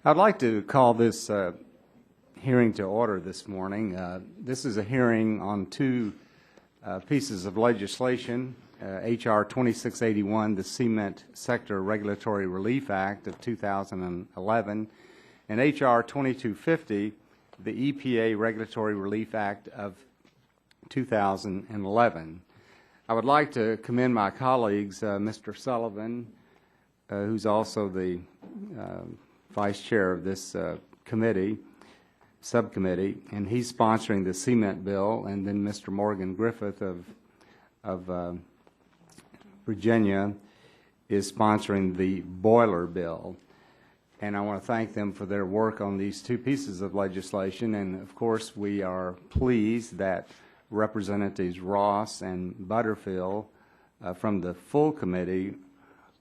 I'd like to call this hearing to order this morning. This is a hearing on two pieces of legislation, H.R. 2681, the Cement Sector Regulatory Relief Act of 2011, and H.R. 2250, the EPA Regulatory Relief Act of 2011. I would like to commend my colleagues, Mr. Sullivan, who's also the vice chair of this subcommittee, and he's sponsoring the cement bill, and then Mr. Morgan Griffith of Virginia is sponsoring the boiler bill. And I want to thank them for their work on these two pieces of legislation. And of course, we are pleased that Representatives Ross and Butterfield from the full committee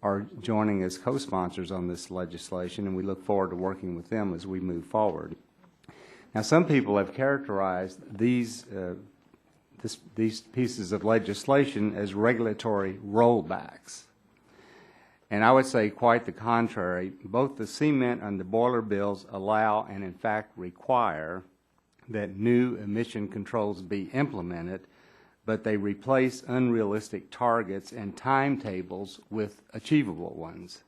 are joining as co-sponsors on this legislation, and we look forward to working with them as we move forward. Now, some people have characterized these pieces of legislation as regulatory rollbacks. And I would say quite the contrary. Both the cement and the boiler bills allow and in fact require that new emission controls be implemented, but they replace unrealistic targets and timetables with achievable ones.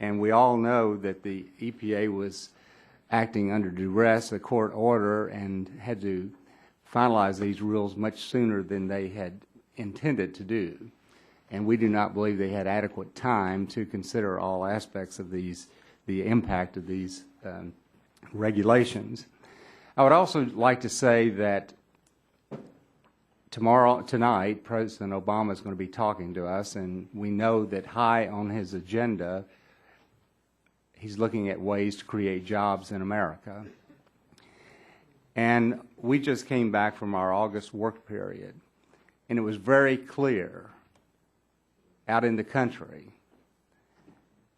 And we all know that the EPA was acting under duress, a court order, and had to finalize these rules much sooner than they had intended to do. And we do not believe they had adequate time to consider all aspects of the impact of these regulations. I would also like to say that tonight, President Obama is going to be talking to us, and we know that high on his agenda, he's looking at ways to create jobs in America. And we just came back from our August work period, and it was very clear out in the country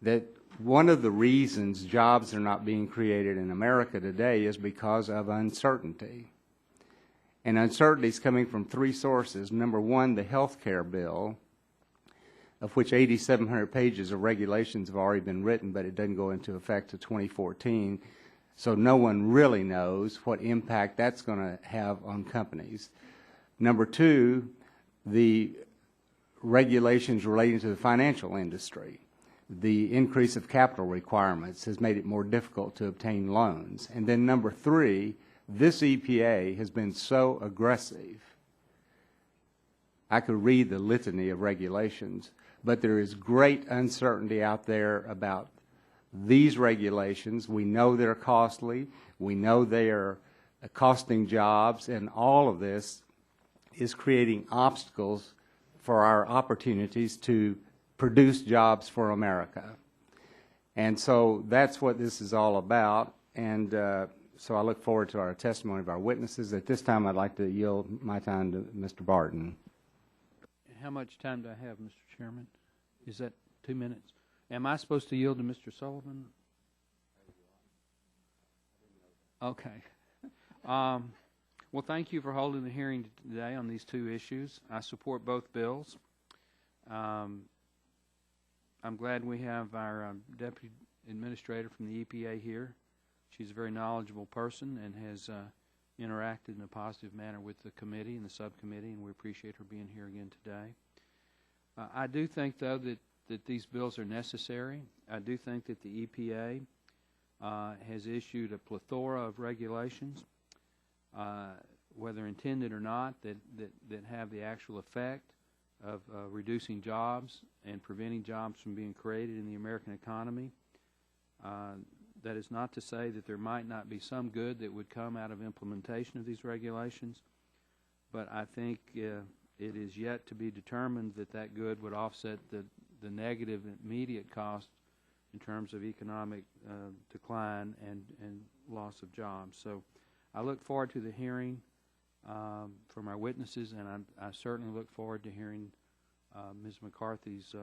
that one of the reasons jobs are not being created in America today is because of uncertainty. And uncertainty is coming from three sources. Number one, the health care bill, of which 8,700 pages of regulations have already been written, but it doesn't go into effect until 2014. So no one really knows what impact that's going to have on companies. Number two, the regulations relating to the financial industry. The increase of capital requirements has made it more difficult to obtain loans. And then number three, this EPA has been so aggressive. I could read the litany of regulations, but there is great uncertainty out there about these regulations. We know they're costly. We know they are costing jobs, and all of this is creating obstacles for our opportunities to produce jobs for America. And so that's what this is all about. And so I look forward to our testimony of our witnesses. At this time, I'd like to yield my time to Mr. Barton. How much time do I have, Mr. Chairman? Is that 2 minutes? Am I supposed to yield to Mr. Sullivan? Okay. Well, thank you for holding the hearing today on these two issues. I support both bills. I'm glad we have our Deputy Administrator from the EPA here. She's a very knowledgeable person and has interacted in a positive manner with the committee and the subcommittee, and we appreciate her being here again today. I do think, though, that these bills are necessary. I do think that the EPA has issued a plethora of regulations, whether intended or not, that have the actual effect of reducing jobs and preventing jobs from being created in the American economy. That is not to say that there might not be some good that would come out of implementation of these regulations, but I think it is yet to be determined that that good would offset the negative immediate cost in terms of economic decline and loss of jobs. So I look forward to the hearing from our witnesses, and I certainly look forward to hearing Ms. McCarthy's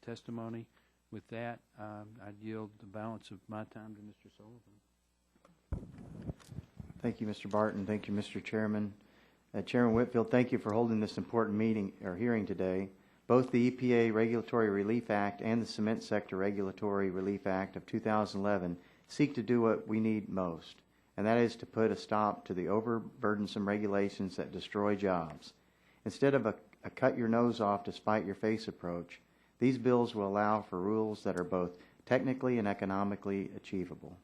testimony. With that, I'd yield the balance of my time to Mr. Sullivan. Thank you, Mr. Barton. Thank you, Mr. Chairman. Chairman Whitfield, thank you for holding this important meeting or hearing today. Both the EPA Regulatory Relief Act and the Cement Sector Regulatory Relief Act of 2011 seek to do what we need most, and that is to put a stop to the overburdensome regulations that destroy jobs. Instead of a cut-your-nose-off to spite-your-face approach, these bills will allow for rules that are both technically and economically achievable.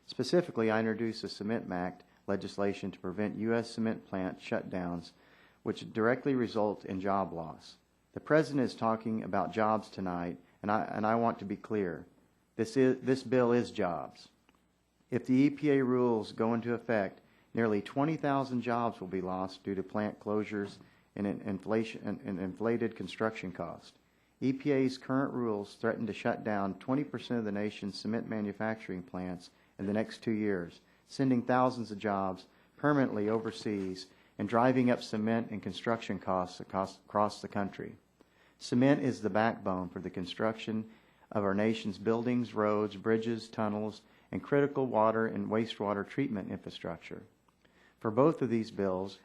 Specifically, I introduced the Cement Act legislation to prevent U.S. cement plant shutdowns, which directly result in job loss. The President is talking about jobs tonight, and I want to be clear. This bill is jobs. If the EPA rules go into effect, nearly 20,000 jobs will be lost due to plant closures and inflated construction costs. EPA's current rules threaten to shut down 20% of the nation's cement manufacturing plants in the next 2 years, sending thousands of jobs permanently overseas and driving up cement and construction costs across the country. Cement is the backbone for the construction of our nation's buildings, roads, bridges, tunnels, and critical water and wastewater treatment infrastructure. For both of these bills,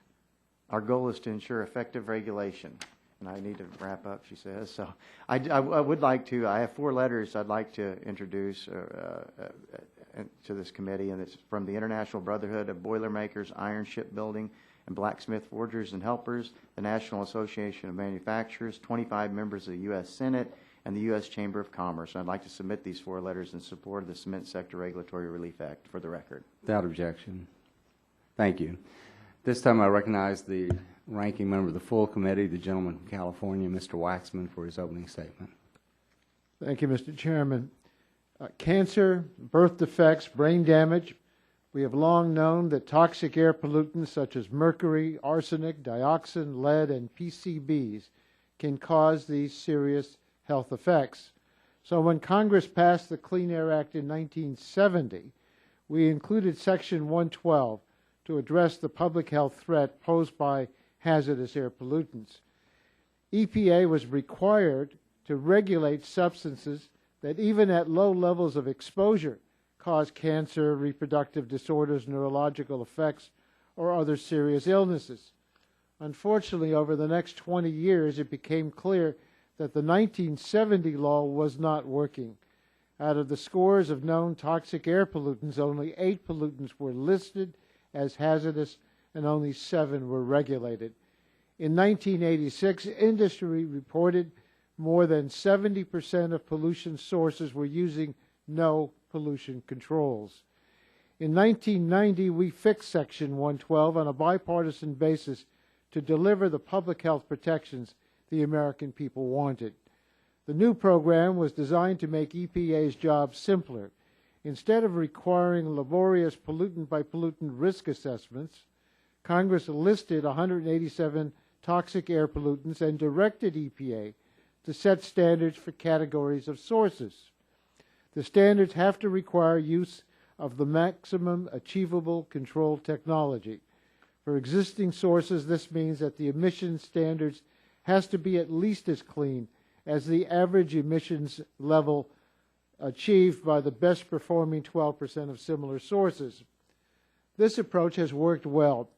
our goal is to ensure effective regulation. And I need to wrap up, she says. So I would like to, I have 4 letters I'd like to introduce to this committee, and it's from the International Brotherhood of Boilermakers, Iron Shipbuilding, and Blacksmith Forgers and Helpers, the National Association of Manufacturers, 25 members of the U.S. Senate, and the U.S. Chamber of Commerce. I'd like to submit these 4 letters in support of the Cement Sector Regulatory Relief Act for the record. Without objection. Thank you. This time I recognize the ranking member of the full committee, the gentleman from California, Mr. Waxman, for his opening statement. Thank you, Mr. Chairman. Cancer, birth defects, brain damage. We have long known that toxic air pollutants such as mercury, arsenic, dioxin, lead, and PCBs can cause these serious health effects. So when Congress passed the Clean Air Act in 1970, we included Section 112 to address the public health threat posed by hazardous air pollutants. EPA was required to regulate substances that even at low levels of exposure cause cancer, reproductive disorders, neurological effects, or other serious illnesses. Unfortunately, over the next 20 years, it became clear that the 1970 law was not working. Out of the scores of known toxic air pollutants, only 8 pollutants were listed as hazardous and only 7 were regulated. In 1986, industry reported more than 70% of pollution sources were using no pollution controls. In 1990, we fixed Section 112 on a bipartisan basis to deliver the public health protections the American people wanted. The new program was designed to make EPA's job simpler. Instead of requiring laborious pollutant-by-pollutant risk assessments, Congress listed 187 toxic air pollutants and directed EPA to set standards for categories of sources. The standards have to require use of the maximum achievable control technology. For existing sources, this means that the emissions standards has to be at least as clean as the average emissions level achieved by the best performing 12% of similar sources. This approach has worked well.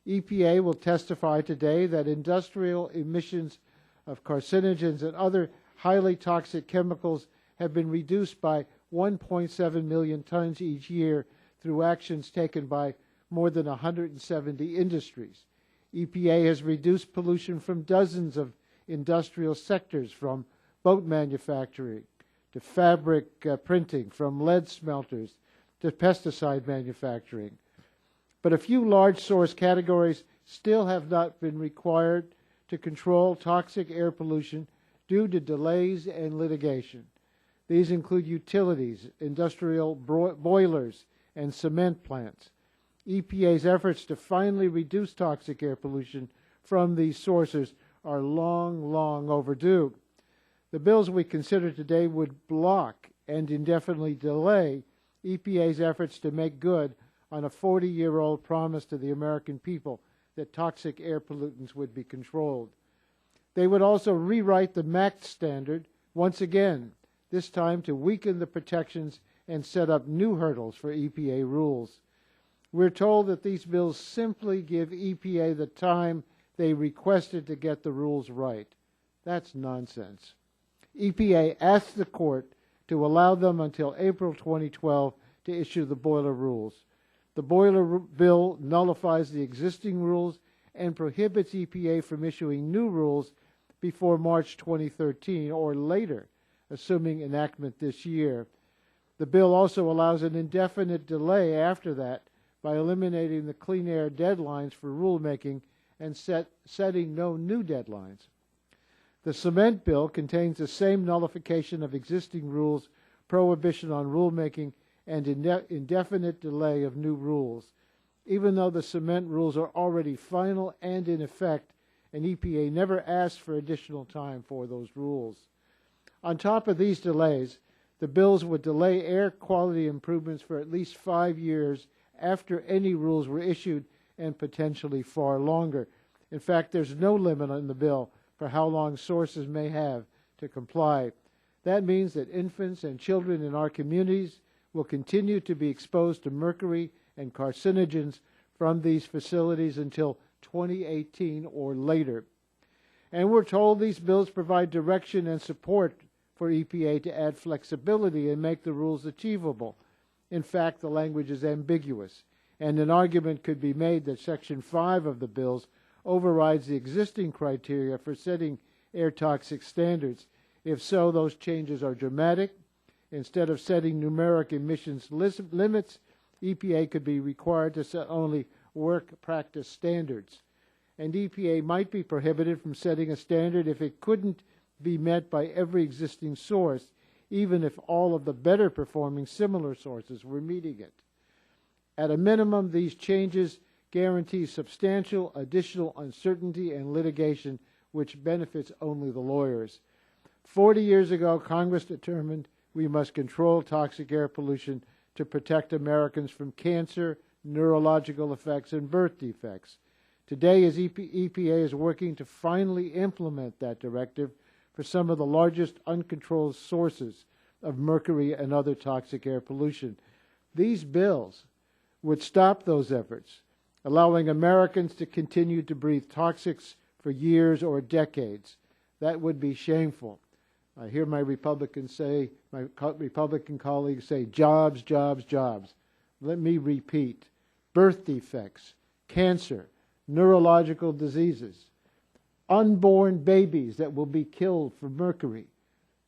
EPA will testify today that industrial emissions of carcinogens and other highly toxic chemicals have been reduced by 1.7 million tons each year through actions taken by more than 170 industries. EPA has reduced pollution from dozens of industrial sectors, from boat manufacturing to fabric printing, from lead smelters to pesticide manufacturing. But a few large source categories still have not been required to control toxic air pollution due to delays and litigation. These include utilities, industrial boilers, and cement plants. EPA's efforts to finally reduce toxic air pollution from these sources are long overdue. The bills we consider today would block and indefinitely delay EPA's efforts to make good on a 40-year-old promise to the American people that toxic air pollutants would be controlled. They would also rewrite the MACT standard once again, this time to weaken the protections and set up new hurdles for EPA rules. We're told that these bills simply give EPA the time they requested to get the rules right. That's nonsense. EPA asked the court to allow them until April 2012 to issue the boiler rules. The boiler bill nullifies the existing rules and prohibits EPA from issuing new rules before March 2013 or later, assuming enactment this year. The bill also allows an indefinite delay after that by eliminating the clean air deadlines for rulemaking and setting no new deadlines. The cement bill contains the same nullification of existing rules, prohibition on rulemaking, and indefinite delay of new rules. Even though the cement rules are already final and in effect, and EPA never asked for additional time for those rules. On top of these delays, the bills would delay air quality improvements for at least 5 years after any rules were issued and potentially far longer. In fact, there's no limit on the bill for how long sources may have to comply. That means that infants and children in our communities will continue to be exposed to mercury and carcinogens from these facilities until 2018 or later. And we're told these bills provide direction and support for EPA to add flexibility and make the rules achievable. In fact, the language is ambiguous, and an argument could be made that Section 5 of the bills overrides the existing criteria for setting air toxic standards. If so, those changes are dramatic. Instead of setting numeric emissions limits, EPA could be required to set only work practice standards. And EPA might be prohibited from setting a standard if it couldn't be met by every existing source, even if all of the better performing similar sources were meeting it. At a minimum, these changes guarantee substantial additional uncertainty and litigation, which benefits only the lawyers. 40 years ago, Congress determined we must control toxic air pollution to protect Americans from cancer, neurological effects, and birth defects. Today, as EPA is working to finally implement that directive for some of the largest uncontrolled sources of mercury and other toxic air pollution. These bills would stop those efforts, allowing Americans to continue to breathe toxics for years or decades. That would be shameful. I hear my Republican colleagues say, jobs, jobs, jobs. Let me repeat, birth defects, cancer, neurological diseases, unborn babies that will be killed from mercury,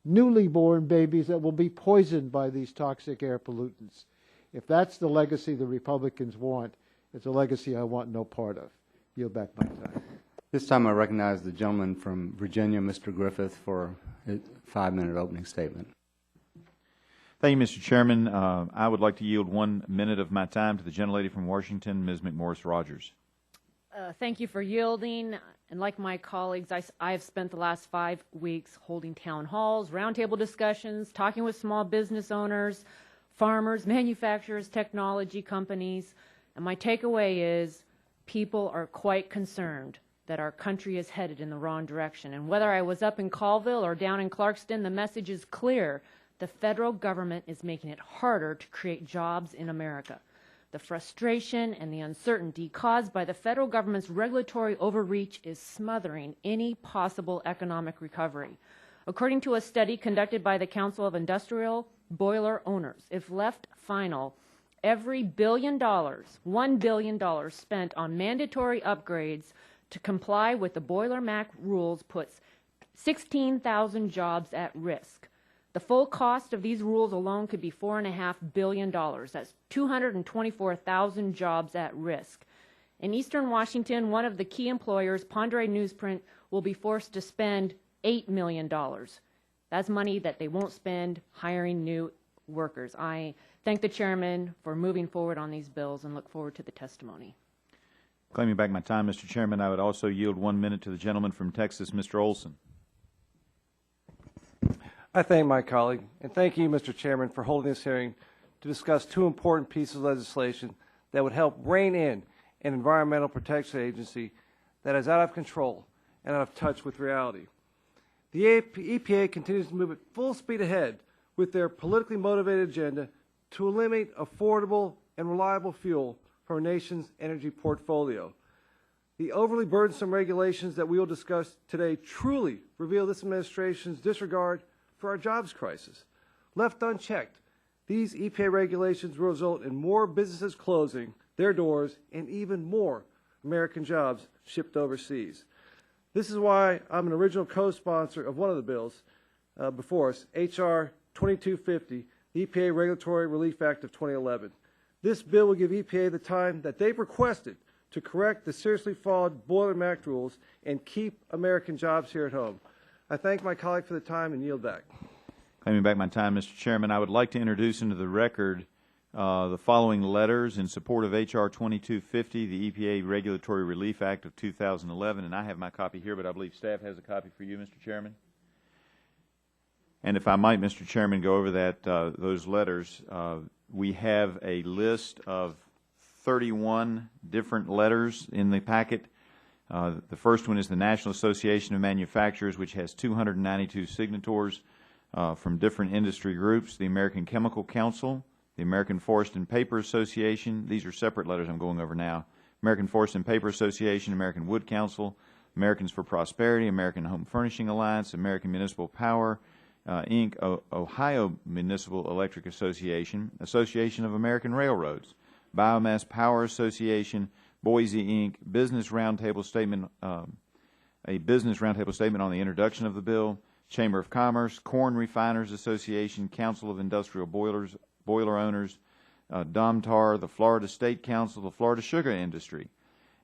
newly born babies that will be poisoned by these toxic air pollutants. If that's the legacy the Republicans want, it's a legacy I want no part of. Yield back my time. This time I recognize the gentleman from Virginia, Mr. Griffith, for a 5-minute opening statement. Thank you, Mr. Chairman. I would like to yield 1 minute of my time to the gentlelady from Washington, Ms. McMorris-Rogers. Thank you for yielding. And like my colleagues, I have spent the last 5 weeks holding town halls, roundtable discussions, talking with small business owners, farmers, manufacturers, technology companies. And my takeaway is people are quite concerned that our country is headed in the wrong direction. And whether I was up in Colville or down in Clarkston, the message is clear. The federal government is making it harder to create jobs in America. The frustration and the uncertainty caused by the federal government's regulatory overreach is smothering any possible economic recovery. According to a study conducted by the Council of Industrial Boiler Owners, if left final, every $1 billion spent on mandatory upgrades to comply with the Boiler MAC rules puts 16,000 jobs at risk. The full cost of these rules alone could be $4.5 billion. That's 224,000 jobs at risk. In Eastern Washington, one of the key employers, Pondere Newsprint, will be forced to spend $8 million. That's money that they won't spend hiring new workers. I thank the chairman for moving forward on these bills and look forward to the testimony. Claiming back my time, Mr. Chairman, I would also yield 1 minute to the gentleman from Texas, Mr. Olson. I thank my colleague, and thank you, Mr. Chairman, for holding this hearing to discuss 2 important pieces of legislation that would help rein in an environmental protection agency that is out of control and out of touch with reality. The EPA continues to move at full speed ahead with their politically motivated agenda to eliminate affordable and reliable fuel from our nation's energy portfolio. The overly burdensome regulations that we will discuss today truly reveal this administration's disregard for our jobs crisis. Left unchecked, These EPA regulations will result in more businesses closing their doors and even more American jobs shipped overseas. This is why I'm an original co-sponsor of one of the bills before us, H.R. 2250, the EPA Regulatory Relief Act of 2011. This bill will give EPA the time that they've requested to correct the seriously flawed Boiler and MACT rules and keep American jobs here at home. I thank my colleague for the time and yield back. Claiming back my time, Mr. Chairman, I would like to introduce into the record the following letters in support of H.R. 2250, the EPA Regulatory Relief Act of 2011, and I have my copy here, but I believe staff has a copy for you, Mr. Chairman. And if I might, Mr. Chairman, go over those letters. We have a list of 31 different letters in the packet. The first one is the National Association of Manufacturers, which has 292 signatories from different industry groups, the American Chemical Council, the American Forest and Paper Association. These are separate letters I'm going over now. American Forest and Paper Association, American Wood Council, Americans for Prosperity, American Home Furnishing Alliance, American Municipal Power, Inc., Ohio Municipal Electric Association, Association of American Railroads, Biomass Power Association, Boise, Inc., Business Roundtable Statement, a Business Roundtable Statement on the introduction of the bill, Chamber of Commerce, Corn Refiners Association, Council of Industrial Boiler Owners, DOMTAR, the Florida State Council, the Florida Sugar Industry,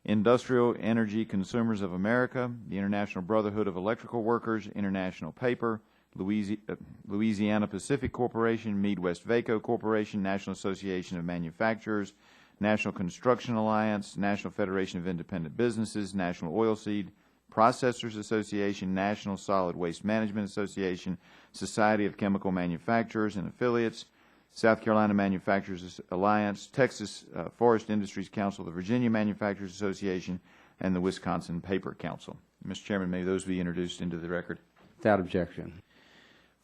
Industrial Energy Consumers of America, the International Brotherhood of Electrical Workers, International Paper, Louisiana Pacific Corporation, Midwest Vaco Corporation, National Association of Manufacturers, National Construction Alliance, National Federation of Independent Businesses, National Oilseed Processors Association, National Solid Waste Management Association, Society of Chemical Manufacturers and Affiliates, South Carolina Manufacturers Alliance, Texas Forest Industries Council, the Virginia Manufacturers Association, and the Wisconsin Paper Council. Mr. Chairman, may those be introduced into the record? Without objection.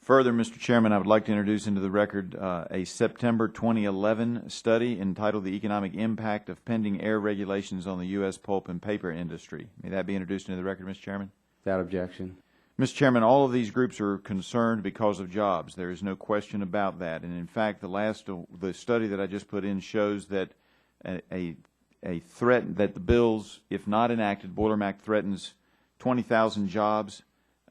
Further, Mr. Chairman, I would like to introduce into the record a September 2011 study entitled The Economic Impact of Pending Air Regulations on the U.S. Pulp and Paper Industry. May that be introduced into the record, Mr. Chairman? Without objection. Mr. Chairman, all of these groups are concerned because of jobs. There is no question about that. And in fact, the study that I just put in shows that a threat that the bills, if not enacted, Boiler MACT threatens 20,000 jobs,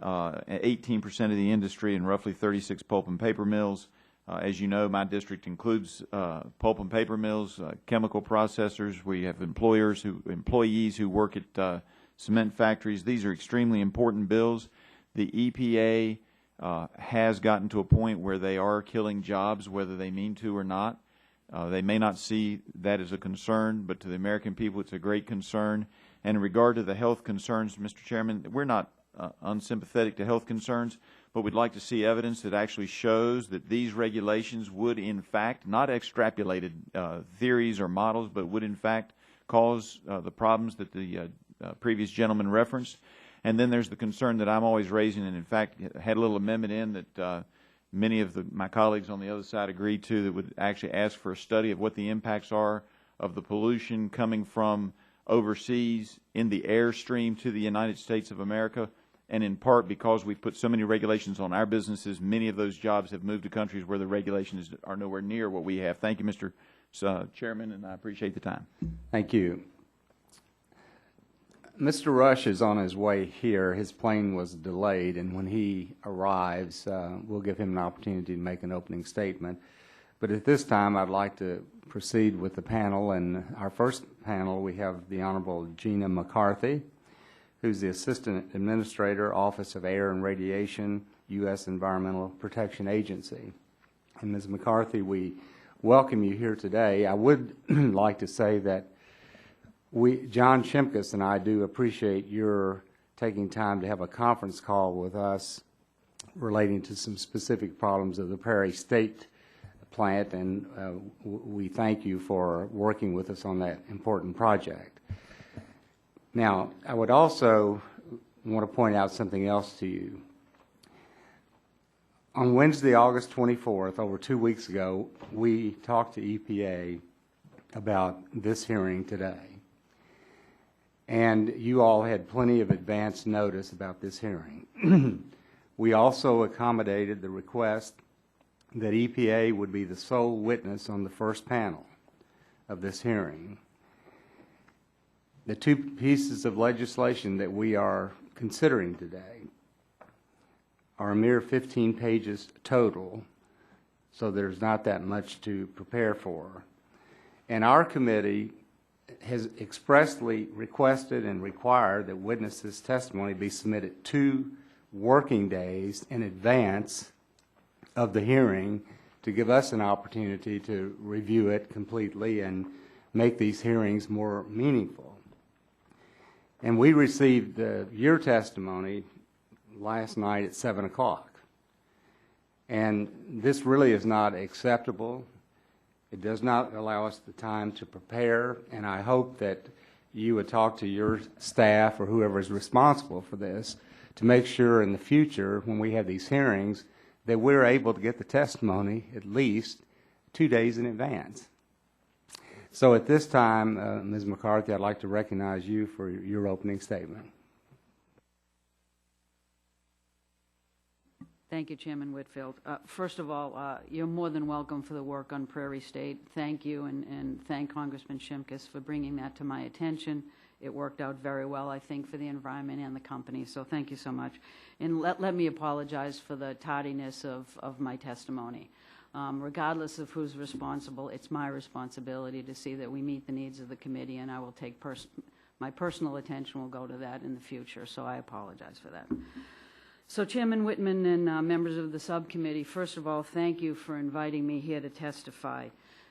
18% of the industry, and roughly 36 pulp and paper mills. As you know, my district includes pulp and paper mills, chemical processors. We have employees who work at cement factories. These are extremely important bills. The EPA has gotten to a point where they are killing jobs, whether they mean to or not. They may not see that as a concern, but to the American people, it's a great concern. And in regard to the health concerns, Mr. Chairman, we're not unsympathetic to health concerns, but we'd like to see evidence that actually shows that these regulations would in fact, not extrapolated theories or models, but would in fact cause the problems that the previous gentleman referenced. And then there's the concern that I'm always raising, and in fact had a little amendment in that many of my colleagues on the other side agreed to, that would actually ask for a study of what the impacts are of the pollution coming from overseas in the airstream to the United States of America. And in part because we've put so many regulations on our businesses, many of those jobs have moved to countries where the regulations are nowhere near what we have. Thank you, Mr. Chairman, and I appreciate the time. Thank you. Mr. Rush is on his way here. His plane was delayed, and when he arrives, we'll give him an opportunity to make an opening statement. But at this time, I'd like to proceed with the panel. And our first panel, we have the Honorable Gina McCarthy, who's the Assistant Administrator, Office of Air and Radiation, U.S. Environmental Protection Agency. And Ms. McCarthy, we welcome you here today. I would like to say that John Shimkus and I do appreciate your taking time to have a conference call with us relating to some specific problems of the Prairie State plant, and we thank you for working with us on that important project. Now, I would also want to point out something else to you. On Wednesday, August 24th, over 2 weeks ago, we talked to EPA about this hearing today. And you all had plenty of advance notice about this hearing. We also accommodated the request that EPA would be the sole witness on the first panel of this hearing. The two pieces of legislation that we are considering today are a mere 15 pages total, so there's not that much to prepare for. And our committee has expressly requested and required that witnesses' testimony be submitted 2 working days in advance of the hearing to give us an opportunity to review it completely and make these hearings more meaningful. And we received your testimony last night at 7 o'clock. And this really is not acceptable. It does not allow us the time to prepare, and I hope that you would talk to your staff or whoever is responsible for this to make sure in the future when we have these hearings that we're able to get the testimony at least 2 days in advance. So at this time, Ms. McCarthy, I'd like to recognize you for your opening statement. Thank you, Chairman Whitfield. First of all, you're more than welcome for the work on Prairie State. Thank you, and thank Congressman Shimkus for bringing that to my attention. It worked out very well, I think, for the environment and the company, so thank you so much. And let me apologize for the tardiness of my testimony. Regardless of who's responsible, it's my responsibility to see that we meet the needs of the committee, and I will take my personal attention will go to that in the future, so I apologize for that. So Chairman Whitman and members of the subcommittee, first of all, thank you for inviting me here to testify.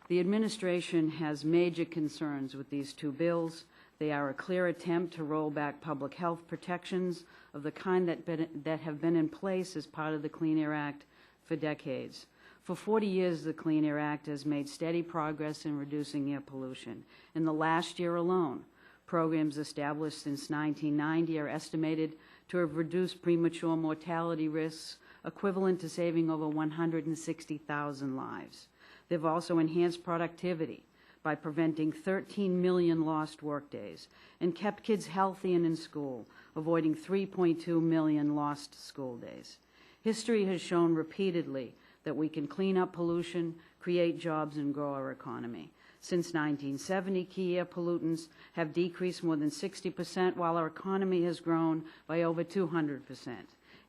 The administration has major concerns with these 2 bills. They are a clear attempt to roll back public health protections of the kind that have been in place as part of the Clean Air Act for decades. For 40 years, the Clean Air Act has made steady progress in reducing air pollution. In the last year alone, programs established since 1990 are estimated to have reduced premature mortality risks equivalent to saving over 160,000 lives. They've also enhanced productivity by preventing 13 million lost workdays and kept kids healthy and in school, avoiding 3.2 million lost school days. History has shown repeatedly that we can clean up pollution, create jobs, and grow our economy. Since 1970, key air pollutants have decreased more than 60%, while our economy has grown by over 200%.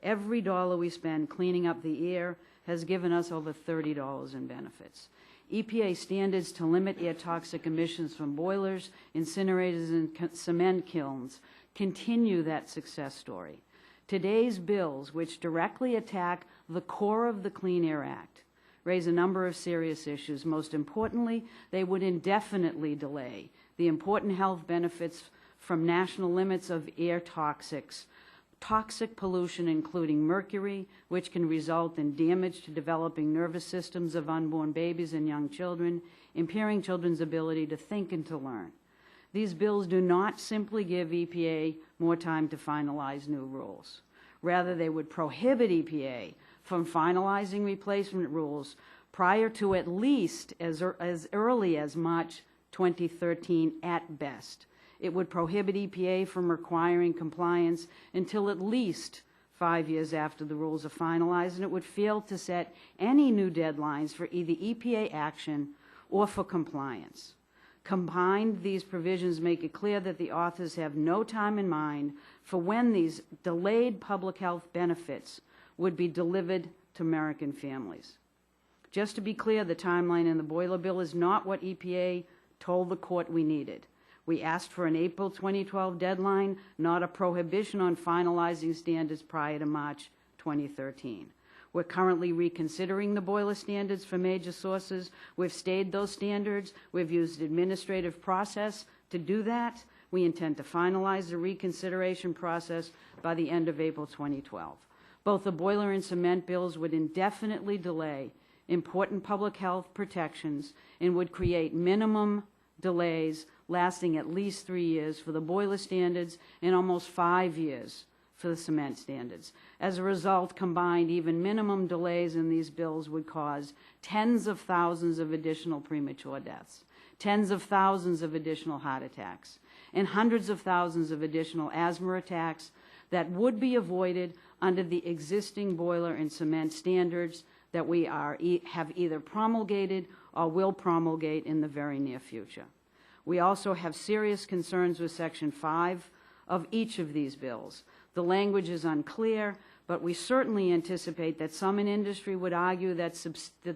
Every dollar we spend cleaning up the air has given us over $30 in benefits. EPA standards to limit air toxic emissions from boilers, incinerators, and cement kilns continue that success story. Today's bills, which directly attack the core of the Clean Air Act, raise a number of serious issues. Most importantly, they would indefinitely delay the important health benefits from national limits of air toxics, toxic pollution including mercury, which can result in damage to developing nervous systems of unborn babies and young children, impairing children's ability to think and to learn. These bills do not simply give EPA more time to finalize new rules. Rather, they would prohibit EPA from finalizing replacement rules prior to at least as early as March 2013 at best. It would prohibit EPA from requiring compliance until at least 5 years after the rules are finalized, and it would fail to set any new deadlines for either EPA action or for compliance. Combined, these provisions make it clear that the authors have no time in mind for when these delayed public health benefits would be delivered to American families. Just to be clear, the timeline in the boiler bill is not what EPA told the court we needed. We asked for an April 2012 deadline, not a prohibition on finalizing standards prior to March 2013. We're currently reconsidering the boiler standards for major sources. We've stayed those standards. We've used administrative process to do that. We intend to finalize the reconsideration process by the end of April 2012. Both the boiler and cement bills would indefinitely delay important public health protections and would create minimum delays lasting at least 3 years for the boiler standards and almost 5 years for the cement standards. As a result, combined, even minimum delays in these bills would cause tens of thousands of additional premature deaths, tens of thousands of additional heart attacks, and hundreds of thousands of additional asthma attacks that would be avoided under the existing boiler and cement standards that we have either promulgated or will promulgate in the very near future. We also have serious concerns with Section 5 of each of these bills. The language is unclear, but we certainly anticipate that some in industry would argue that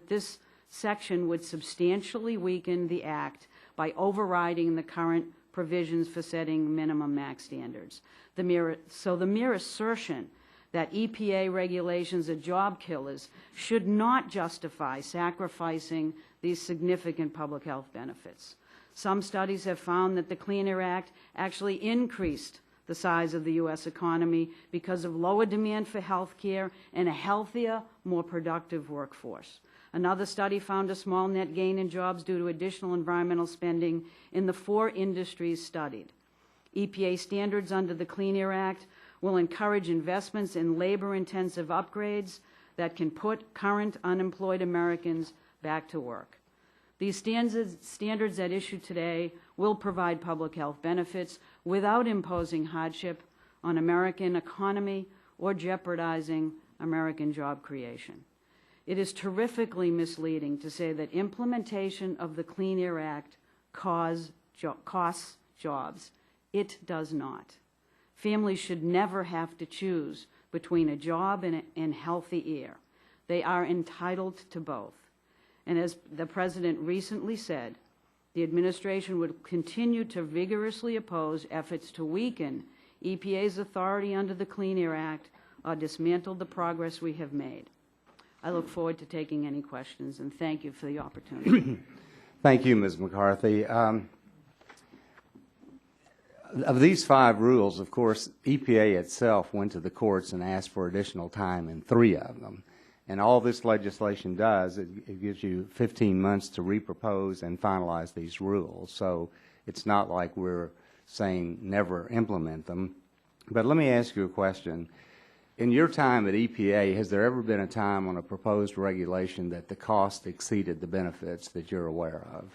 this section would substantially weaken the Act by overriding the current provisions for setting minimum max standards. The mere assertion that EPA regulations are job killers should not justify sacrificing these significant public health benefits. Some studies have found that the Clean Air Act actually increased the size of the U.S. economy because of lower demand for health care and a healthier, more productive workforce. Another study found a small net gain in jobs due to additional environmental spending in the 4 industries studied. EPA standards under the Clean Air Act will encourage investments in labor-intensive upgrades that can put current unemployed Americans back to work. These standards at issue today will provide public health benefits without imposing hardship on American economy or jeopardizing American job creation. It is terrifically misleading to say that implementation of the Clean Air Act costs jobs. It does not. Families should never have to choose between a job and healthy air. They are entitled to both. And as the President recently said, the administration would continue to vigorously oppose efforts to weaken EPA's authority under the Clean Air Act or dismantle the progress we have made. I look forward to taking any questions, and thank you for the opportunity. Thank you, Ms. McCarthy. Of these 5 rules, of course, EPA itself went to the courts and asked for additional time in 3 of them. And all this legislation does, it gives you 15 months to repropose and finalize these rules. So it's not like we're saying never implement them. But let me ask you a question. In your time at EPA, has there ever been a time on a proposed regulation that the cost exceeded the benefits that you're aware of?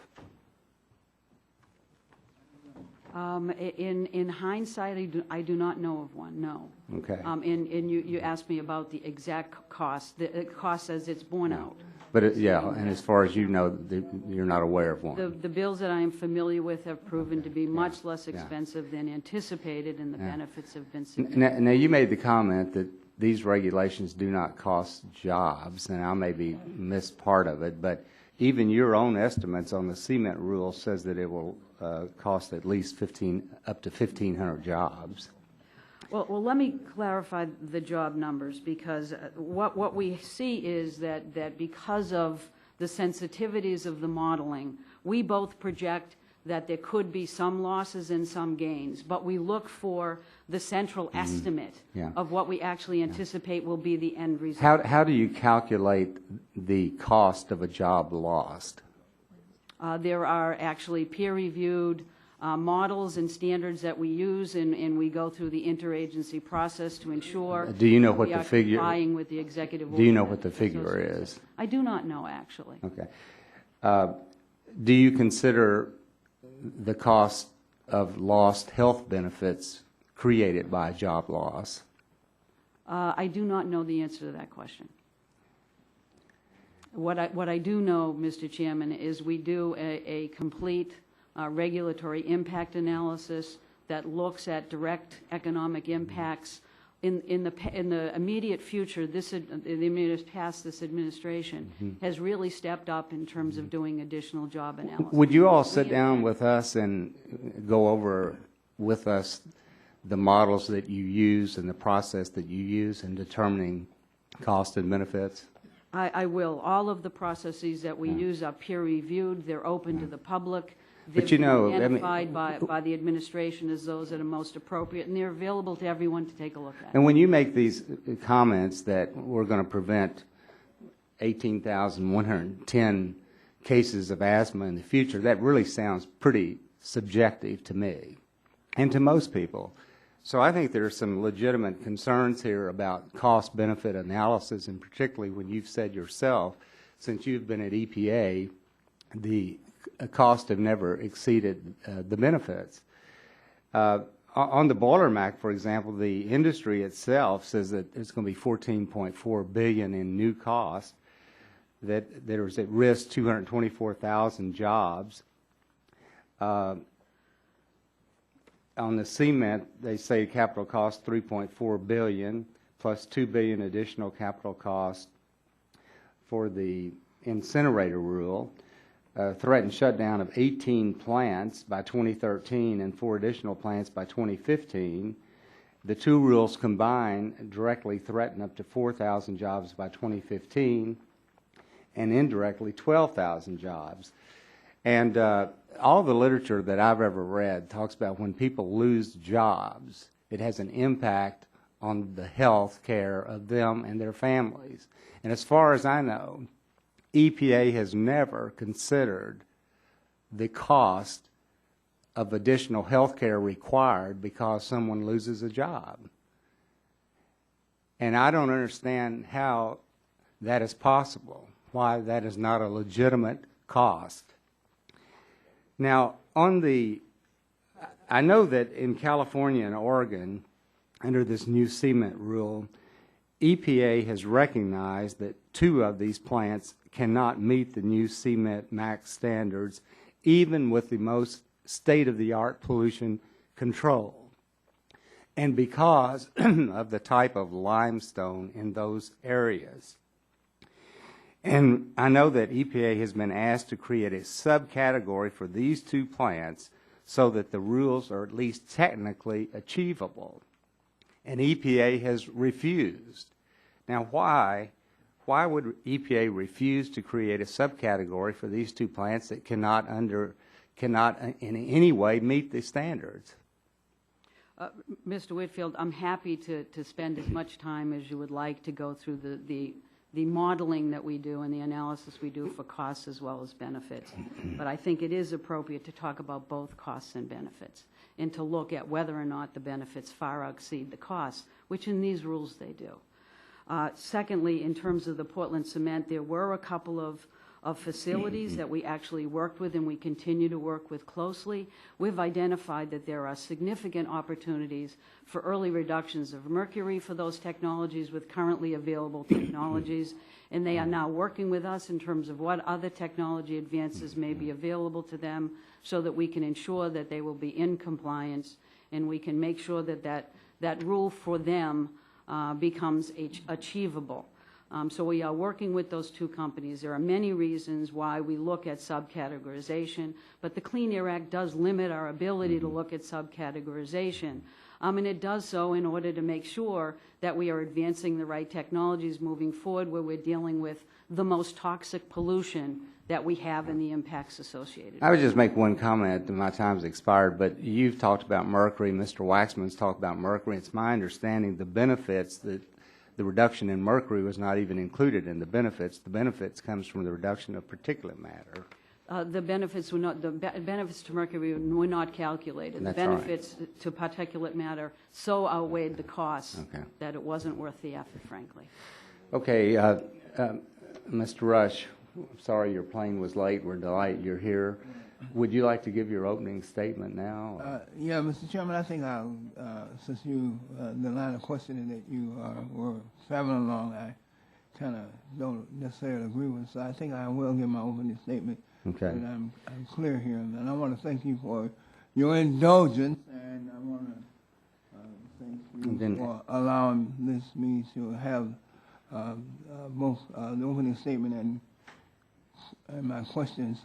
In hindsight, I do not know of one, no. Okay. And you asked me about the exact cost, the cost as it's borne out. But, yeah, and as far as you know, you're not aware of one. The bills that I am familiar with have proven to be much less expensive than anticipated, and the benefits have been significant. Now, you made the comment that these regulations do not cost jobs, and I maybe missed part of it, but even your own estimates on the cement rule says that it will cost at least up to 1,500 jobs. Well, let me clarify the job numbers, because what we see is that because of the sensitivities of the modeling, we both project that there could be some losses and some gains, but we look for the central estimate of what we actually anticipate will be the end result. How do you calculate the cost of a job lost? There are actually peer-reviewed models and standards that we use, and we go through the interagency process to ensure do you know what we the are figure, complying with the executive order. Do you know what the figure is? I do not know, actually. Okay. Do you consider the cost of lost health benefits created by job loss? I do not know the answer to that question. What I do know, Mr. Chairman, is we do a complete regulatory impact analysis that looks at direct economic impacts. In the immediate future, the immediate past, this administration has really stepped up in terms of doing additional job analysis. Would you all sit down with us and go over with us the models that you use and the process that you use in determining cost and benefits? I will. All of the processes that we use are peer-reviewed. They're open to the public. They're But you know, identified by the administration as those that are most appropriate, and they're available to everyone to take a look at. And when you make these comments that we're going to prevent 18,110 cases of asthma in the future, that really sounds pretty subjective to me and to most people. So I think there are some legitimate concerns here about cost-benefit analysis, and particularly when you've said yourself, since you've been at EPA, the costs have never exceeded the benefits. On the Boiler Mac, for example, the industry itself says that it's going to be $14.4 billion in new costs. that there was at risk 224,000 jobs. On the cement, they say capital cost $3.4 billion plus $2 billion additional capital cost for the incinerator rule. Threatened shutdown of 18 plants by 2013 and 4 additional plants by 2015. The two rules combined directly threaten up to 4,000 jobs by 2015 and indirectly 12,000 jobs. And all the literature that I've ever read talks about when people lose jobs, it has an impact on the health care of them and their families. And as far as I know, EPA has never considered the cost of additional health care required because someone loses a job. And I don't understand how that is possible, why that is not a legitimate cost. Now, I know that in California and Oregon, under this new cement rule, EPA has recognized that 2 of these plants cannot meet the new cement max standards, even with the most state-of-the-art pollution control. And because of the type of limestone in those areas. And I know that EPA has been asked to create a subcategory for these 2 plants so that the rules are at least technically achievable. And EPA has refused. Now, why would EPA refuse to create a subcategory for these 2 plants that cannot in any way meet the standards? Mr. Whitfield, I'm happy to spend as much time as you would like to go through the modeling that we do and the analysis we do for costs as well as benefits. But I think it is appropriate to talk about both costs and benefits and to look at whether or not the benefits far exceed the costs, which in these rules they do. Secondly, in terms of the Portland cement, there were a couple of facilities that we actually worked with and we continue to work with closely. We've identified that there are significant opportunities for early reductions of mercury for those technologies with currently available technologies, and they are now working with us in terms of what other technology advances may be available to them so that we can ensure that they will be in compliance and we can make sure that that rule for them becomes achievable. So we are working with those 2 companies. There are many reasons why we look at subcategorization, but the Clean Air Act does limit our ability to look at subcategorization. And it does so in order to make sure that we are advancing the right technologies moving forward where we're dealing with the most toxic pollution that we have and the impacts associated. I would just make one comment, and my time's expired, but you've talked about mercury, Mr. Waxman's talked about mercury. It's my understanding the benefits, that the reduction in mercury was not even included in the benefits. The benefits comes from the reduction of particulate matter. The benefits were not, the benefits to mercury were not calculated. That's the benefits to particulate matter so outweighed the costs that it wasn't worth the effort, frankly. Okay, Mr. Rush, I'm sorry your plane was late. We're delighted you're here. Would you like to give your opening statement now? Yeah, Mr. Chairman, I think since the line of questioning that you were traveling along, I kind of don't necessarily agree with. So I think I will give my opening statement. Okay. And I'm clear here. And I want to thank you for your indulgence, and I want to thank you for allowing me to have both the opening statement and my questions.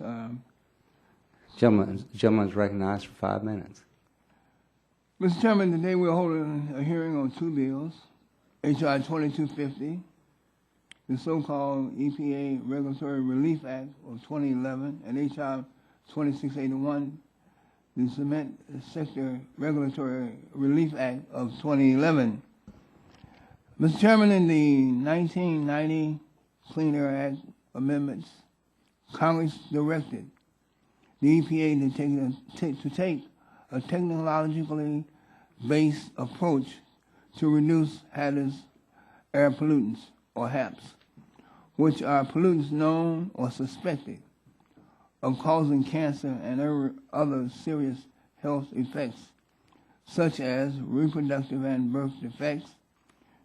Gentleman's recognized for 5 minutes. Mr. Chairman, today we're holding a hearing on 2 bills, H.R. 2250, the so-called EPA Regulatory Relief Act of 2011, and H.R. 2681, the Cement Sector Regulatory Relief Act of 2011. Mr. Chairman, in the 1990 Clean Air Act amendments, Congress directed the EPA to take a technologically based approach to reduce hazardous air pollutants, or HAPs, which are pollutants known or suspected of causing cancer and other serious health effects, such as reproductive and birth defects,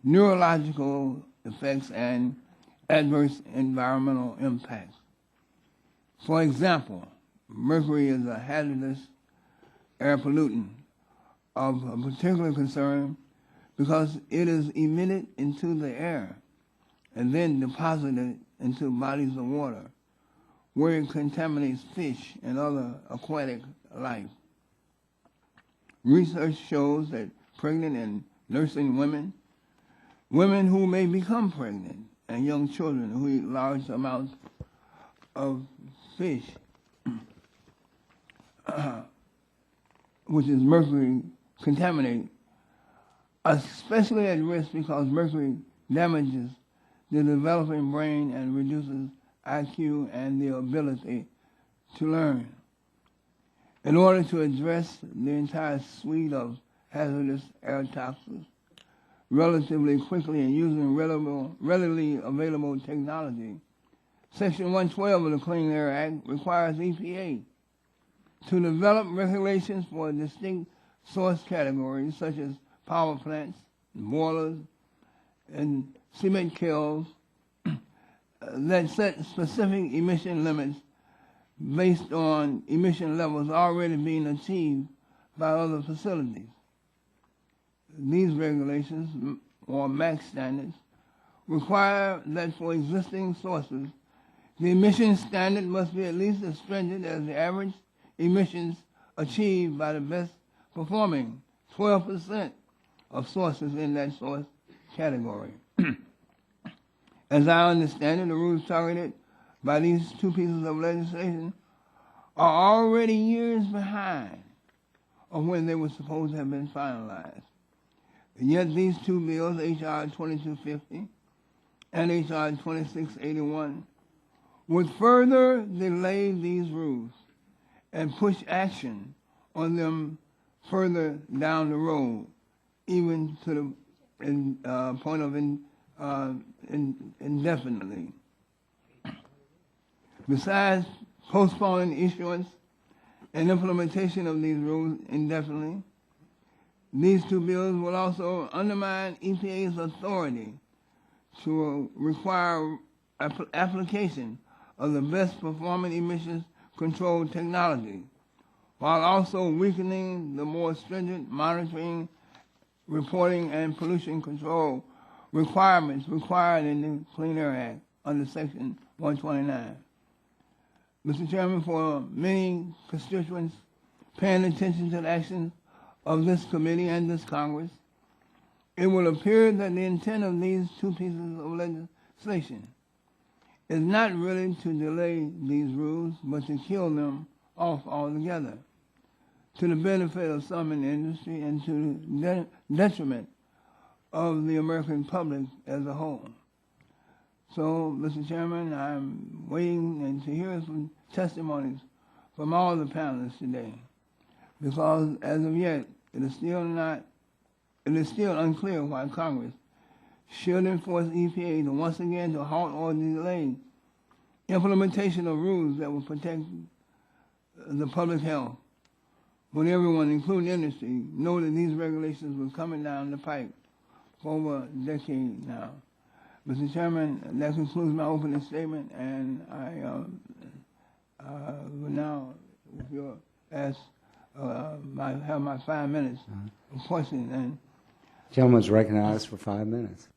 neurological effects, and adverse environmental impacts. For example, mercury is a hazardous air pollutant of a particular concern because it is emitted into the air and then deposited into bodies of water, where it contaminates fish and other aquatic life. Research shows that pregnant and nursing women, women who may become pregnant, and young children who eat large amounts of fish, which is mercury contaminated, are especially at risk because mercury damages the developing brain and reduces IQ and the ability to learn. In order to address the entire suite of hazardous air toxins relatively quickly and using readily available technology, Section 112 of the Clean Air Act requires EPA to develop regulations for distinct source categories such as power plants, boilers, and cement kilns that set specific emission limits based on emission levels already being achieved by other facilities. These regulations, or MAX standards, require that for existing sources, the emission standard must be at least as stringent as the average emissions achieved by the best performing 12% of sources in that source category. As I understand it, the rules targeted by these two pieces of legislation are already years behind of when they were supposed to have been finalized. And yet these two bills, H.R. 2250 and H.R. 2681, would further delay these rules and push action on them further down the road, even to the point of indefinitely. Besides postponing issuance and implementation of these rules indefinitely, these two bills will also undermine EPA's authority to require application of the best performing emissions control technology, while also weakening the more stringent monitoring, reporting, and pollution control requirements required in the Clean Air Act under Section 129. Mr. Chairman, for many constituents paying attention to the actions of this committee and this Congress, it will appear that the intent of these two pieces of legislation is not really to delay these rules, but to kill them off altogether, to the benefit of some in the industry and to the detriment of the American public as a whole. So, Mr. Chairman, I'm waiting and to hear some testimonies from all the panelists today, because as of yet, it is still unclear why Congress should enforce EPA to once again to halt or delay implementation of rules that will protect the public health, when everyone, including industry, know that these regulations were coming down the pipe for over a decade now. Mr. Chairman, that concludes my opening statement, and I will now, if you'll have my 5 minutes of questions. And Gentleman's recognized for 5 minutes.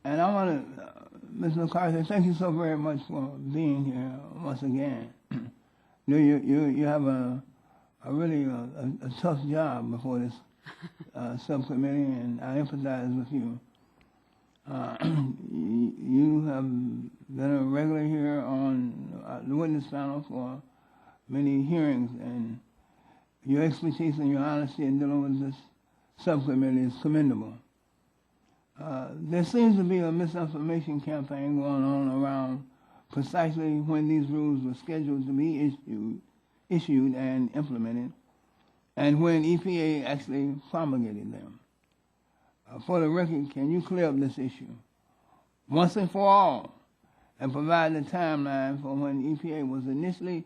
And I want to, Ms. McCarthy, thank you so very much for being here once again. You have a really a tough job before this subcommittee, and I empathize with you. You have been a regular here on the witness panel for many hearings, and your expertise and your honesty in dealing with this subcommittee is commendable. There seems to be a misinformation campaign going on around precisely when these rules were scheduled to be issued and implemented, and when EPA actually promulgated them. For the record, can you clear up this issue once and for all and provide the timeline for when EPA was initially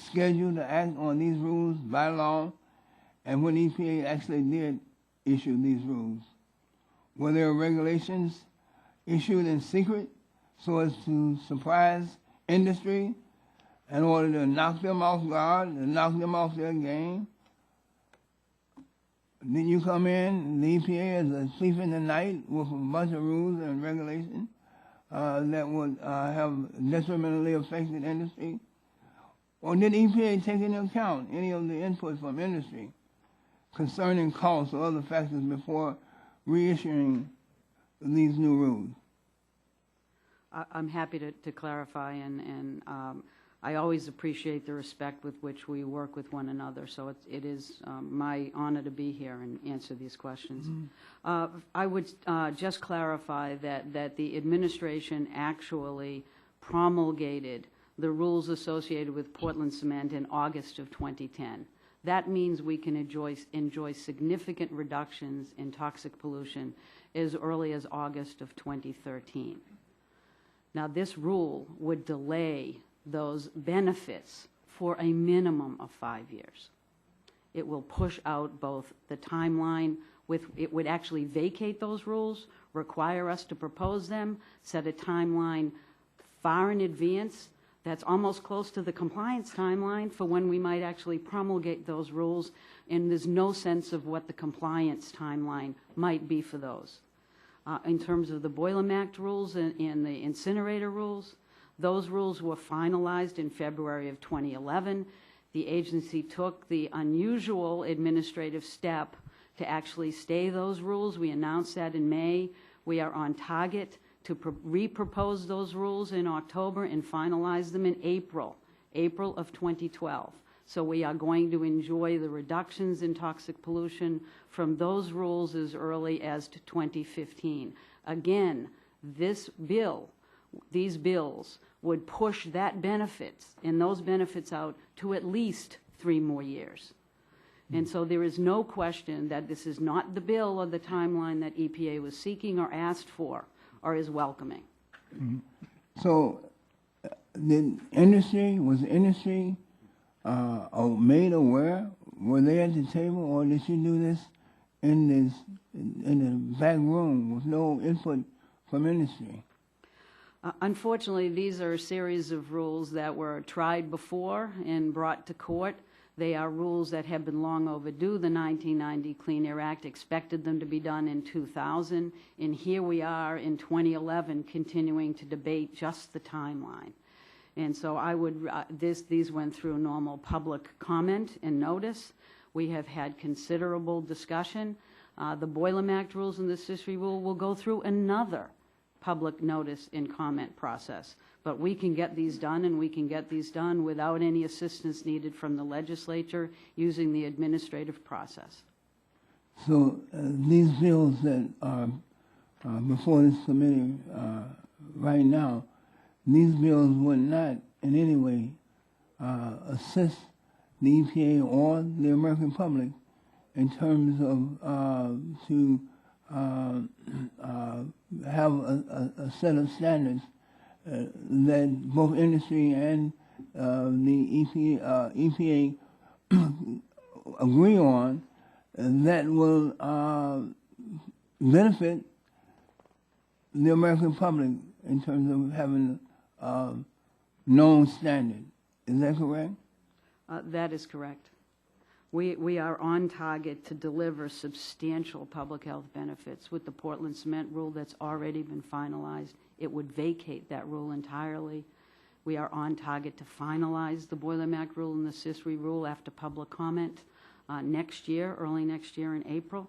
scheduled to act on these rules by law and when EPA actually did issue these rules? Were there regulations issued in secret so as to surprise industry in order to knock them off guard and knock them off their game? Then you come in, the EPA is a thief in the night with a bunch of rules and regulations that would have detrimentally affected industry? Or did EPA take into account any of the input from industry concerning costs or other factors before reissuing these new rules? I'm happy to clarify, and I always appreciate the respect with which we work with one another, so it is my honor to be here and answer these questions. Mm-hmm. I would just clarify that the administration actually promulgated the rules associated with Portland cement in August of 2010. That means we can enjoy significant reductions in toxic pollution as early as August of 2013. Now, this rule would delay those benefits for a minimum of 5 years. It will push out both the timeline it would actually vacate those rules, require us to propose them, set a timeline far in advance that's almost close to the compliance timeline for when we might actually promulgate those rules, and there's no sense of what the compliance timeline might be for those. In terms of the Boiler Act rules and the incinerator rules, those rules were finalized in February of 2011. The agency took the unusual administrative step to actually stay those rules. We announced that in May. We are on target to re-propose those rules in October and finalize them in April of 2012. So we are going to enjoy the reductions in toxic pollution from those rules as early as to 2015. Again, these bills would push that benefits and those benefits out to at least 3 more years. And so there is no question that this is not the bill or the timeline that EPA was seeking or asked for or is welcoming. Mm-hmm. So was industry made aware? Were they at the table, or did you do this in the back room with no input from industry? Unfortunately, these are a series of rules that were tried before and brought to court. They are rules that have been long overdue. The 1990 Clean Air Act expected them to be done in 2000, and here we are in 2011 continuing to debate just the timeline. And so I would, these went through normal public comment and notice. We have had considerable discussion. The Boiler Act rules and the SISRI rule will go through another public notice and comment process. But we can get these done, and we can get these done without any assistance needed from the legislature using the administrative process. So these bills that are before this committee right now, these bills would not in any way assist the EPA or the American public in terms of to have a set of standards that both industry and the EPA agree on that will benefit the American public in terms of having a known standard. Is that correct? That is correct. We are on target to deliver substantial public health benefits with the Portland cement rule that's already been finalized. It would vacate that rule entirely. We are on target to finalize the Boiler Act rule and the SISRI rule after public comment next year, early next year in April.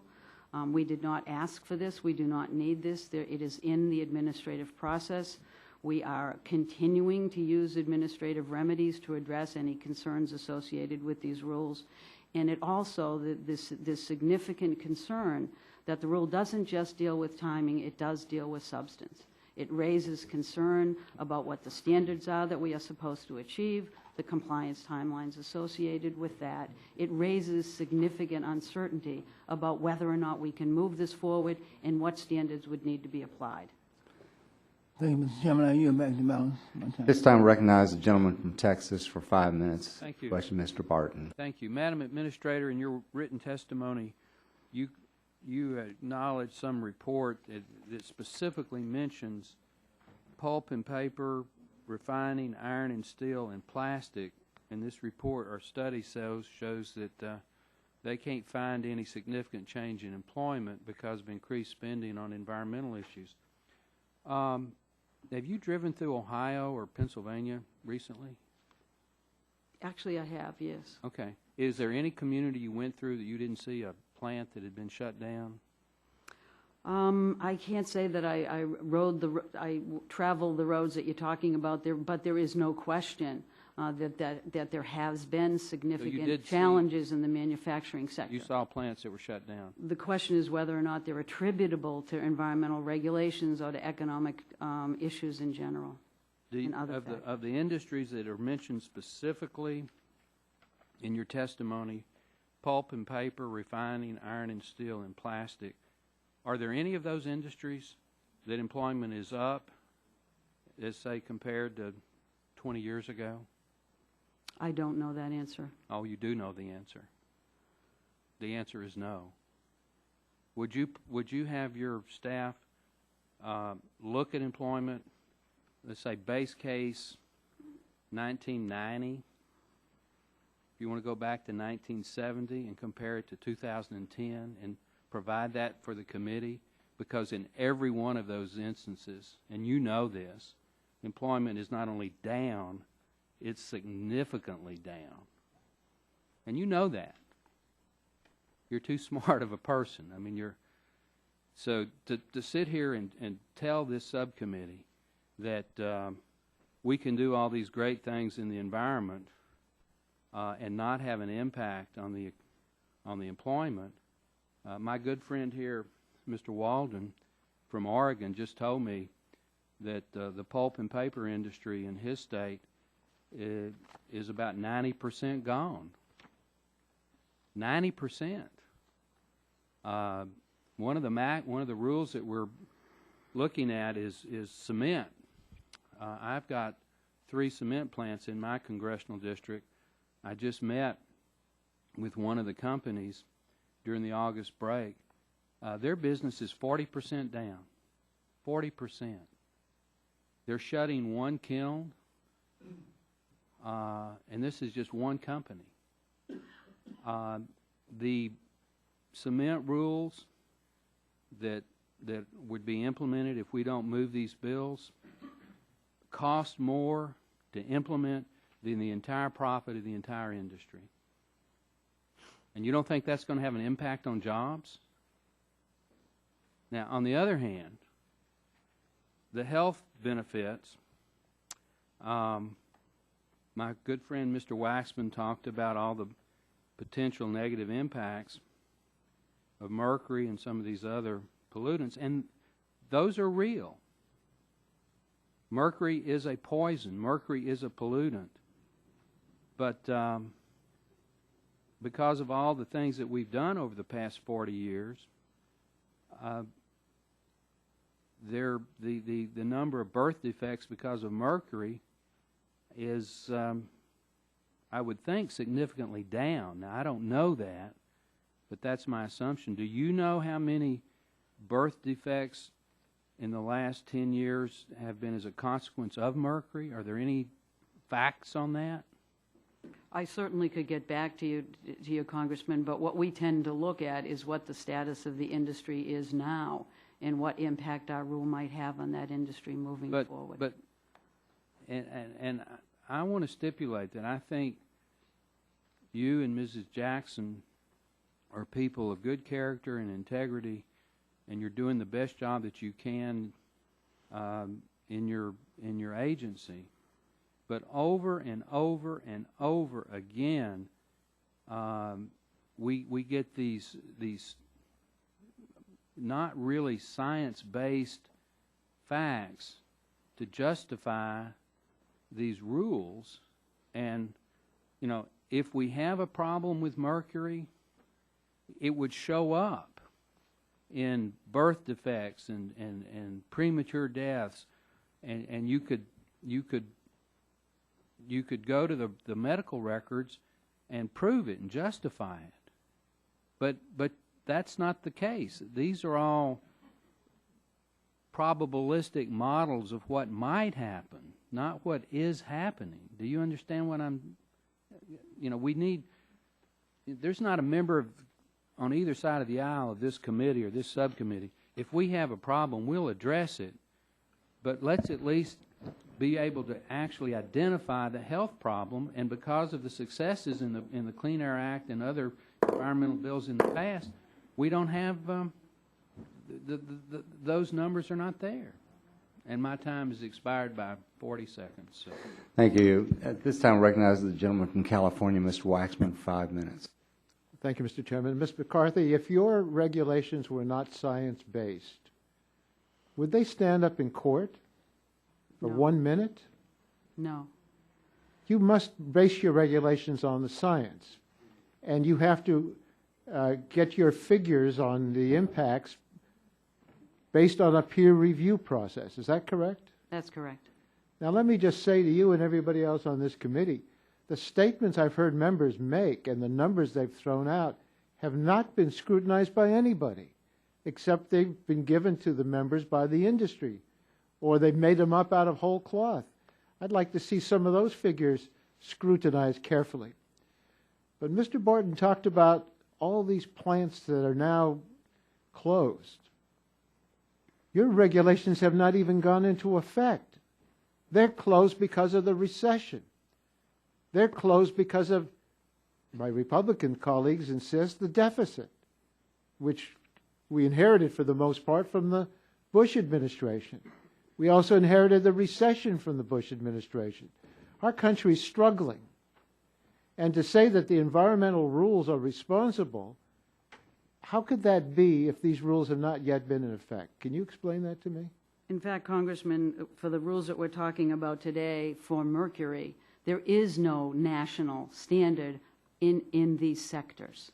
We did not ask for this. We do not need this. It is in the administrative process. We are continuing to use administrative remedies to address any concerns associated with these rules. And it also, this significant concern that the rule doesn't just deal with timing, it does deal with substance. It raises concern about what the standards are that we are supposed to achieve, the compliance timelines associated with that. It raises significant uncertainty about whether or not we can move this forward and what standards would need to be applied. Thank you, Mr. Chairman. I yield back the balance of my time. This time, recognize the gentleman from Texas for 5 minutes. Thank you. Question, Mr. Barton. Thank you. Madam Administrator, in your written testimony, you acknowledge some report that specifically mentions pulp and paper, refining, iron and steel, and plastic, in this report or study shows that they can't find any significant change in employment because of increased spending on environmental issues. Have you driven through Ohio or Pennsylvania recently? Actually, I have, yes. Okay. Is there any community you went through that you didn't see a plant that had been shut down? I can't say that I traveled the roads that you're talking about there, but there is no question that there has been significant challenges in the manufacturing sector. You saw plants that were shut down. The question is whether or not they're attributable to environmental regulations or to economic issues in general. Of the industries that are mentioned specifically in your testimony, pulp and paper, refining, iron and steel, and plastic, are there any of those industries that employment is up, as say compared to 20 years ago? I don't know that answer. Oh, you do know the answer. The answer is no. Would you have your staff look at employment, let's say base case 1990, if you want to go back to 1970 and compare it to 2010 and provide that for the committee? Because in every one of those instances, and you know this, employment is not only down, it's significantly down. And you know that. You're too smart of a person. I mean, so to sit here and tell this subcommittee that we can do all these great things in the environment and not have an impact on the employment. My good friend here, Mr. Walden from Oregon, just told me that the pulp and paper industry in his state is about 90% gone. 90%. One of the rules that we're looking at is cement. I've got 3 cement plants in my congressional district. I just met with one of the companies during the August break. Their business is 40% down. 40%. They're shutting one kiln, and this is just one company. The cement rules that would be implemented if we don't move these bills cost more to implement than the entire profit of the entire industry. And you don't think that's going to have an impact on jobs? Now, on the other hand, the health benefits, my good friend Mr. Waxman talked about all the potential negative impacts of mercury and some of these other pollutants, and those are real. Mercury is a poison. Mercury is a pollutant. But because of all the things that we've done over the past 40 years, the number of birth defects because of mercury is, I would think, significantly down. Now, I don't know that, but that's my assumption. Do you know how many birth defects in the last 10 years have been as a consequence of mercury? Are there any facts on that? I certainly could get back to you, Congressman, but what we tend to look at is what the status of the industry is now and what impact our rule might have on that industry moving forward. And I want to stipulate that I think you and Mrs. Jackson are people of good character and integrity, and you're doing the best job that you can in your agency. But over and over and over again, we get these not really science-based facts to justify these rules. And, you know, if we have a problem with mercury, it would show up in birth defects and premature deaths, and you could go to the medical records and prove it and justify it. But that's not the case. These are all probabilistic models of what might happen, not what is happening. Do you understand what I'm, we need, there's not a member on either side of the aisle of this committee or this subcommittee. If we have a problem, we'll address it, but let's at least be able to actually identify the health problem, and because of the successes in the Clean Air Act and other environmental bills in the past, we don't have, those numbers are not there. And my time has expired by 40 seconds. So. Thank you. At this time, I recognize the gentleman from California, Mr. Waxman, 5 minutes. Thank you, Mr. Chairman. Ms. McCarthy, if your regulations were not science-based, would they stand up in court for No. 1 minute? No. You must base your regulations on the science, and you have to get your figures on the impacts based on a peer review process. Is that correct? That's correct. Now, let me just say to you and everybody else on this committee, the statements I've heard members make and the numbers they've thrown out have not been scrutinized by anybody, except they've been given to the members by the industry, or they've made them up out of whole cloth. I'd like to see some of those figures scrutinized carefully. But Mr. Barton talked about all these plants that are now closed. Your regulations have not even gone into effect. They're closed because of the recession. They're closed because of, my Republican colleagues insist, the deficit, which we inherited for the most part from the Bush administration. We also inherited the recession from the Bush administration. Our country's struggling. And to say that the environmental rules are responsible, how could that be if these rules have not yet been in effect? Can you explain that to me? In fact, Congressman, for the rules that we're talking about today for mercury, there is no national standard in these sectors.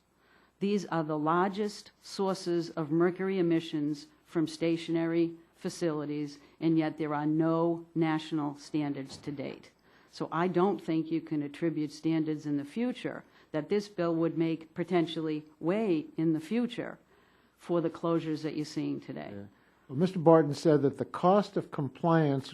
These are the largest sources of mercury emissions from stationary facilities, and yet there are no national standards to date. So I don't think you can attribute standards in the future that this bill would make potentially way in the future for the closures that you're seeing today. Yeah. Well, Mr. Barton said that the cost of compliance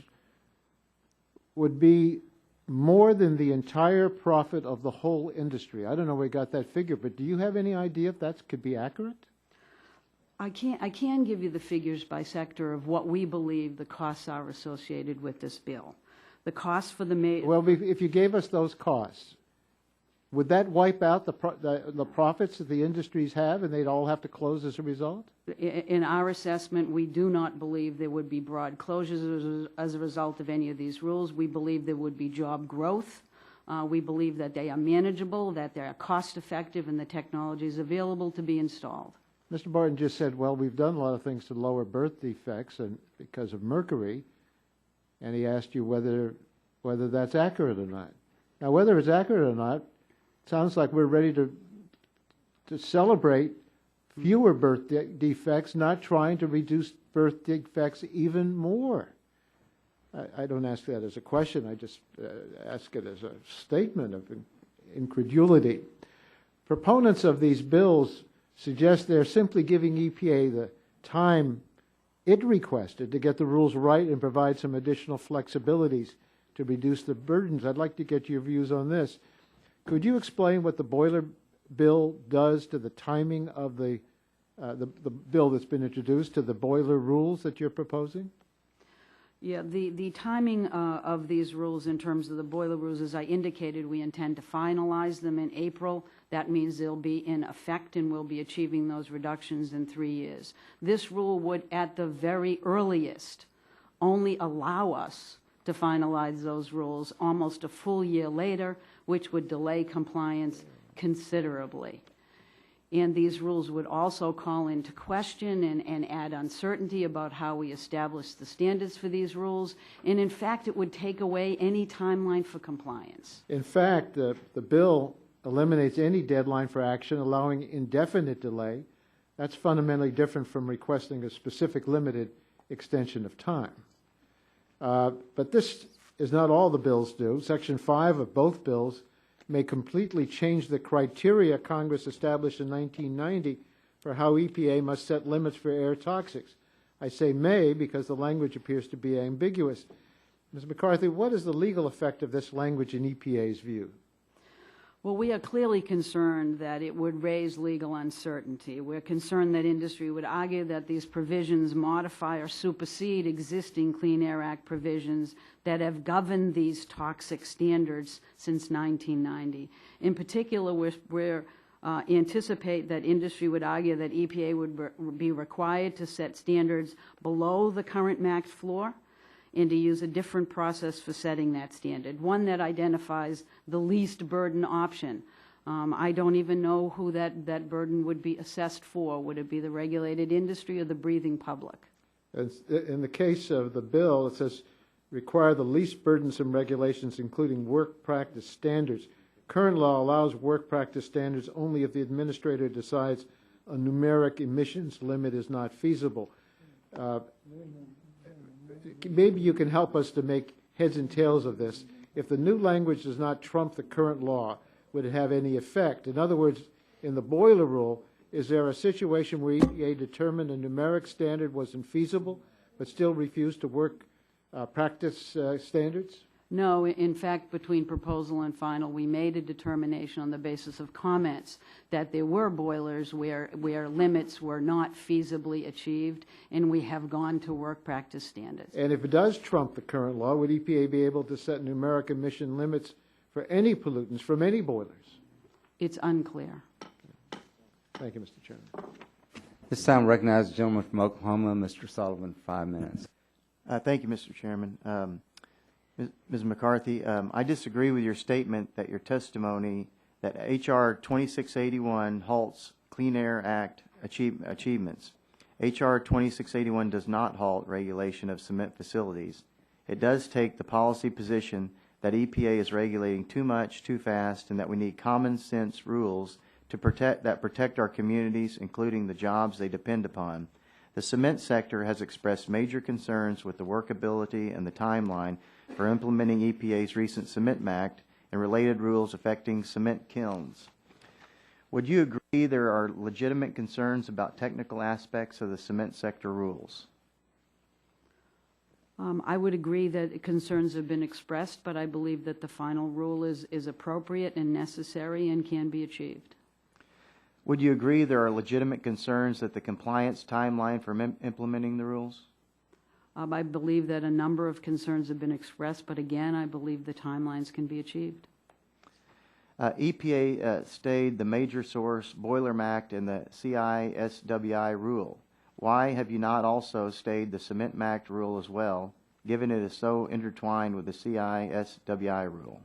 would be more than the entire profit of the whole industry. I don't know where he got that figure, but do you have any idea if that could be accurate? I can give you the figures by sector of what we believe the costs are associated with this bill. The costs for the well, if you gave us those costs, would that wipe out the profits that the industries have, and they'd all have to close as a result? In our assessment, we do not believe there would be broad closures as a result of any of these rules. We believe there would be job growth. We believe that they are manageable, that they are cost-effective, and the technology is available to be installed. Mr. Barton just said, well, we've done a lot of things to lower birth defects and because of mercury, and he asked you whether that's accurate or not. Now, whether it's accurate or not, sounds like we're ready to celebrate fewer birth defects, not trying to reduce birth defects even more. I don't ask that as a question. I just ask it as a statement of incredulity. Proponents of these bills suggest they're simply giving EPA the time it requested to get the rules right and provide some additional flexibilities to reduce the burdens. I'd like to get your views on this. Could you explain what the boiler bill does to the timing of the bill that's been introduced, to the boiler rules that you're proposing? Yeah, the timing of these rules in terms of the boiler rules, as I indicated, we intend to finalize them in April. That means they'll be in effect and we'll be achieving those reductions in 3 years. This rule would, at the very earliest, only allow us to finalize those rules almost a full year later, which would delay compliance considerably. And these rules would also call into question and add uncertainty about how we establish the standards for these rules. And in fact, it would take away any timeline for compliance. In fact, the bill eliminates any deadline for action, allowing indefinite delay. That's fundamentally different from requesting a specific limited extension of time. But this is not all the bills do. Section 5 of both bills may completely change the criteria Congress established in 1990 for how EPA must set limits for air toxics. I say may because the language appears to be ambiguous. Ms. McCarthy, what is the legal effect of this language in EPA's view? Well, we are clearly concerned that it would raise legal uncertainty. We're concerned that industry would argue that these provisions modify or supersede existing Clean Air Act provisions that have governed these toxic standards since 1990. In particular, we're anticipate that industry would argue that EPA would be required to set standards below the current max floor and to use a different process for setting that standard, one that identifies the least burden option. I don't even know who that burden would be assessed for. Would it be the regulated industry or the breathing public? In the case of the bill, it says require the least burdensome regulations, including work practice standards. Current law allows work practice standards only if the administrator decides a numeric emissions limit is not feasible. Maybe you can help us to make heads and tails of this. If the new language does not trump the current law, would it have any effect? In other words, in the boiler rule, is there a situation where EPA determined a numeric standard was infeasible but still refused to work practice standards? No, in fact, between proposal and final, we made a determination on the basis of comments that there were boilers where limits were not feasibly achieved, and we have gone to work practice standards. And if it does trump the current law, would EPA be able to set numeric emission limits for any pollutants from any boilers? It's unclear. Thank you, Mr. Chairman. This time recognize the gentleman from Oklahoma, Mr. Sullivan, 5 minutes. Thank you, Mr. Chairman. Ms. McCarthy, I disagree with your statement that your testimony that H.R. 2681 halts Clean Air Act achievements. H.R. 2681 does not halt regulation of cement facilities. It does take the policy position that EPA is regulating too much, too fast, and that we need common sense rules to protect our communities, including the jobs they depend upon. The cement sector has expressed major concerns with the workability and the timeline for implementing EPA's recent Cement Act and related rules affecting cement kilns. Would you agree there are legitimate concerns about technical aspects of the cement sector rules? I would agree that concerns have been expressed, but I believe that the final rule is appropriate and necessary and can be achieved. Would you agree there are legitimate concerns that the compliance timeline for implementing the rules? I believe that a number of concerns have been expressed, but again, I believe the timelines can be achieved. EPA stayed the major source Boiler Act and the CISWI rule. Why have you not also stayed the Cement Act rule as well, given it is so intertwined with the CISWI rule?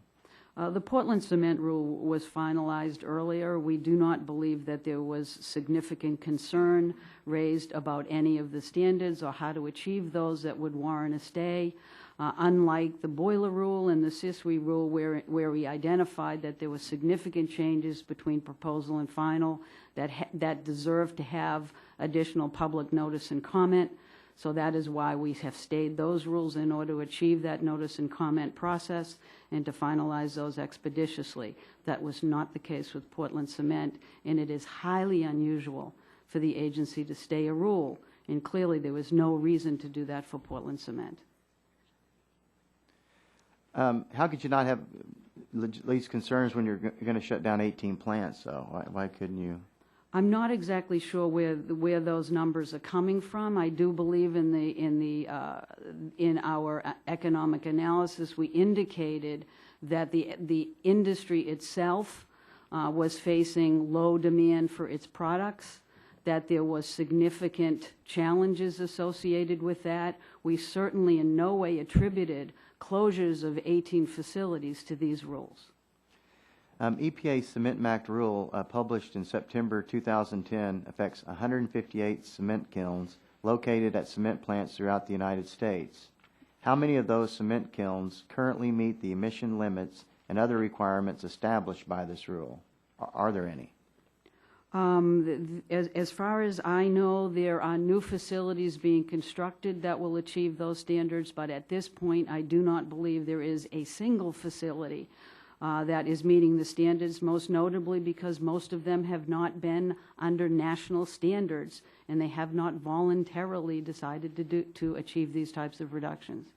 The Portland Cement Rule was finalized earlier. We do not believe that there was significant concern raised about any of the standards or how to achieve those that would warrant a stay. Unlike the Boiler Rule and the CISWI Rule, where we identified that there were significant changes between proposal and final that deserved to have additional public notice and comment. So that is why we have stayed those rules in order to achieve that notice and comment process and to finalize those expeditiously. That was not the case with Portland Cement, and it is highly unusual for the agency to stay a rule, and clearly there was no reason to do that for Portland Cement. How could you not have least concerns when you're going to shut down 18 plants, though? Why couldn't you? I'm not exactly sure where those numbers are coming from. I do believe in our economic analysis we indicated that the industry itself was facing low demand for its products, that there was significant challenges associated with that. We certainly in no way attributed closures of 18 facilities to these rules. EPA's Cement Act rule published in September 2010 affects 158 cement kilns located at cement plants throughout the United States. How many of those cement kilns currently meet the emission limits and other requirements established by this rule? Are there any? As far as I know, there are new facilities being constructed that will achieve those standards, but at this point I do not believe there is a single facility that is meeting the standards, most notably because most of them have not been under national standards, and they have not voluntarily decided to achieve these types of reductions.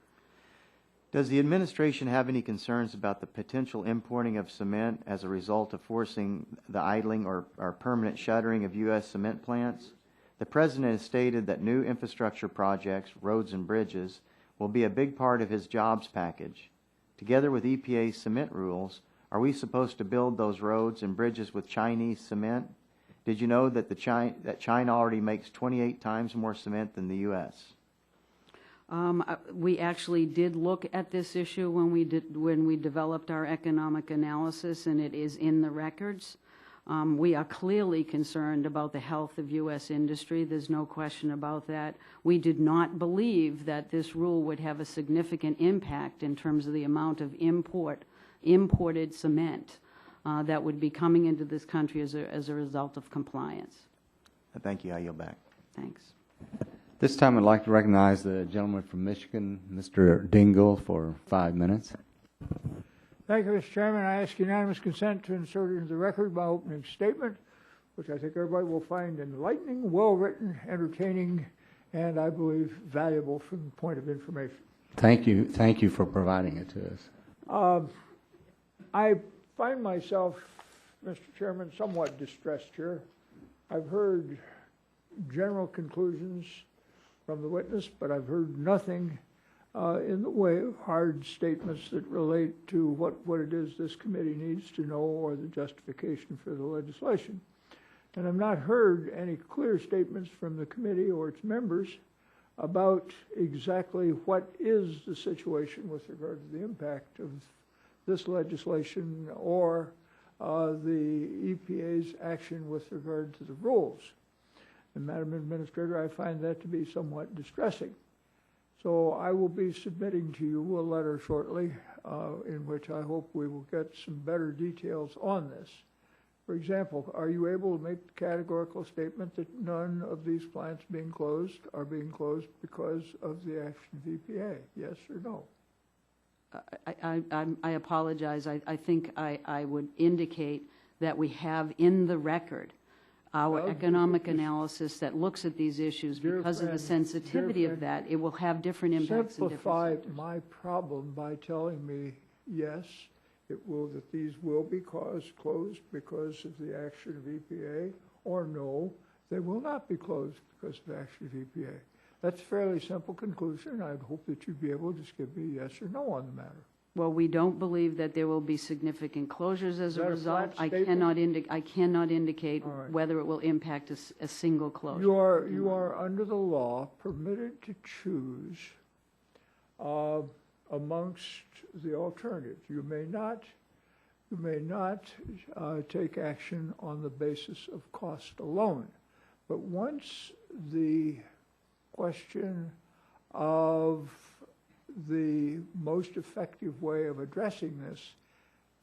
Does the administration have any concerns about the potential importing of cement as a result of forcing the idling or permanent shuttering of U.S. cement plants? The President has stated that new infrastructure projects, roads and bridges, will be a big part of his jobs package. Together with EPA's cement rules, are we supposed to build those roads and bridges with Chinese cement? Did you know that China already makes 28 times more cement than the U.S.? We actually did look at this issue when we developed our economic analysis, and it is in the records. We are clearly concerned about the health of U.S. industry. There's no question about that. We did not believe that this rule would have a significant impact in terms of the amount of imported cement that would be coming into this country as a result of compliance. Thank you. I yield back. Thanks. This time I'd like to recognize the gentleman from Michigan, Mr. Dingell, for 5 minutes. Thank you, Mr. Chairman. I ask unanimous consent to insert into the record my opening statement, which I think everybody will find enlightening, well-written, entertaining, and I believe valuable from the point of information. Thank you. Thank you for providing it to us. I find myself, Mr. Chairman, somewhat distressed here. I've heard general conclusions from the witness, but I've heard nothing in the way of hard statements that relate to what it is this committee needs to know or the justification for the legislation. And I've not heard any clear statements from the committee or its members about exactly what is the situation with regard to the impact of this legislation or the EPA's action with regard to the rules. And Madam Administrator, I find that to be somewhat distressing. So I will be submitting to you a letter shortly in which I hope we will get some better details on this. For example, are you able to make the categorical statement that none of these plants being closed are being closed because of the action of EPA? Yes or no? I apologize. I think I would indicate that we have in the record our economic analysis that looks at these issues. Because of the sensitivity of that, it will have different impacts in different sectors. Simplify my problem by telling me, yes, that these will be closed because of the action of EPA, or no, they will not be closed because of the action of EPA. That's a fairly simple conclusion. I'd hope that you'd be able to just give me a yes or no on the matter. Well, we don't believe that there will be significant closures as a result. I cannot indicate whether it will impact a single closure. You are under the law permitted to choose amongst the alternatives. You may not take action on the basis of cost alone, but once the question of the most effective way of addressing this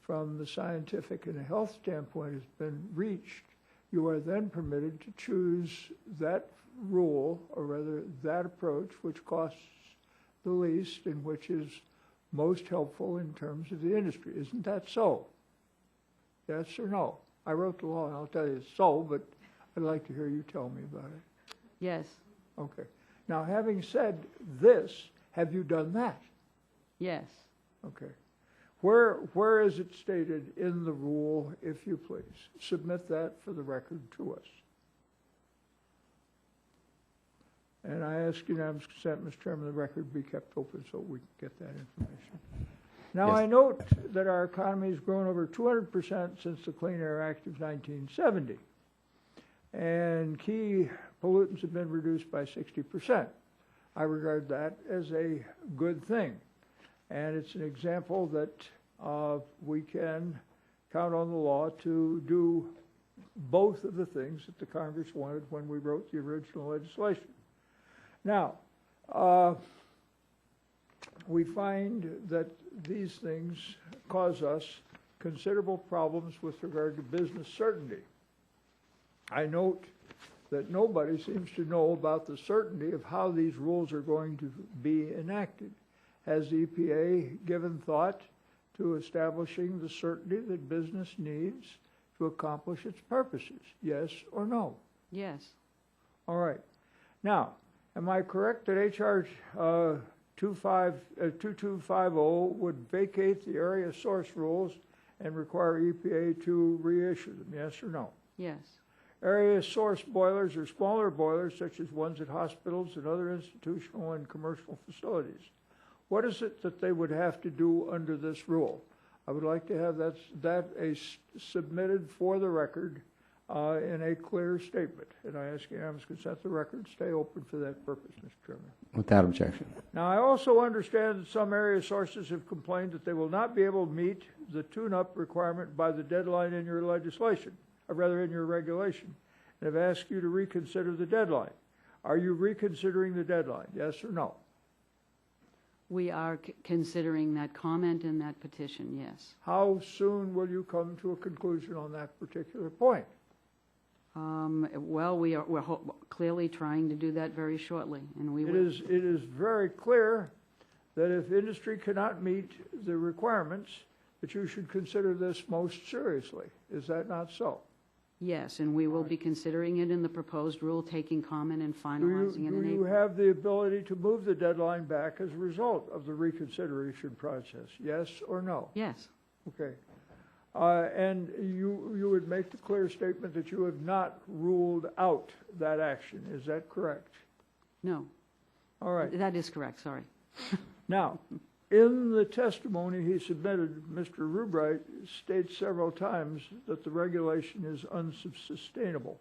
from the scientific and health standpoint has been reached, you are then permitted to choose that rule, or rather that approach, which costs the least and which is most helpful in terms of the industry. Isn't that so? Yes or no? I wrote the law and I'll tell you it's so, but I'd like to hear you tell me about it. Yes. Okay. Now, having said this, have you done that? Yes. Okay. Where is it stated in the rule, if you please? Submit that for the record to us. And I ask unanimous consent, Mr. Chairman, the record be kept open so we can get that information. Now, yes. I note that our economy has grown over 200% since the Clean Air Act of 1970. And key pollutants have been reduced by 60%. I regard that as a good thing. And it's an example that we can count on the law to do both of the things that the Congress wanted when we wrote the original legislation. Now, we find that these things cause us considerable problems with regard to business certainty. I note that nobody seems to know about the certainty of how these rules are going to be enacted. Has the EPA given thought to establishing the certainty that business needs to accomplish its purposes? Yes or no? Yes. All right. Now, am I correct that H.R. 2250 would vacate the area source rules and require EPA to reissue them? Yes or no? Yes. Area source boilers are smaller boilers, such as ones at hospitals and other institutional and commercial facilities. What is it that they would have to do under this rule? I would like to have that submitted for the record in a clear statement. And I ask unanimous consent the record stay open for that purpose, Mr. Chairman. Without objection. Now, I also understand that some area sources have complained that they will not be able to meet the tune-up requirement by the deadline in your legislation, or rather in your regulation, and have asked you to reconsider the deadline. Are you reconsidering the deadline, yes or no? We are considering that comment in that petition, yes. How soon will you come to a conclusion on that particular point? Well, we're clearly trying to do that very shortly, and we will. It is very clear that if industry cannot meet the requirements, that you should consider this most seriously. Is that not so? Yes, and we will be considering it in the proposed rule, taking comment and finalizing it in April. Do you have the ability to move the deadline back as a result of the reconsideration process? Yes or no? Yes. Okay. And you would make the clear statement that you have not ruled out that action. Is that correct? No. All right. That is correct, sorry. Now, in the testimony he submitted, Mr. Rubright states several times that the regulation is unsustainable.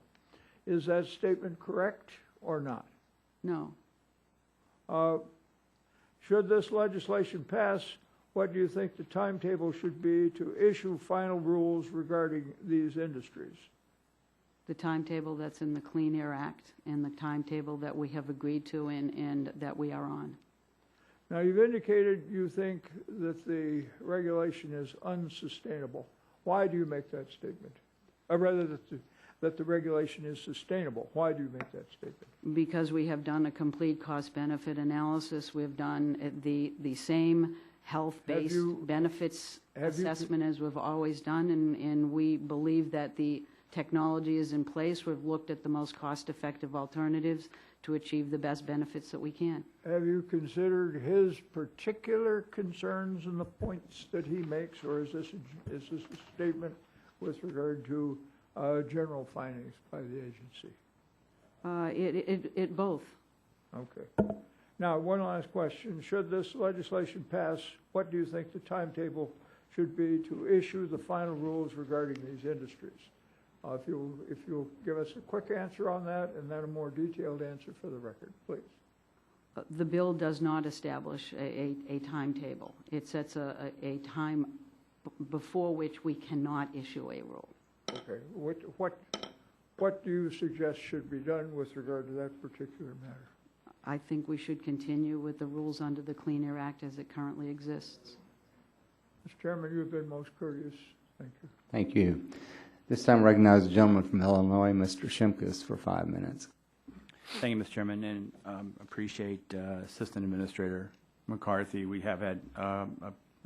Is that statement correct or not? No. Should this legislation pass, what do you think the timetable should be to issue final rules regarding these industries? The timetable that's in the Clean Air Act and the timetable that we have agreed to and that we are on. Now, you've indicated you think that the regulation is unsustainable. Why do you make that statement? Or rather, that the regulation is sustainable. Why do you make that statement? Because we have done a complete cost-benefit analysis. We've done the same health-based benefits assessment as we've always done, and we believe that the technology is in place. We've looked at the most cost-effective alternatives to achieve the best benefits that we can. Have you considered his particular concerns and the points that he makes, or is this a statement with regard to general findings by the agency? It both. Okay. Now, one last question. Should this legislation pass, what do you think the timetable should be to issue the final rules regarding these industries? If you'll give us a quick answer on that and then a more detailed answer for the record, please. The bill does not establish a timetable. It sets a time before which we cannot issue a rule. Okay. What do you suggest should be done with regard to that particular matter? I think we should continue with the rules under the Clean Air Act as it currently exists. Mr. Chairman, you've been most courteous. Thank you. Thank you. This time I recognize the gentleman from Illinois, Mr. Shimkus, for 5 minutes. Thank you, Mr. Chairman, and appreciate Assistant Administrator McCarthy. We have had a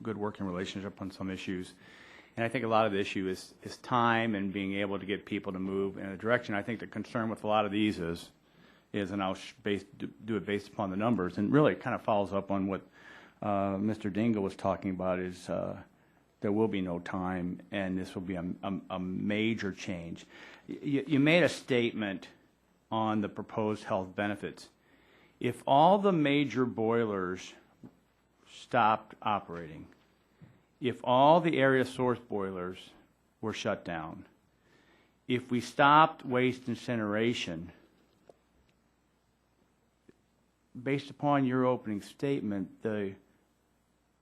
good working relationship on some issues, and I think a lot of the issue is time and being able to get people to move in a direction. I think the concern with a lot of these is and I'll do it based upon the numbers, and really it kind of follows up on what Mr. Dingle was talking about, is there will be no time, and this will be a major change. You made a statement on the proposed health benefits. If all the major boilers stopped operating, if all the area source boilers were shut down, if we stopped waste incineration, based upon your opening statement, the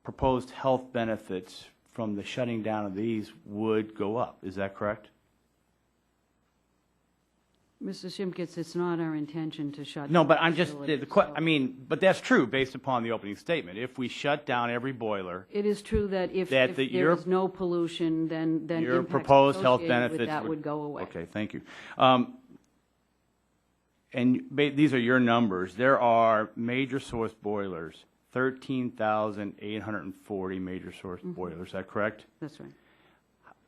proposed health benefits from the shutting down of these would go up. Is that correct? Mr. Shimkus, it's not our intention to shut down. No, but I'm just, I mean, but that's true based upon the opening statement. If we shut down every boiler. It is true that if there is no pollution, then your impacts proposed health associated with benefits that would go away. Okay, thank you. And these are your numbers. There are major source boilers, 13,840 major source boilers. Is that correct? That's right.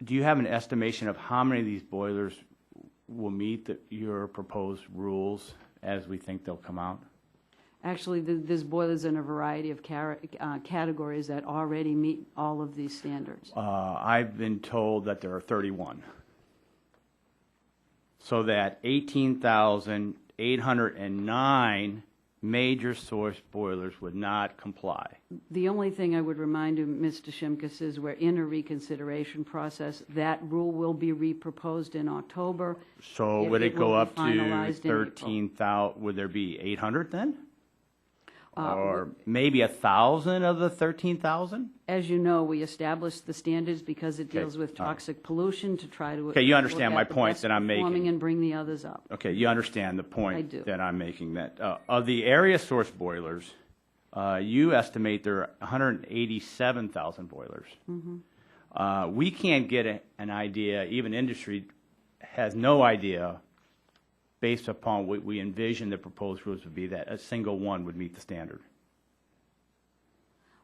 Do you have an estimation of how many of these boilers will meet your proposed rules as we think they'll come out? Actually, there's boilers in a variety of categories that already meet all of these standards. I've been told that there are 31. So that 18,809 major source boilers would not comply. The only thing I would remind you, Mr. Shimkus, is we're in a reconsideration process. That rule will be reproposed in October. So would it go will up be to finalized in April. 13,000? Would there be 800 then? Or maybe 1,000 of the 13,000? As you know, we established the standards because it deals with toxic pollution to try to. Okay, you understand look my at the point best that I'm making. performing and bring the others up. Okay, you understand the I point do. that I'm making, that of the area source boilers, you estimate there are 187,000 boilers. We can't get an idea, even industry has no idea, based upon what we envision the proposed rules would be, that a single one would meet the standard.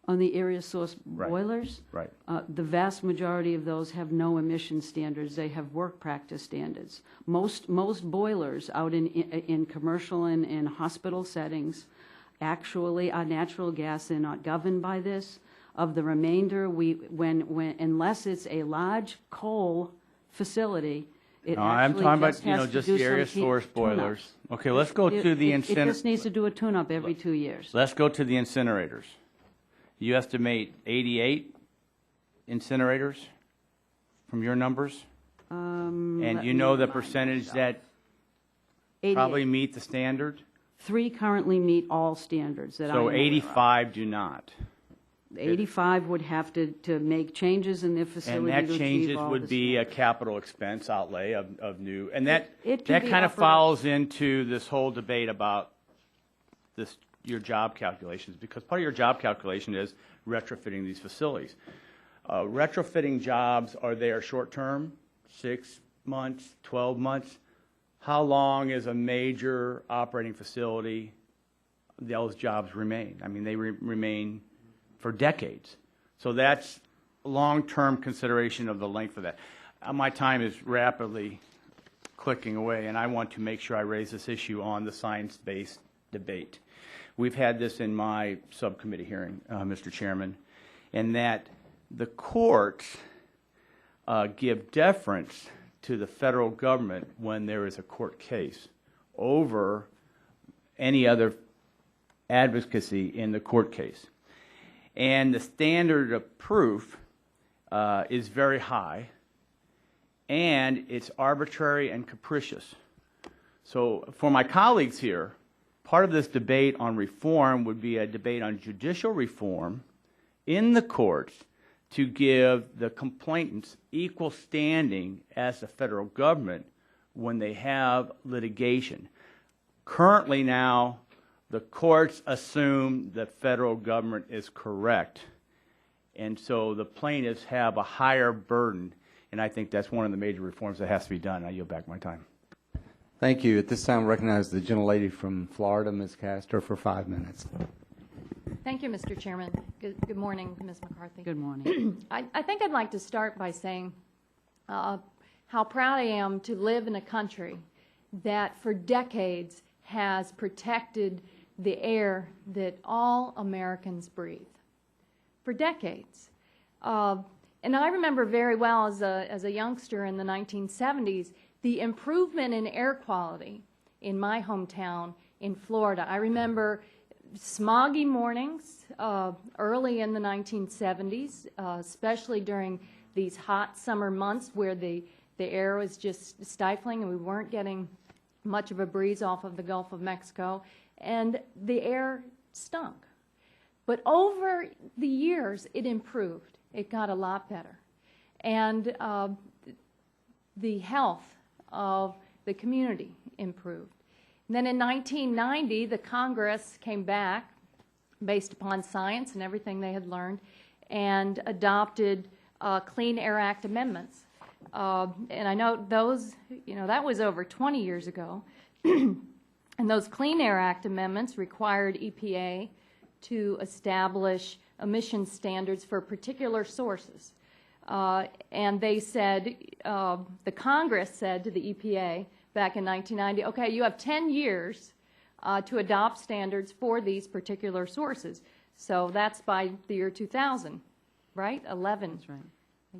On the area source Right. boilers, Right. the vast majority of those have no emission standards. They have work practice standards. Most boilers out in commercial and in hospital settings actually are natural gas. They're not governed by this. Of the remainder, unless it's a large coal facility, it No, I'm actually talking just about, has to just do the area some source tune-ups. boilers. Okay, let's go to the It just needs to do a tune-up every 2 years. Let's go to the incinerators. You estimate 88 incinerators from your numbers? And Let you me know the remind percentage myself. that 88. probably meet the standard? 3 currently meet all standards that I am So aware of. 85 do not. 85 would have to make changes in their And facility that to changes achieve all would the be a standards. capital expense outlay of new, and that It can be kind of upper- follows into this whole debate about your job calculations, because part of your job calculation is retrofitting these facilities. Retrofitting jobs, are they short-term, 6 months, 12 months? How long is a major operating facility, those jobs remain? I mean, they remain for decades. So that's long-term consideration of the length of that. My time is rapidly clicking away, and I want to make sure I raise this issue on the science-based debate. We've had this in my subcommittee hearing, Mr. Chairman, and that the courts give deference to the federal government when there is a court case over any other advocacy in the court case. And the standard of proof is very high, and it's arbitrary and capricious. So for my colleagues here, part of this debate on reform would be a debate on judicial reform in the courts to give the complainants equal standing as the federal government when they have litigation. Currently now, the courts assume the federal government is correct, and so the plaintiffs have a higher burden, and I think that's one of the major reforms that has to be done. I yield back my time. Thank you. At this time, I recognize the gentlelady from Florida, Ms. Castor, for 5 minutes. Thank you, Mr. Chairman. Good morning, Ms. McCarthy. Good morning. I think I'd like to start by saying how proud I am to live in a country that for decades has protected the air that all Americans breathe. For decades. And I remember very well as a youngster in the 1970s, the improvement in air quality in my hometown in Florida. I remember smoggy mornings early in the 1970s, especially during these hot summer months where the air was just stifling and we weren't getting much of a breeze off of the Gulf of Mexico, and the air stunk. But over the years, it improved. It got a lot better. And the health of the community improved. And then in 1990, the Congress came back, based upon science and everything they had learned, and adopted Clean Air Act amendments. And I know those, that was over 20 years ago. And those Clean Air Act amendments required EPA to establish emission standards for particular sources. And they said, the Congress said to the EPA back in 1990, okay, you have 10 years to adopt standards for these particular sources. So that's by the year 2000, right? 11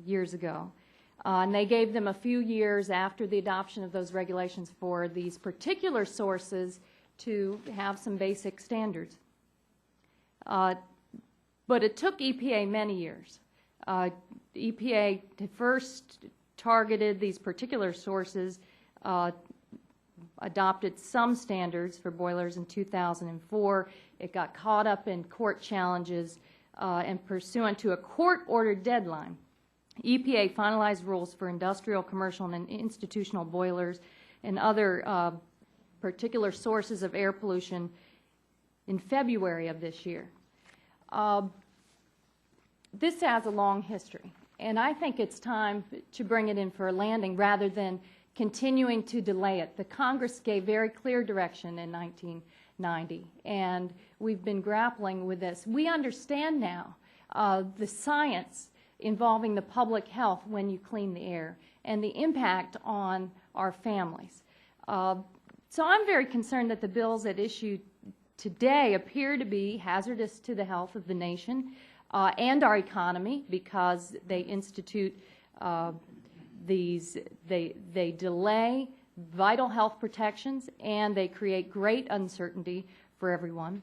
years ago. And they gave them a few years after the adoption of those regulations for these particular sources to have some basic standards. But it took EPA many years. EPA first targeted these particular sources, adopted some standards for boilers in 2004. It got caught up in court challenges, and pursuant to a court-ordered deadline, EPA finalized rules for industrial, commercial, and institutional boilers and other particular sources of air pollution in February of this year. This has a long history, and I think it's time to bring it in for a landing rather than continuing to delay it. The Congress gave very clear direction in 1990, and we've been grappling with this. We understand now the science involving the public health when you clean the air and the impact on our families. So I'm very concerned that the bills at issue today appear to be hazardous to the health of the nation and our economy because they institute they delay vital health protections and they create great uncertainty for everyone.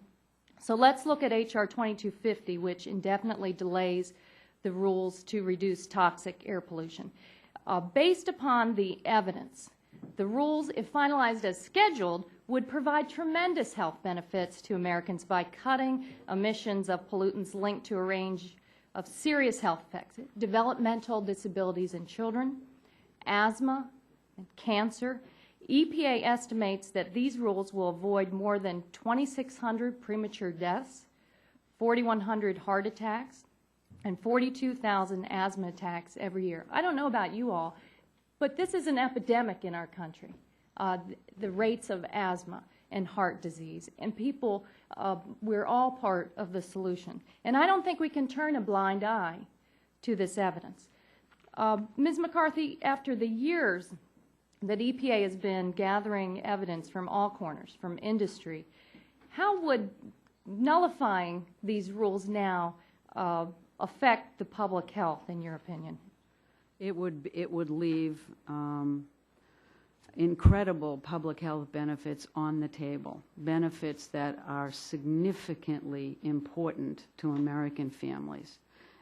So let's look at H.R. 2250, which indefinitely delays the rules to reduce toxic air pollution. Based upon the evidence, the rules, if finalized as scheduled, would provide tremendous health benefits to Americans by cutting emissions of pollutants linked to a range of serious health effects, developmental disabilities in children, asthma, and cancer. EPA estimates that these rules will avoid more than 2,600 premature deaths, 4,100 heart attacks, and 42,000 asthma attacks every year. I don't know about you all, but this is an epidemic in our country, the rates of asthma and heart disease. And people, we're all part of the solution. And I don't think we can turn a blind eye to this evidence. Ms. McCarthy, after the years that EPA has been gathering evidence from all corners, from industry, how would nullifying these rules now affect the public health, in your opinion? It would leave incredible public health benefits on the table, benefits that are significantly important to American families.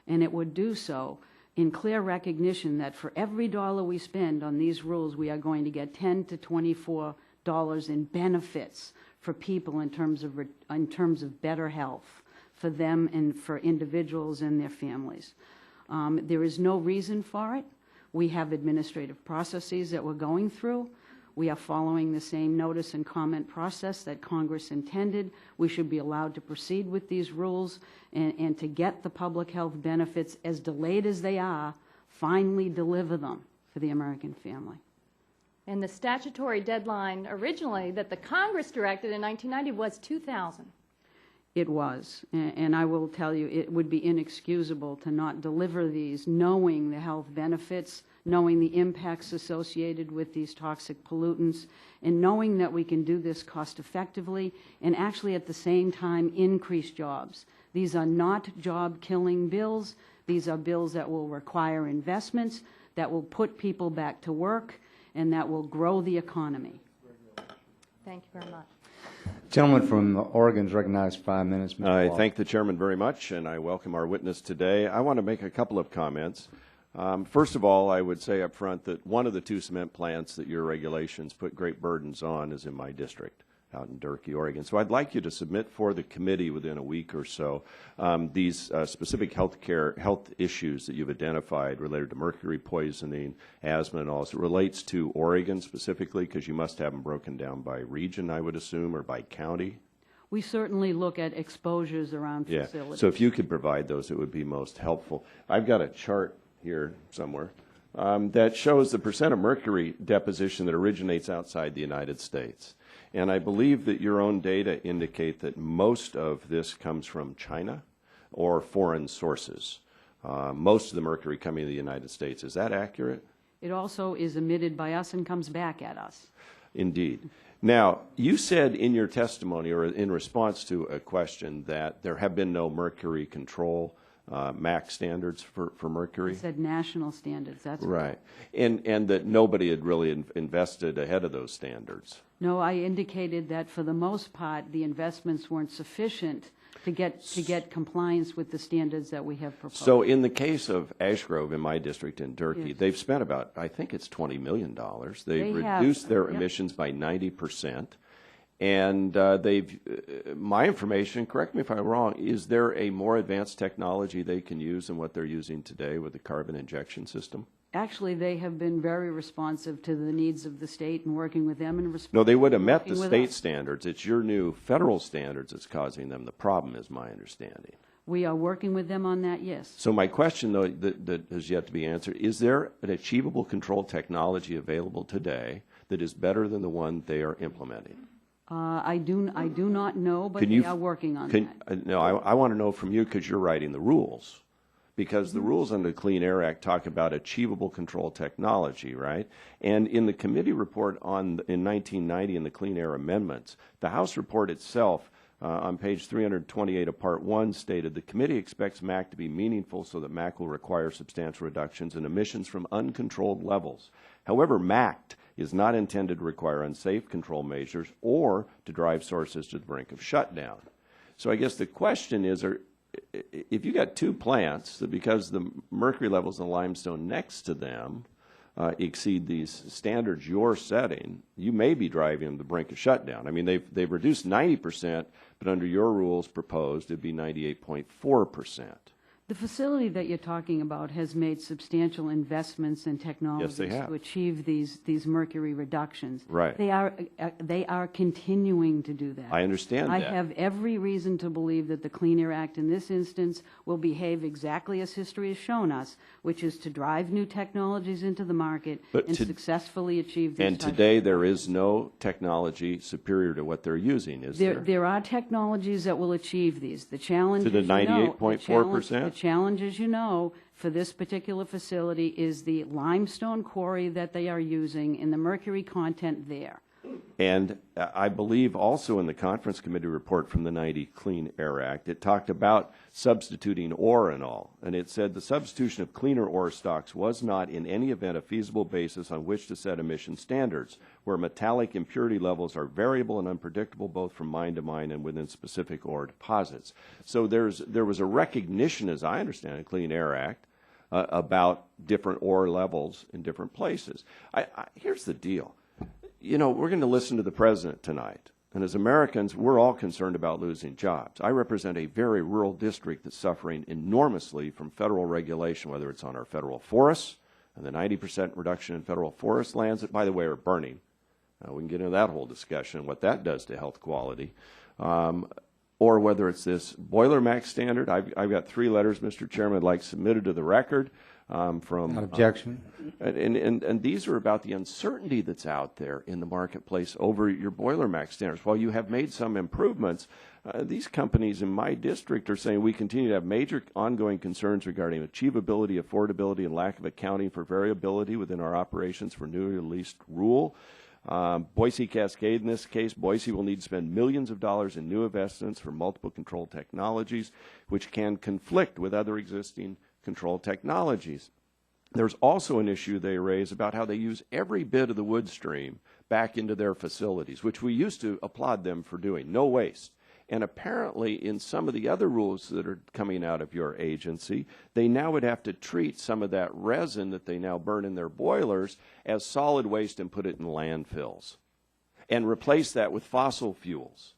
And it would do so in clear recognition that for every dollar we spend on these rules, we are going to get $10 to $24 in benefits for people in terms of better health for them and for individuals and their families. There is no reason for it. We have administrative processes that we're going through. We are following the same notice and comment process that Congress intended. We should be allowed to proceed with these rules and to get the public health benefits, as delayed as they are, finally deliver them for the American family. And the statutory deadline originally that the Congress directed in 1990 was 2000. It was, and I will tell you, it would be inexcusable to not deliver these knowing the health benefits, knowing the impacts associated with these toxic pollutants, and knowing that we can do this cost effectively and actually at the same time increase jobs. These are not job-killing bills. These are bills that will require investments, that will put people back to work, and that will grow the economy. Thank you very much. Gentleman from Oregon is recognized 5 minutes. Mr. I Wall. thank the chairman very much, and I welcome our witness today. I want to make a couple of comments. First of all, I would say up front that one of the two cement plants that your regulations put great burdens on is in my district, out in Durkee, Oregon. So I'd like you to submit for the committee within a week or so these specific health issues that you've identified related to mercury poisoning, asthma, and all. So it relates to Oregon specifically, because you must have them broken down by region, I would assume, or by county. We certainly look at exposures around facilities. Yeah. So if you could provide those, it would be most helpful. I've got a chart here somewhere that shows the percent of mercury deposition that originates outside the United States. And I believe that your own data indicate that most of this comes from China or foreign sources. Most of the mercury coming to the United States. Is that accurate? It also is emitted by us and comes back at us. Indeed. Now, you said in your testimony or in response to a question that there have been no mercury control MAC standards for mercury. I said national standards, that's right. And that nobody had really invested ahead of those standards. No, I indicated that for the most part, the investments weren't sufficient to get compliance with the standards that we have proposed. So in the case of Ash Grove in my district in Durkee, Yes. they've spent about, I think it's $20 million. They've They have, reduced their yep. emissions by 90%. And my information, correct me if I'm wrong, is there a more advanced technology they can use than what they're using today with the carbon injection system? Actually, they have been very responsive to the needs of the state and working with them and No, they would have met the working with state us. standards. It's your new federal standards that's causing them the problem, is my understanding. We are working with them on that, yes. So my question, though, that has yet to be answered, is there an achievable control technology available today that is better than the one they are implementing? I do not know, but Can they you- are working on Can, that. no, I want to know from you because you're writing the rules. Because the rules under the Clean Air Act talk about achievable control technology, right? And in the committee report in 1990 in the Clean Air Amendments, the House report itself on page 328 of Part 1 stated, the committee expects MAC to be meaningful so that MAC will require substantial reductions in emissions from uncontrolled levels. However, MAC is not intended to require unsafe control measures or to drive sources to the brink of shutdown. So I guess the question is, if you got two plants that because the mercury levels in the limestone next to them exceed these standards you're setting, you may be driving the brink of shutdown. I mean, they've reduced 90%, but under your rules proposed, it'd be 98.4%. The facility that you're talking about has made substantial investments in technologies have. to achieve these mercury reductions. Right. They are continuing to do that. I understand I that. have every reason to believe that the Clean Air Act in this instance will behave exactly as history has shown us, which is to drive new technologies into the market and successfully achieve these And types today of there is no technology superior to what they're using, is there? There are technologies that will achieve these. The challenge, To the as you know, 98.4%? the challenge, as you know, for this particular facility is the limestone quarry that they are using and the mercury content there. And I believe also in the conference committee report from the 90 Clean Air Act, it talked about substituting ore and all. And it said the substitution of cleaner ore stocks was not in any event a feasible basis on which to set emission standards, where metallic impurity levels are variable and unpredictable both from mine to mine and within specific ore deposits. So there was a recognition, as I understand it, Clean Air Act, about different ore levels in different places. Here's the deal. You know, we're going to listen to the president tonight. And as Americans, we're all concerned about losing jobs. I represent a very rural district that's suffering enormously from federal regulation, whether it's on our federal forests and the 90% reduction in federal forest lands that, by the way, are burning. We can get into that whole discussion, what that does to health quality. Or whether it's this boiler max standard. I've got 3 letters, Mr. Chairman, I'd like submitted to the record. From Not objection. And these are about the uncertainty that's out there in the marketplace over your boiler max standards. While you have made some improvements, these companies in my district are saying we continue to have major ongoing concerns regarding achievability, affordability, and lack of accounting for variability within our operations for newly released rule. Boise Cascade, in this case, Boise will need to spend millions of dollars in new investments for multiple control technologies, which can conflict with other existing control technologies. There's also an issue they raise about how they use every bit of the wood stream back into their facilities, which we used to applaud them for doing, no waste. And apparently in some of the other rules that are coming out of your agency, they now would have to treat some of that resin that they now burn in their boilers as solid waste and put it in landfills and replace that with fossil fuels.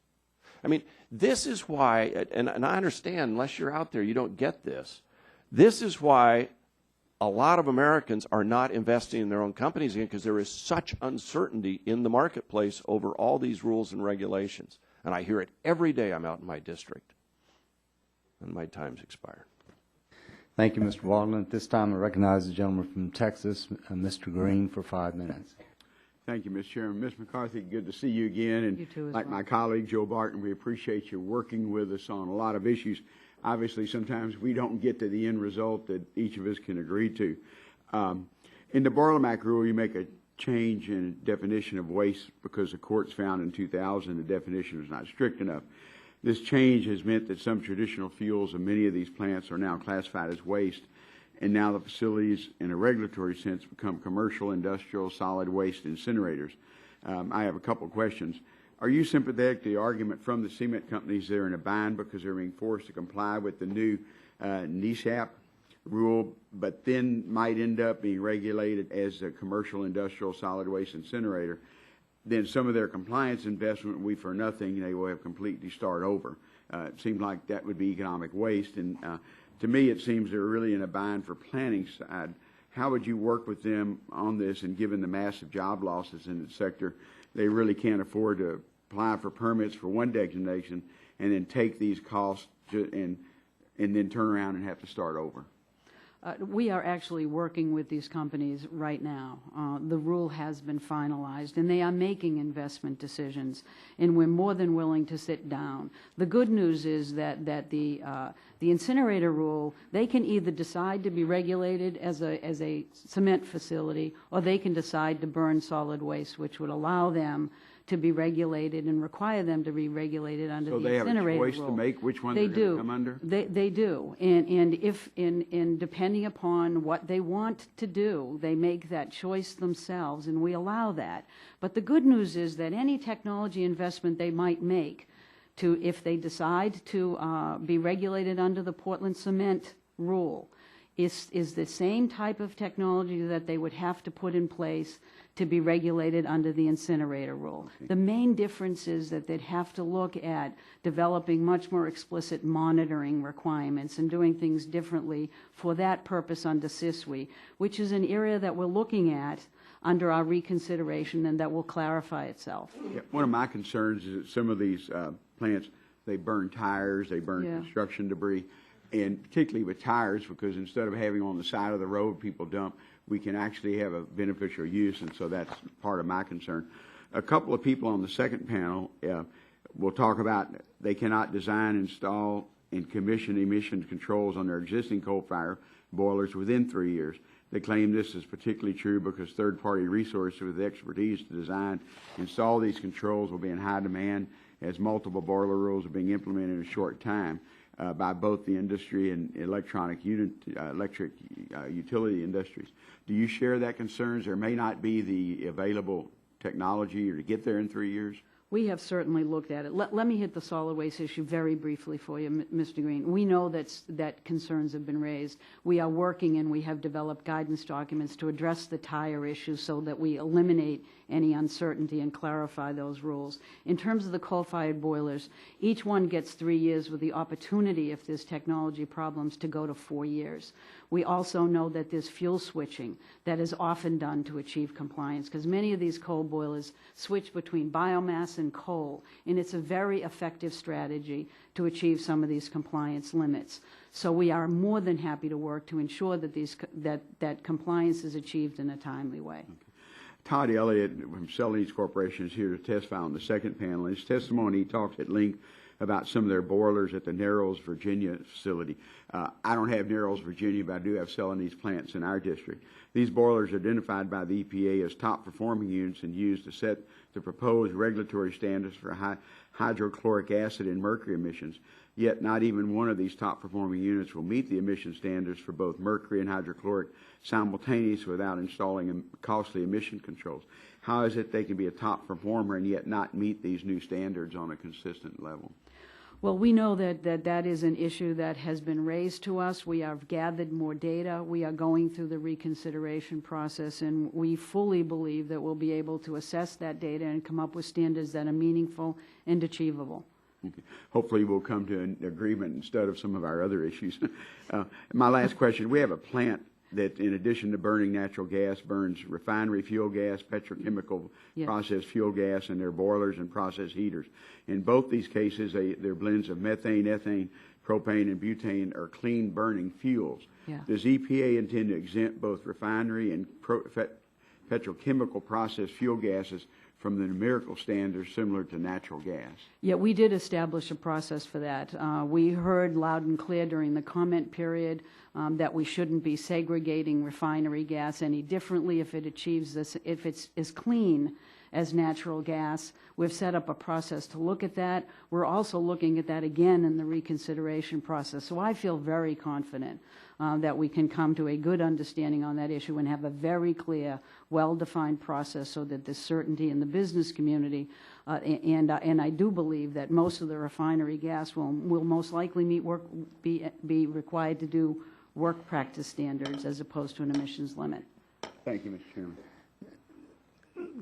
I mean, this is why, and I understand, unless you're out there, you don't get this. This is why a lot of Americans are not investing in their own companies again, because there is such uncertainty in the marketplace over all these rules and regulations. And I hear it every day I'm out in my district. And my time's expired. Thank you, Mr. Waldman. At this time, I recognize the gentleman from Texas, Mr. Green, for 5 minutes. Thank you, Mr. Chairman. Ms. McCarthy, good to see you again. And You too as like well. my colleague Joe Barton, we appreciate you working with us on a lot of issues. Obviously, sometimes we don't get to the end result that each of us can agree to. In the Barlamac rule, you make a change in definition of waste because the courts found in 2000 the definition was not strict enough. This change has meant that some traditional fuels of many of these plants are now classified as waste, and now the facilities, in a regulatory sense, become commercial, industrial, solid waste incinerators. I have a couple of questions. Are you sympathetic to the argument from the cement companies they're in a bind because they're being forced to comply with the new NESHAP rule, but then might end up being regulated as a commercial, industrial, solid waste incinerator? Then some of their compliance investment will be for nothing. They will have completely start over. It seems like that would be economic waste, and to me, it seems they're really in a bind for planning side. How would you work with them on this? And given the massive job losses in the sector, they really can't afford to apply for permits for one designation and then take these costs and then turn around and have to start over. We are actually working with these companies right now. The rule has been finalized, and they are making investment decisions, and we're more than willing to sit down. The good news is that the incinerator rule, they can either decide to be regulated as a cement facility, or they can decide to burn solid waste, which would allow them to be regulated and require them to be regulated under the incinerator rule. So they have a choice to make which one they're going to come under? They do. And if depending upon what they want to do, they make that choice themselves, and we allow that. But the good news is that any technology investment they might make if they decide to be regulated under the Portland cement rule is the same type of technology that they would have to put in place to be regulated under the incinerator rule. Okay. The main difference is that they'd have to look at developing much more explicit monitoring requirements and doing things differently for that purpose under SISWI, which is an area that we're looking at under our reconsideration and that will clarify itself. Yeah, one of my concerns is that some of these plants, they burn tires, they burn construction debris, and particularly with tires, because instead of having them on the side of the road people dump, we can actually have a beneficial use, and so that's part of my concern. A couple of people on the second panel will talk about they cannot design, install, and commission emission controls on their existing coal-fired boilers within 3 years. They claim this is particularly true because third-party resources with the expertise to design, install these controls will be in high demand as multiple boiler rules are being implemented in a short time by both the industry and electric utility industries. Do you share that concerns? There may not be the available technology or to get there in 3 years? We have certainly looked at it. Let me hit the solid waste issue very briefly for you, Mr. Green. We know that concerns have been raised. We are working and we have developed guidance documents to address the tire issue so that we eliminate any uncertainty and clarify those rules. In terms of the coal-fired boilers, each one gets 3 years with the opportunity, if there's technology problems, to go to 4 years. We also know that there's fuel switching that is often done to achieve compliance, because many of these coal boilers switch between biomass and coal, and it's a very effective strategy to achieve some of these compliance limits. So we are more than happy to work to ensure that that compliance is achieved in a timely way. Okay. Todd Elliott from Celanese Corporation is here to testify on the second panel. In his testimony, he talks at length about some of their boilers at the Narrows, Virginia facility. I don't have Narrows, Virginia, but I do have Celanese plants in our district. These boilers are identified by the EPA as top performing units and used to set the proposed regulatory standards for hydrochloric acid and mercury emissions. Yet not even one of these top performing units will meet the emission standards for both mercury and hydrochloric simultaneously without installing costly emission controls. How is it they can be a top performer and yet not meet these new standards on a consistent level? Well, we know that is an issue that has been raised to us. We have gathered more data. We are going through the reconsideration process, and we fully believe that we'll be able to assess that data and come up with standards that are meaningful and achievable. Okay. Hopefully we'll come to an agreement instead of some of our other issues. My last question, we have a plant that in addition to burning natural gas, burns refinery fuel gas, petrochemical processed fuel gas, and their boilers and process heaters. In both these cases, their blends of methane, ethane, propane, and butane are clean burning fuels. Yeah. Does EPA intend to exempt both refinery and petrochemical processed fuel gases from the numerical standards similar to natural gas. Yeah, we did establish a process for that. We heard loud and clear during the comment period that we shouldn't be segregating refinery gas any differently if it achieves this, if it's as clean as natural gas. We've set up a process to look at that. We're also looking at that again in the reconsideration process. So I feel very confident that we can come to a good understanding on that issue and have a very clear, well-defined process so that there's certainty in the business community. And I do believe that most of the refinery gas will most likely be required to do work practice standards as opposed to an emissions limit. Thank you, Mr. Chairman.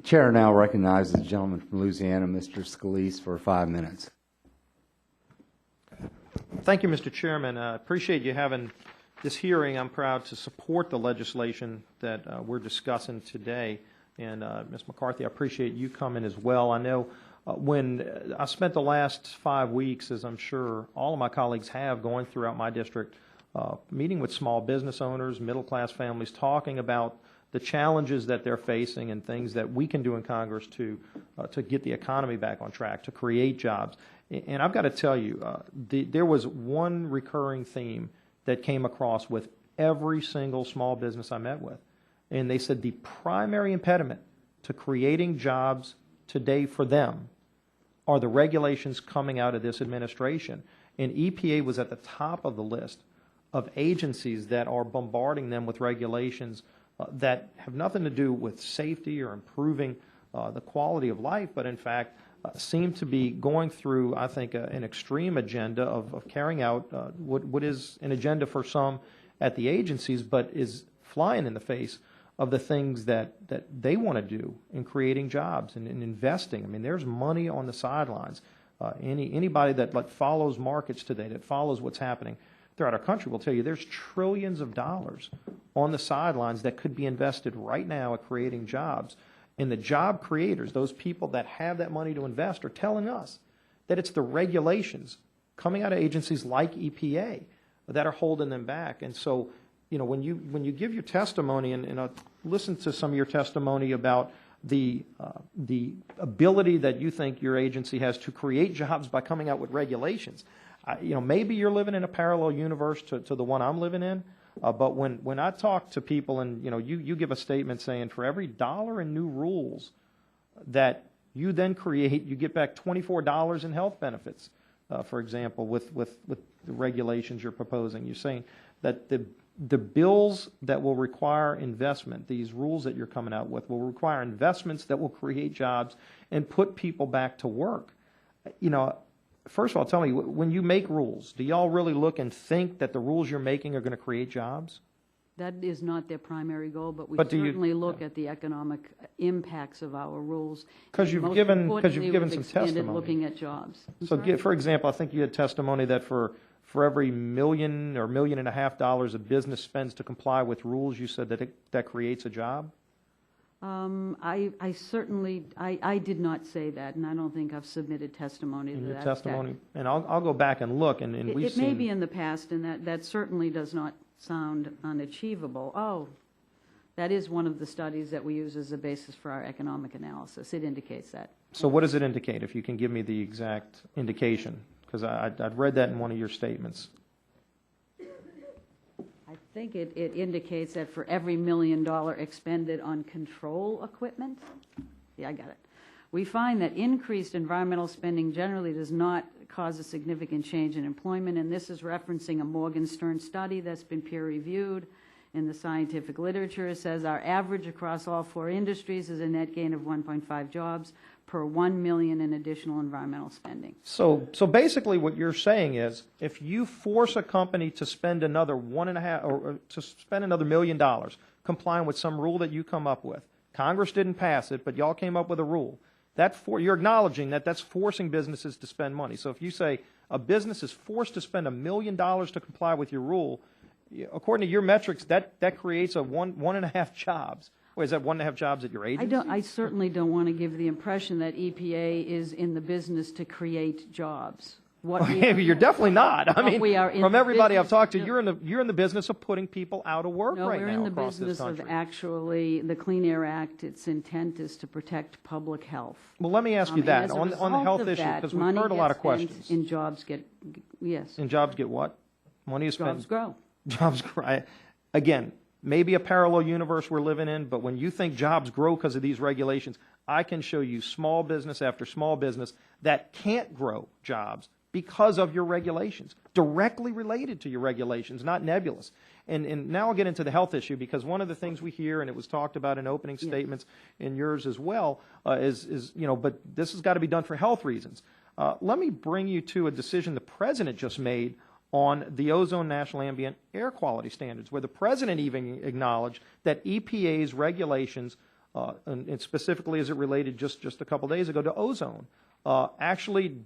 Chair now recognizes the gentleman from Louisiana, Mr. Scalise, for 5 minutes. Thank you, Mr. Chairman. I appreciate you having this hearing. I'm proud to support the legislation that we're discussing today. And Ms. McCarthy, I appreciate you coming as well. I know when I spent the last 5 weeks, as I'm sure all of my colleagues have, going throughout my district, meeting with small business owners, middle-class families, talking about the challenges that they're facing and things that we can do in Congress to get the economy back on track, to create jobs. And I've got to tell you, there was one recurring theme that came across with every single small business I met with. And they said the primary impediment to creating jobs today for them are the regulations coming out of this administration. And EPA was at the top of the list of agencies that are bombarding them with regulations that have nothing to do with safety or improving the quality of life, but in fact seem to be going through, I think, an extreme agenda of carrying out what is an agenda for some at the agencies, but is flying in the face of the things that they want to do in creating jobs and in investing. I mean, there's money on the sidelines. Anybody that follows markets today, that follows what's happening throughout our country will tell you there's trillions of dollars on the sidelines that could be invested right now at creating jobs. And the job creators, those people that have that money to invest, are telling us that it's the regulations coming out of agencies like EPA that are holding them back. And so, you know, when you give your testimony, and I'll listen to some of your testimony about the ability that you think your agency has to create jobs by coming out with regulations. You know, maybe you're living in a parallel universe to the one I'm living in, but when I talk to people, and you know, you give a statement saying for every $1 in new rules that you then create, you get back $24 in health benefits, for example, with the regulations you're proposing. You're saying that the bills that will require investment, these rules that you're coming out with, will require investments that will create jobs and put people back to work. You know, first of all, tell me, when you make rules, do y'all really look and think that the rules you're making are going to create jobs? That is not their primary goal, but we But certainly look at the economic impacts of our rules. Because you've given some testimony. Looking at jobs. So, for example, I think you had testimony that for every $1 million or $1.5 million a business spends to comply with rules, you said that creates a job? I certainly did not say that, and I don't think I've submitted testimony to that. Testimony, and I'll go back and look, and we've seen. It may be in the past, and that certainly does not sound unachievable. Oh, that is one of the studies that we use as a basis for our economic analysis. It indicates that. So what does it indicate, if you can give me the exact indication? Because I've read that in one of your statements. I think it indicates that for every $1 million expended on control equipment, yeah, I got it. We find that increased environmental spending generally does not cause a significant change in employment, and this is referencing a Morgan Stern study that's been peer-reviewed in the scientific literature. It says our average across all 4 industries is a net gain of 1.5 jobs per 1 million in additional environmental spending. So basically what you're saying is, if you force a company to spend another $1 million complying with some rule that you come up with, Congress didn't pass it, but y'all came up with a rule, you're acknowledging that that's forcing businesses to spend money. So if you say a business is forced to spend $1 million to comply with your rule, according to your metrics, that creates a 1.5 jobs. Wait, is that 1.5 jobs at your agency? I certainly don't want to give the impression that EPA is in the business to create jobs. What we are- You're definitely not. I What mean, we are in from the everybody I've business talked to, of- you're in the business of putting people out of work No, right we're now in the across this business of country. actually, the Clean Air Act, its intent is to protect public health. Well, let me ask you And that as a on the result health of issue, that, because we've money heard a lot of gets spent questions. And jobs get, yes, And jobs get what? Money is spent. jobs grow. Jobs grow. Again, maybe a parallel universe we're living in, but when you think jobs grow because of these regulations, I can show you small business after small business that can't grow jobs because of your regulations, directly related to your regulations, not nebulous. And now I'll get into the health issue, because one of the things we hear, and it was talked about in opening statements in yours as well, is but this has got to be done for health reasons. Let me bring you to a decision the President just made on the ozone national ambient air quality standards, where the President even acknowledged that EPA's regulations, and specifically as it related just a couple days ago to ozone, actually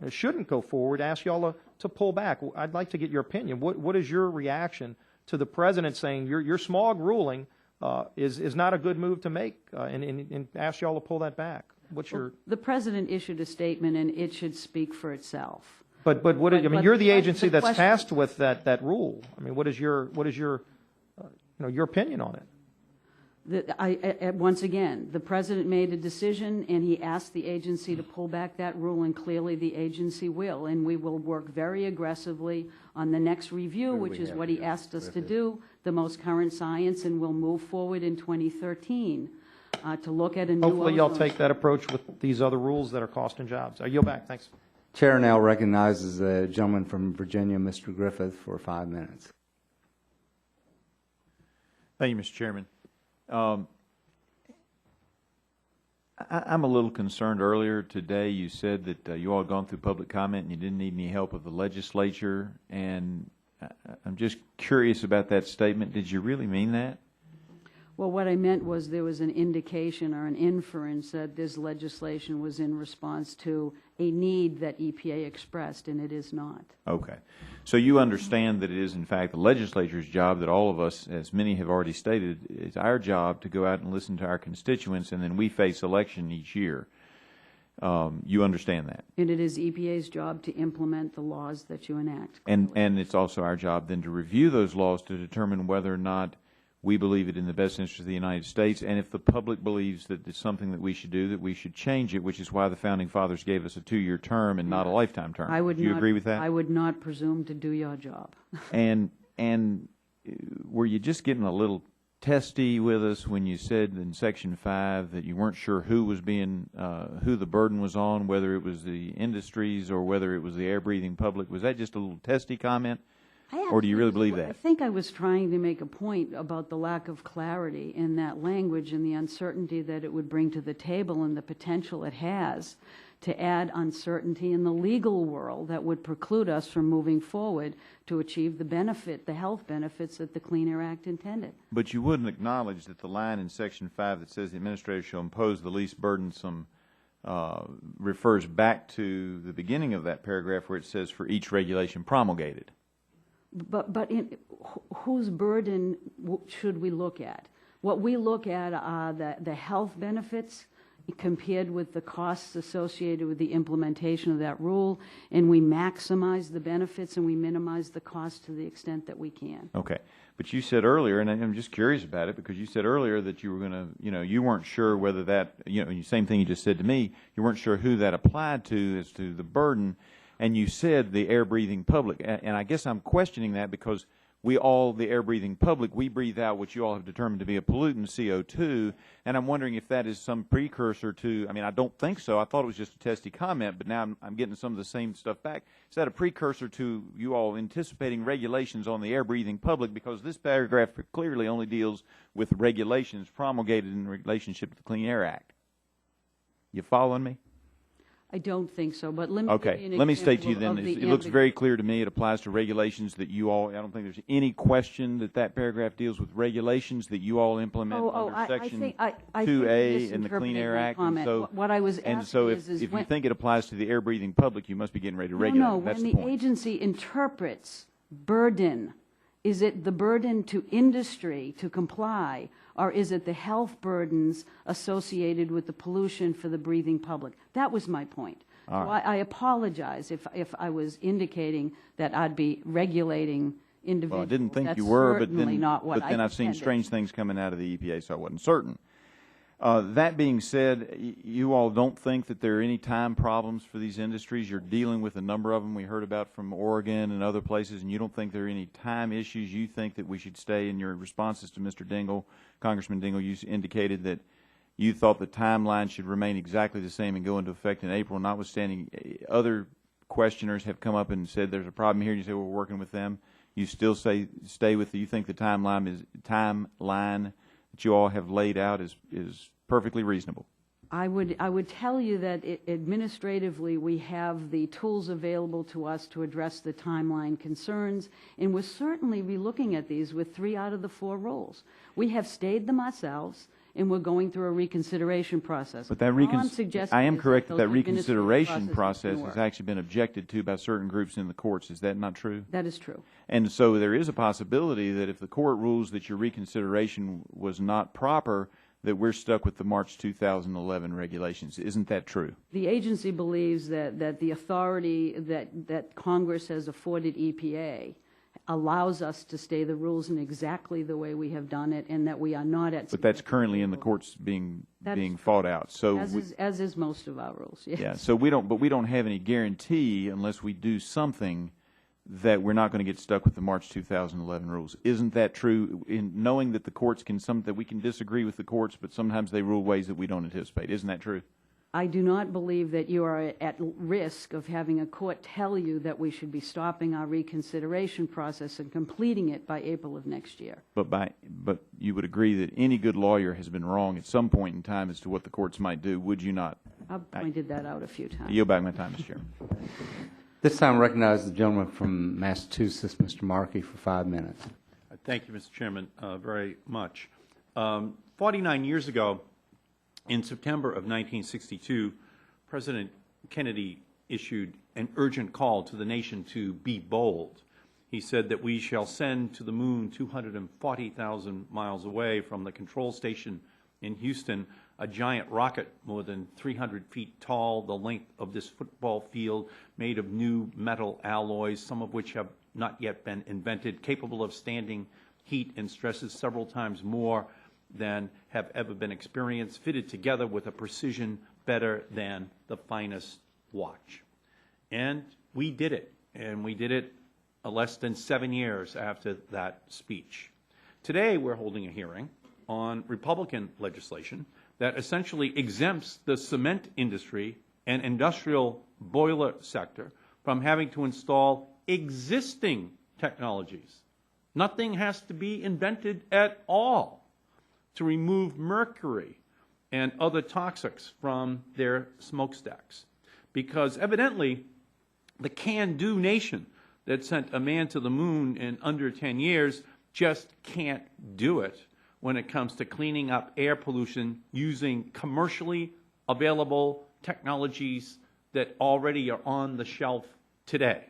shouldn't go forward. Ask y'all to pull back. I'd like to get your opinion. What is your reaction to the President saying your smog ruling is not a good move to make, and ask y'all to pull that back? What's your? The President issued a statement, and it should speak for itself. But you're the agency that's tasked with that rule. I mean, what is your your opinion on it? Once again, the President made a decision, and he asked the agency to pull back that rule, and clearly the agency will, and we will work very aggressively on the next review, which is what he asked us to do, the most current science, and we'll move forward in 2013 to look at a new Hopefully y'all ozone. take that approach with these other rules that are costing jobs. I yield back. Thanks. Chair now recognizes the gentleman from Virginia, Mr. Griffith, for 5 minutes. Thank you, Mr. Chairman. I'm a little concerned. Earlier today you said that you all had gone through public comment and you didn't need any help of the legislature, and I'm just curious about that statement. Did you really mean that? Well, what I meant was there was an indication or an inference that this legislation was in response to a need that EPA expressed, and it is not. Okay. So you understand that it is, in fact, the legislature's job, that all of us, as many have already stated, it's our job to go out and listen to our constituents, and then we face election each year. You understand that? And it is EPA's job to implement the laws that you enact. And it's also our job then to review those laws to determine whether or not we believe it in the best interest of the United States, and if the public believes that it's something that we should do, that we should change it, which is why the Founding Fathers gave us a 2-year term and not a lifetime term. Do you agree with that? I would not presume to do your job. And were you just getting a little testy with us when you said in Section 5 that you weren't sure who was being, who the burden was on, whether it was the industries or whether it was the air-breathing public? Was that just a little testy comment? Or do you really believe that? I think I was trying to make a point about the lack of clarity in that language and the uncertainty that it would bring to the table and the potential it has to add uncertainty in the legal world that would preclude us from moving forward to achieve the health benefits that the Clean Air Act intended. But you wouldn't acknowledge that the line in Section 5 that says the administrator shall impose the least burdensome refers back to the beginning of that paragraph where it says for each regulation promulgated. But whose burden should we look at? What we look at are the health benefits compared with the costs associated with the implementation of that rule, and we maximize the benefits and we minimize the cost to the extent that we can. Okay. But you said earlier, and I'm just curious about it, because you said earlier that you were going to, you weren't sure whether that, same thing you just said to me, you weren't sure who that applied to as to the burden. And you said the air-breathing public, and I guess I'm questioning that because the air-breathing public, we breathe out what you all have determined to be a pollutant, CO2, and I'm wondering if that is some precursor to, I don't think so. I thought it was just a testy comment, but now I'm getting some of the same stuff back. Is that a precursor to you all anticipating regulations on the air-breathing public? Because this paragraph clearly only deals with regulations promulgated in relationship to the Clean Air Act. You following me? I don't think so, but let me Okay, give you an let me state to you example then, of it the looks very clear to me it applies to regulations that you all, I don't think there's any question that paragraph deals with regulations that you all implement under Section 2A in the Clean Air Act. And so, what I was asking if you think it applies to the air-breathing public, you must be getting ready to regulate. No, That's when the the point. agency interprets burden, is it the burden to industry to comply, or is it the health burdens associated with the pollution for the breathing public? That was my point. All So right. I apologize if I was indicating that I'd be regulating individuals. Well, I didn't think That's you were, but certainly then, not what but then I I've seen intended. strange things coming out of the EPA, so I wasn't certain. That being said, you all don't think that there are any time problems for these industries? You're dealing with a number of them we heard about from Oregon and other places, and you don't think there are any time issues? You think that we should stay in your responses to Mr. Dingell, Congressman Dingell, you indicated that you thought the timeline should remain exactly the same and go into effect in April, notwithstanding other questioners have come up and said there's a problem here, and you say, well, we're working with them. You still stay with you think the timeline that you all have laid out is perfectly reasonable? I would tell you that administratively, we have the tools available to us to address the timeline concerns, and we're certainly relooking at these with 3 out of the 4 rules. We have stayed them ourselves, and we're going through a reconsideration process. But that All I'm suggesting I am is correct those that administrative reconsideration processes process can has work. actually been objected to by certain groups in the courts. Is that not true? That is true. And so there is a possibility that if the court rules that your reconsideration was not proper, that we're stuck with the March 2011 regulations. Isn't that true? The agency believes that the authority that Congress has afforded EPA allows us to stay the rules in exactly the way we have done it, and that we are not at. But that's currently in the courts being fought out. So as is most of our rules. Yes. yeah. So we don't have any guarantee unless we do something that we're not going to get stuck with the March 2011 rules. Isn't that true? In knowing that the courts that we can disagree with the courts, but sometimes they rule ways that we don't anticipate. Isn't that true? I do not believe that you are at risk of having a court tell you that we should be stopping our reconsideration process and completing it by April of next year. But you would agree that any good lawyer has been wrong at some point in time as to what the courts might do, would you not? I've pointed that out a few times. I yield back my time, Mr. Chairman. This time I recognize the gentleman from Massachusetts, Mr. Markey, for 5 minutes. Thank you, Mr. Chairman, very much. 49 years ago, in September of 1962, President Kennedy issued an urgent call to the nation to be bold. He said that we shall send to the moon 240,000 miles away from the control station in Houston a giant rocket more than 300 feet tall, the length of this football field, made of new metal alloys, some of which have not yet been invented, capable of standing heat and stresses several times more than have ever been experienced, fitted together with a precision better than the finest watch. And we did it, and we did it less than 7 years after that speech. Today we're holding a hearing on Republican legislation that essentially exempts the cement industry and industrial boiler sector from having to install existing technologies. Nothing has to be invented at all to remove mercury and other toxics from their smokestacks. Because evidently, the can-do nation that sent a man to the moon in under 10 years just can't do it when it comes to cleaning up air pollution using commercially available technologies that already are on the shelf today.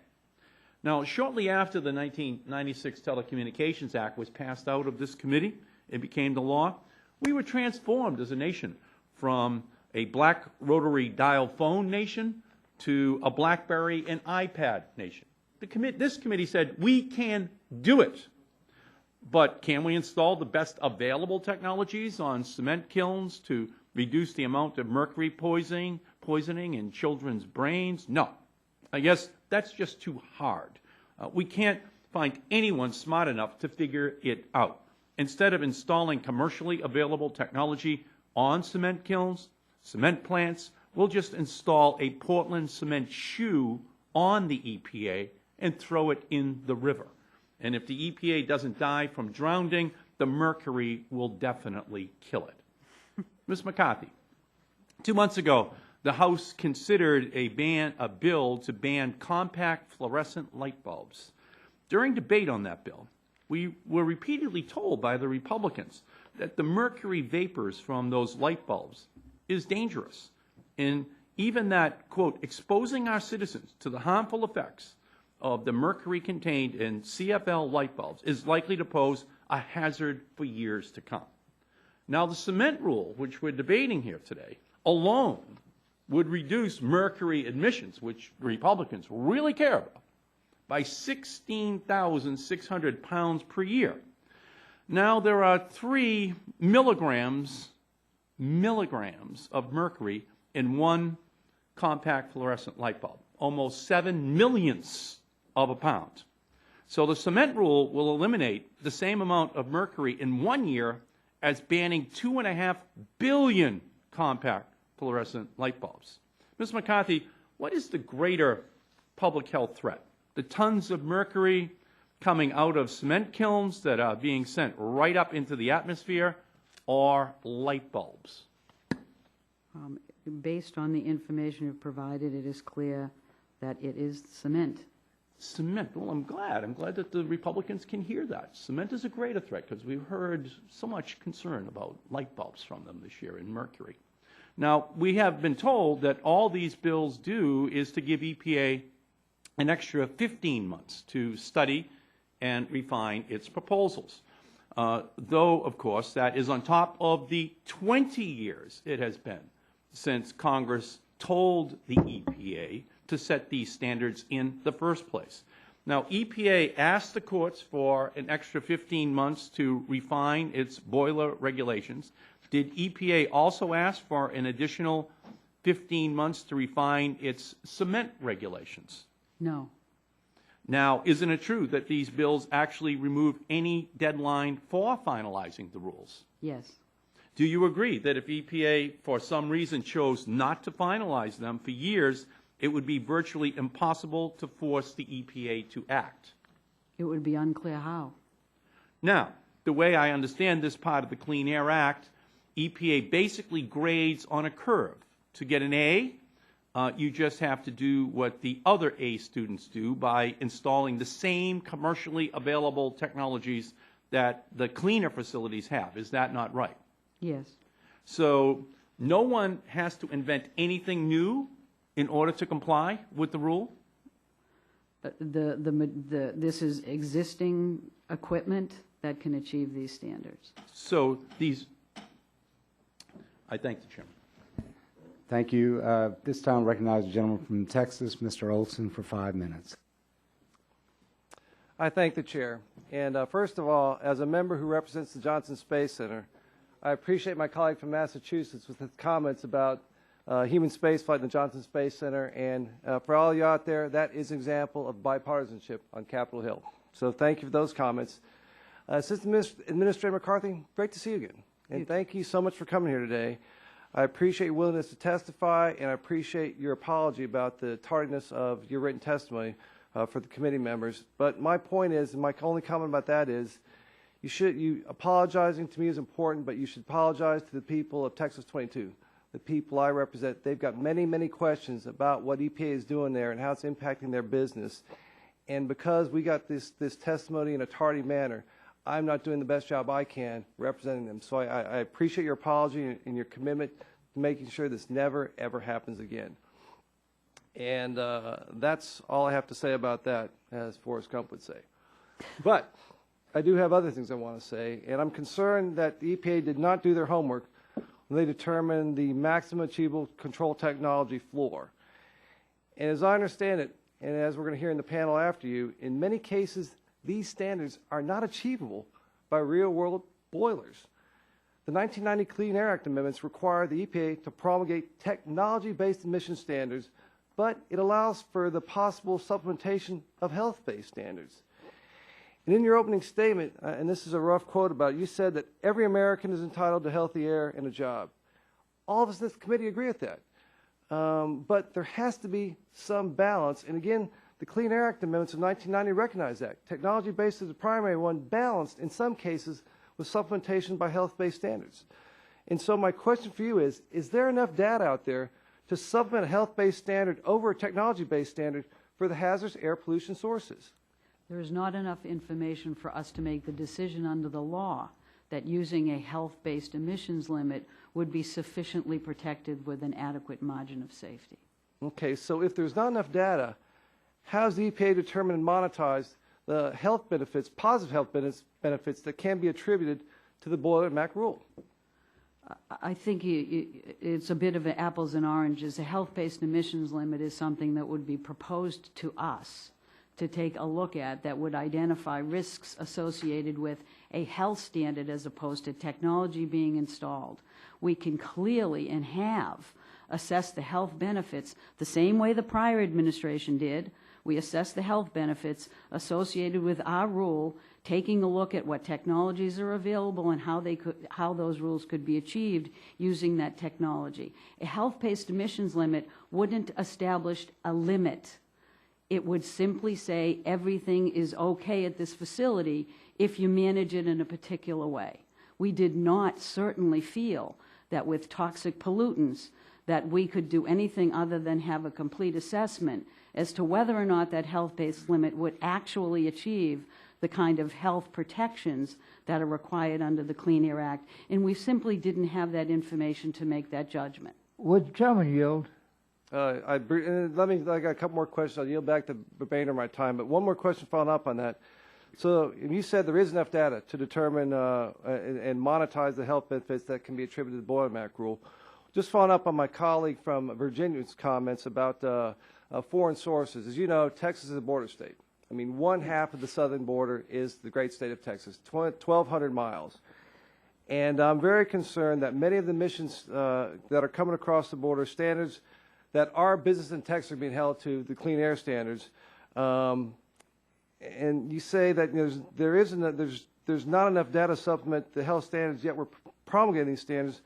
Now, shortly after the 1996 Telecommunications Act was passed out of this committee, it became the law, we were transformed as a nation from a black rotary dial phone nation to a BlackBerry and iPad nation. This committee said, we can do it, but can we install the best available technologies on cement kilns to reduce the amount of mercury poisoning in children's brains? No. I guess that's just too hard. We can't find anyone smart enough to figure it out. Instead of installing commercially available technology on cement kilns, cement plants, we'll just install a Portland cement shoe on the EPA and throw it in the river. And if the EPA doesn't die from drowning, the mercury will definitely kill it. Ms. McCarthy, 2 months ago, the House considered a bill to ban compact fluorescent light bulbs. During debate on that bill, we were repeatedly told by the Republicans that the mercury vapors from those light bulbs is dangerous, and even that, quote, exposing our citizens to the harmful effects of the mercury contained in CFL light bulbs is likely to pose a hazard for years to come. Now, the cement rule, which we're debating here today, alone would reduce mercury emissions, which Republicans really care about, by 16,600 pounds per year. Now, there are 3 milligrams of mercury in one compact fluorescent light bulb, almost 7 millionths of a pound. So the cement rule will eliminate the same amount of mercury in 1 year as banning 2.5 billion compact fluorescent light bulbs. Ms. McCarthy, what is the greater public health threat? The tons of mercury coming out of cement kilns that are being sent right up into the atmosphere, or light bulbs? Based on the information you've provided, it is clear that it is cement. Cement. Well, I'm glad. I'm glad that the Republicans can hear that. Cement is a greater threat because we've heard so much concern about light bulbs from them this year and mercury. Now, we have been told that all these bills do is to give EPA an extra 15 months to study and refine its proposals. Though, of course, that is on top of the 20 years it has been since Congress told the EPA to set these standards in the first place. Now, EPA asked the courts for an extra 15 months to refine its boiler regulations. Did EPA also ask for an additional 15 months to refine its cement regulations? No. Now, isn't it true that these bills actually remove any deadline for finalizing the rules? Yes. Do you agree that if EPA, for some reason, chose not to finalize them for years, it would be virtually impossible to force the EPA to act? It would be unclear how. Now, the way I understand this part of the Clean Air Act, EPA basically grades on a curve. To get an A, you just have to do what the other A students do by installing the same commercially available technologies that the cleaner facilities have. Is that not right? Yes. So no one has to invent anything new in order to comply with the rule? This is existing equipment that can achieve these standards. So these, I thank the chairman. Thank you. This time, recognize the gentleman from Texas, Mr. Olson, for 5 minutes. I thank the chair. And first of all, as a member who represents the Johnson Space Center, I appreciate my colleague from Massachusetts with his comments about human spaceflight in the Johnson Space Center. And for all you out there, that is an example of bipartisanship on Capitol Hill. So thank you for those comments. Assistant Administrator McCarthy, great to see you again. And thank you so much for coming here today. I appreciate your willingness to testify, and I appreciate your apology about the tardiness of your written testimony for the committee members. But my point is, and my only comment about that is, apologizing to me is important, but you should apologize to the people of Texas 22, the people I represent. They've got many, many questions about what EPA is doing there and how it's impacting their business. And because we got this testimony in a tardy manner, I'm not doing the best job I can representing them. So I appreciate your apology and your commitment to making sure this never, ever happens again. And that's all I have to say about that, as Forrest Gump would say. But I do have other things I want to say, and I'm concerned that the EPA did not do their homework when they determined the maximum achievable control technology floor. And as I understand it, and as we're going to hear in the panel after you, in many cases, these standards are not achievable by real-world boilers. The 1990 Clean Air Act amendments require the EPA to promulgate technology-based emission standards, but it allows for the possible supplementation of health-based standards. And in your opening statement, and this is a rough quote about it, you said that every American is entitled to healthy air and a job. All of us in this committee agree with that. But there has to be some balance. And again, the Clean Air Act amendments of 1990 recognize that. Technology-based is the primary one, balanced in some cases with supplementation by health-based standards. And so my question for you is there enough data out there to supplement a health-based standard over a technology-based standard for the hazardous air pollution sources? There is not enough information for us to make the decision under the law that using a health-based emissions limit would be sufficiently protected with an adequate margin of safety. Okay, so if there's not enough data, how does the EPA determine and monetize the health benefits, positive health benefits that can be attributed to the boiler MAC rule? I think it's a bit of an apples and oranges. A health-based emissions limit is something that would be proposed to us to take a look at, that would identify risks associated with a health standard as opposed to technology being installed. We can clearly and have assessed the health benefits the same way the prior administration did. We assessed the health benefits associated with our rule, taking a look at what technologies are available and how those rules could be achieved using that technology. A health-based emissions limit wouldn't establish a limit. It would simply say everything is okay at this facility if you manage it in a particular way. We did not certainly feel that with toxic pollutants that we could do anything other than have a complete assessment as to whether or not that health-based limit would actually achieve the kind of health protections that are required under the Clean Air Act, and we simply didn't have that information to make that judgment. Would the gentleman yield? I got a couple more questions. I'll yield back the remainder of my time, but one more question following up on that. So you said there is enough data to determine and monetize the health benefits that can be attributed to the Boiler Act rule. Just following up on my colleague from Virginia's comments about foreign sources. As you know, Texas is a border state. I mean, one half of the southern border is the great state of Texas, 1,200 miles. And I'm very concerned that many of the emissions that are coming across the border, standards that our business in Texas are being held to, the clean air standards. And you say that there's not enough data to supplement the health standards, yet we're promulgating these standards.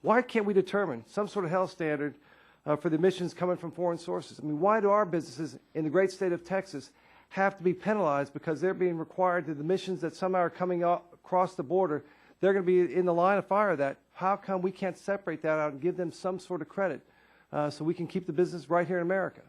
Why can't we determine some sort of health standard for the emissions coming from foreign sources? I mean, why do our businesses in the great state of Texas have to be penalized because they're being required to the emissions that somehow are coming across the border? They're going to be in the line of fire of that. How come we can't separate that out and give them some sort of credit so we can keep the business right here in America?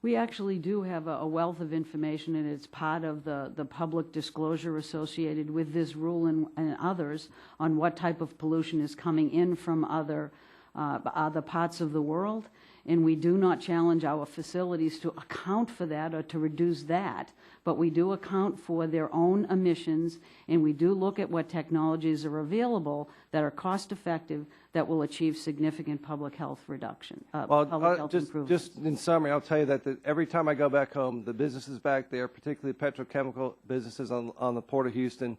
We actually do have a wealth of information, and it's part of the public disclosure associated with this rule and others on what type of pollution is coming in from other parts of the world. And we do not challenge our facilities to account for that or to reduce that, but we do account for their own emissions, and we do look at what technologies are available that are cost-effective that will achieve significant public health reduction. Just in summary, I'll tell you that every time I go back home, the businesses back there, particularly petrochemical businesses on the Port of Houston,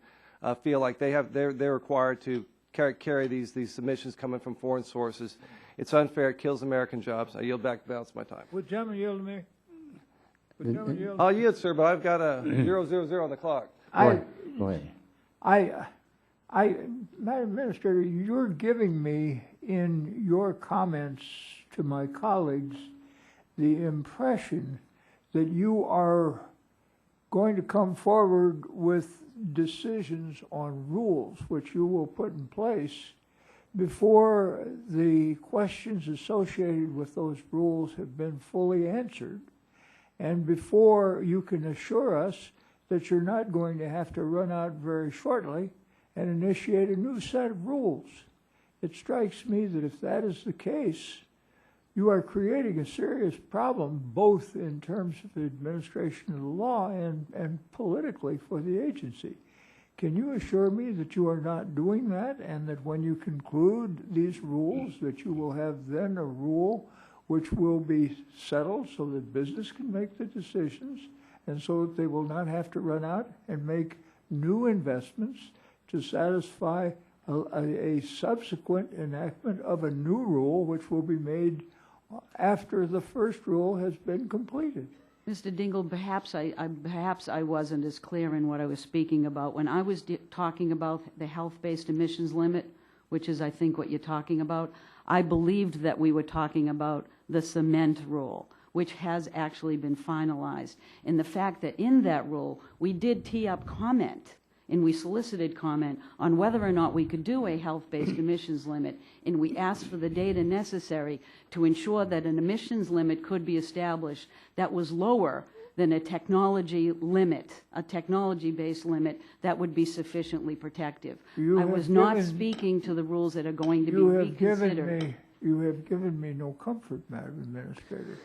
feel like they're required to carry these emissions coming from foreign sources. It's unfair. It kills American jobs. I yield back the balance of my time. Would the gentleman yield to me? Would the gentleman yield? I'll yield, sir, but I've got a 000 on the clock. Go ahead. Madam Administrator, you're giving me in your comments to my colleagues the impression that you are going to come forward with decisions on rules which you will put in place before the questions associated with those rules have been fully answered, and before you can assure us that you're not going to have to run out very shortly and initiate a new set of rules. It strikes me that if that is the case, you are creating a serious problem both in terms of the administration of the law and politically for the agency. Can you assure me that you are not doing that, and that when you conclude these rules that you will have then a rule which will be settled so that business can make the decisions and so that they will not have to run out and make new investments to satisfy a subsequent enactment of a new rule which will be made after the first rule has been completed? Mr. Dingle, perhaps I wasn't as clear in what I was speaking about. When I was talking about the health-based emissions limit, which is I think what you're talking about, I believed that we were talking about the cement rule, which has actually been finalized. And the fact that in that rule we did tee up comment and we solicited comment on whether or not we could do a health-based emissions limit, and we asked for the data necessary to ensure that an emissions limit could be established that was lower than a technology limit, a technology-based limit that would be sufficiently protective. I was not speaking to the rules that are going to be reconsidered. You have given me no comfort, Madam Administrator.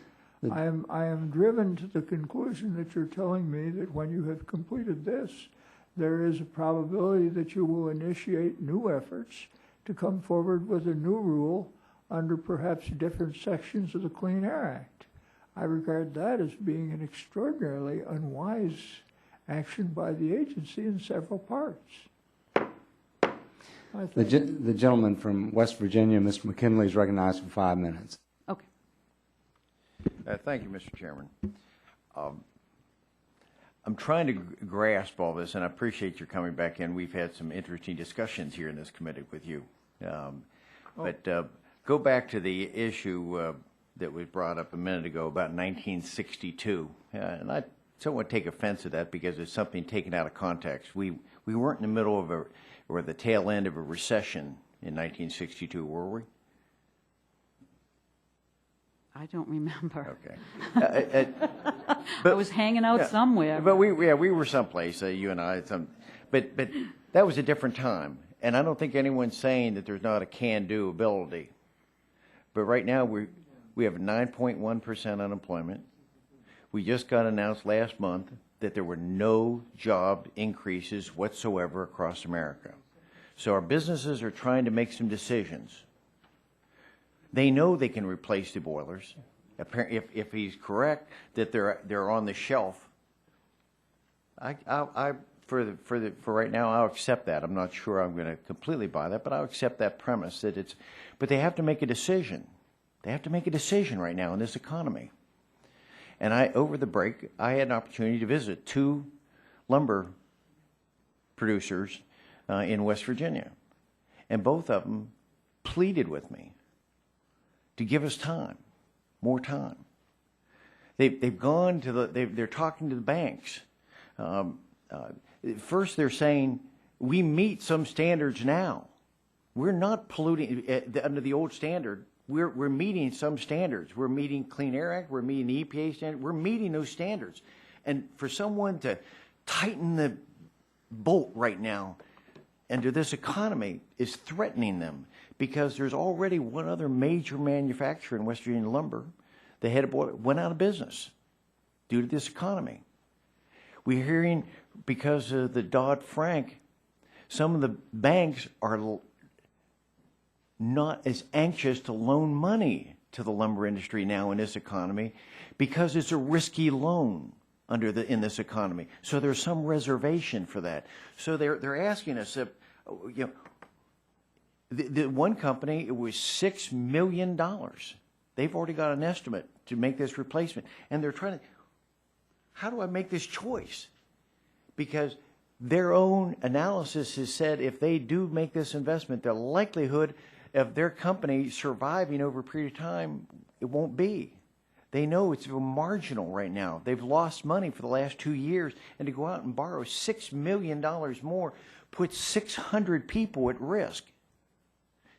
I am driven to the conclusion that you're telling me that when you have completed this, there is a probability that you will initiate new efforts to come forward with a new rule under perhaps different sections of the Clean Air Act. I regard that as being an extraordinarily unwise action by the agency in several parts. The gentleman from West Virginia, Mr. McKinley, is recognized for 5 minutes. Okay. Thank you, Mr. Chairman. I'm trying to grasp all this, and I appreciate your coming back in. We've had some interesting discussions here in this committee with you. But go back to the issue that was brought up a minute ago about 1962. And I somewhat take offense to that because it's something taken out of context. We weren't in the middle of or the tail end of a recession in 1962, were we? I don't remember. Okay. I was hanging out somewhere. But we were someplace, you and I. But that was a different time. And I don't think anyone's saying that there's not a can-do ability. But right now we have 9.1% unemployment. We just got announced last month that there were no job increases whatsoever across America. So our businesses are trying to make some decisions. They know they can replace the boilers. If he's correct that they're on the shelf, for right now, I'll accept that. I'm not sure I'm going to completely buy that, but I'll accept that premise that it's. But they have to make a decision. They have to make a decision right now in this economy. And over the break, I had an opportunity to visit 2 lumber producers in West Virginia, and both of them pleaded with me to give us time, more time. They've gone to they're talking to the banks. First, they're saying we meet some standards now. We're not polluting under the old standard. We're meeting some standards. We're meeting Clean Air Act. We're meeting the EPA standard. We're meeting those standards. And for someone to tighten the bolt right now under this economy is threatening them, because there's already one other major manufacturer in West Virginia lumber. The head of boiler went out of business due to this economy. We're hearing because of the Dodd-Frank, some of the banks are not as anxious to loan money to the lumber industry now in this economy because it's a risky loan in this economy. So there's some reservation for that. So they're asking us, the one company, it was $6 million. They've already got an estimate to make this replacement, and they're trying to. How do I make this choice? Because their own analysis has said if they do make this investment, the likelihood of their company surviving over a period of time, it won't be. They know it's marginal right now. They've lost money for the last 2 years, and to go out and borrow $6 million more puts 600 people at risk.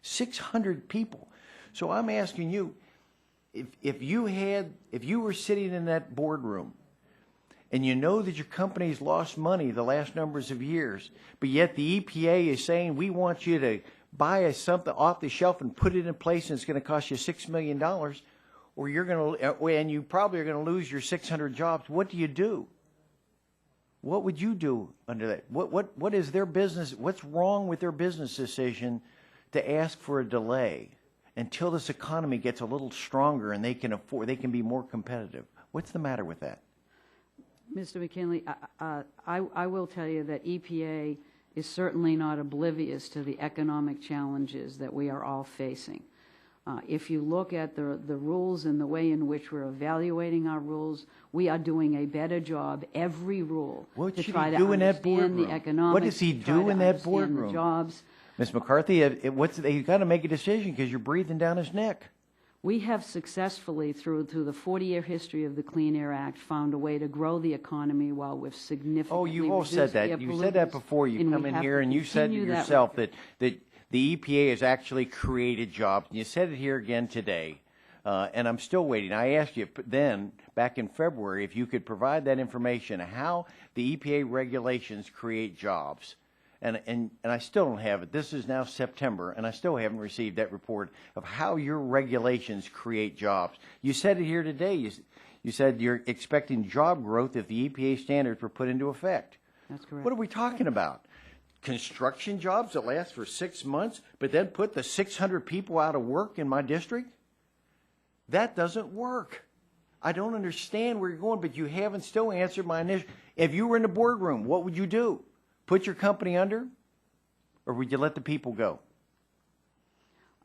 600 people. So I'm asking you, if you were sitting in that boardroom and you know that your company's lost money the last numbers of years, but yet the EPA is saying we want you to buy something off the shelf and put it in place and it's going to cost you $6 million, or you're going to, and you probably are going to lose your 600 jobs, what do you do? What would you do under that? What is their business? What's wrong with their business decision to ask for a delay until this economy gets a little stronger and they can be more competitive? What's the matter with that? Mr. McKinley, I will tell you that EPA is certainly not oblivious to the economic challenges that we are all facing. If you look at the rules and the way in which we're evaluating our rules, we are doing a better job every rule to try to understand the economics. What does he do in that boardroom? Jobs. Ms. McCarthy, you've got to make a decision because you're breathing down his neck. We have successfully, through the 40-year history of the Clean Air Act, found a way to grow the economy while we've significantly reduced all said that. You said that before you come in here, and you said yourself that the EPA has actually created jobs. And you said it here again today, and I'm still waiting. I asked you then, back in February, if you could provide that information, how the EPA regulations create jobs. And I still don't have it. This is now September, and I still haven't received that report of how your regulations create jobs. You said it here today. You said you're expecting job growth if the EPA standards were put into effect. That's correct. What are we talking about? construction jobs that last for 6 months, but then put the 600 people out of work in my district? That doesn't work. I don't understand where you're going, but you haven't still answered my initial. If you were in the boardroom, what would you do? Put your company under? Or would you let the people go?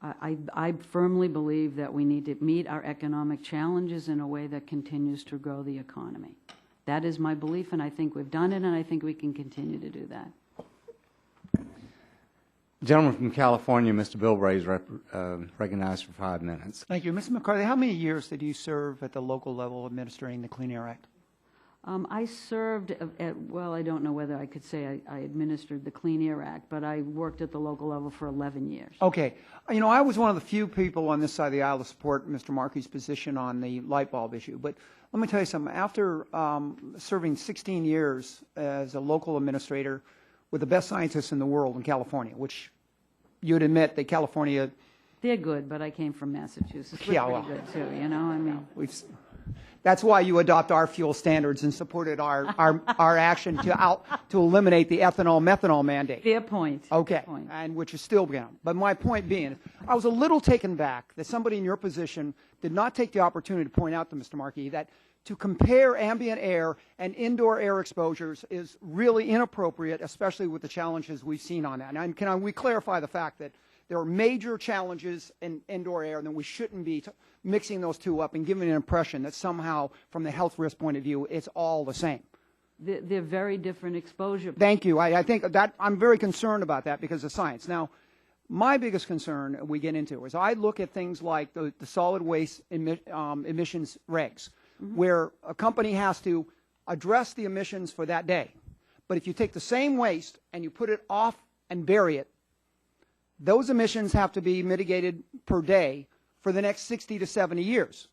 I firmly believe that we need to meet our economic challenges in a way that continues to grow the economy. That is my belief, and I think we've done it, and I think we can continue to do that. Gentleman from California, Mr. Bilbray, is recognized for 5 minutes. Thank you. Mr. McCarthy, how many years did you serve at the local level administering the Clean Air Act? I served at, well, I don't know whether I could say I administered the Clean Air Act, but I worked at the local level for 11 years. Okay. You know, I was one of the few people on this side of the aisle to support Mr. Markey's position on the light bulb issue. But let me tell you something. After serving 16 years as a local administrator with the best scientists in the world in California, which you'd admit that California... They're good, but I came from Massachusetts. We're Yeah, pretty good, too, you know? I mean... That's why you adopt our fuel standards and supported our action to eliminate the ethanol-methanol mandate. Fair point. Okay, Fair point. and which is still going on. But my point being, I was a little taken back that somebody in your position did not take the opportunity to point out to Mr. Markey that to compare ambient air and indoor air exposures is really inappropriate, especially with the challenges we've seen on that. And can we clarify the fact that there are major challenges in indoor air, and then we shouldn't be mixing those two up and giving an impression that somehow, from the health risk point of view, it's all the same. They're very different exposure. Thank you. I think that I'm very concerned about that because of science. Now, my biggest concern we get into is I look at things like the solid waste emissions regs, where a company has to address the emissions for that day. But if you take the same waste and you put it off and bury it, those emissions have to be mitigated per day for the next 60 to 70 years.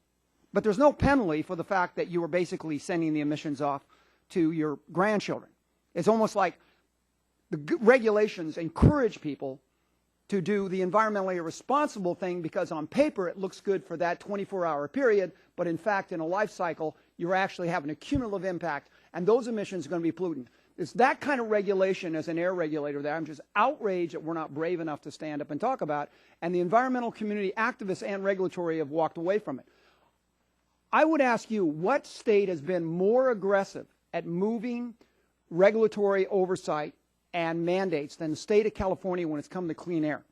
But there's no penalty for the fact that you are basically sending the emissions off to your grandchildren. It's almost like the regulations encourage people to do the environmentally irresponsible thing because on paper it looks good for that 24-hour period, but in fact in a life cycle you're actually having a cumulative impact, and those emissions are going to be pollutant. It's that kind of regulation as an air regulator that I'm just outraged that we're not brave enough to stand up and talk about, and the environmental community, activists and regulatory, have walked away from it. I would ask you, what state has been more aggressive at moving regulatory oversight and mandates than the state of California when it's come to clean air?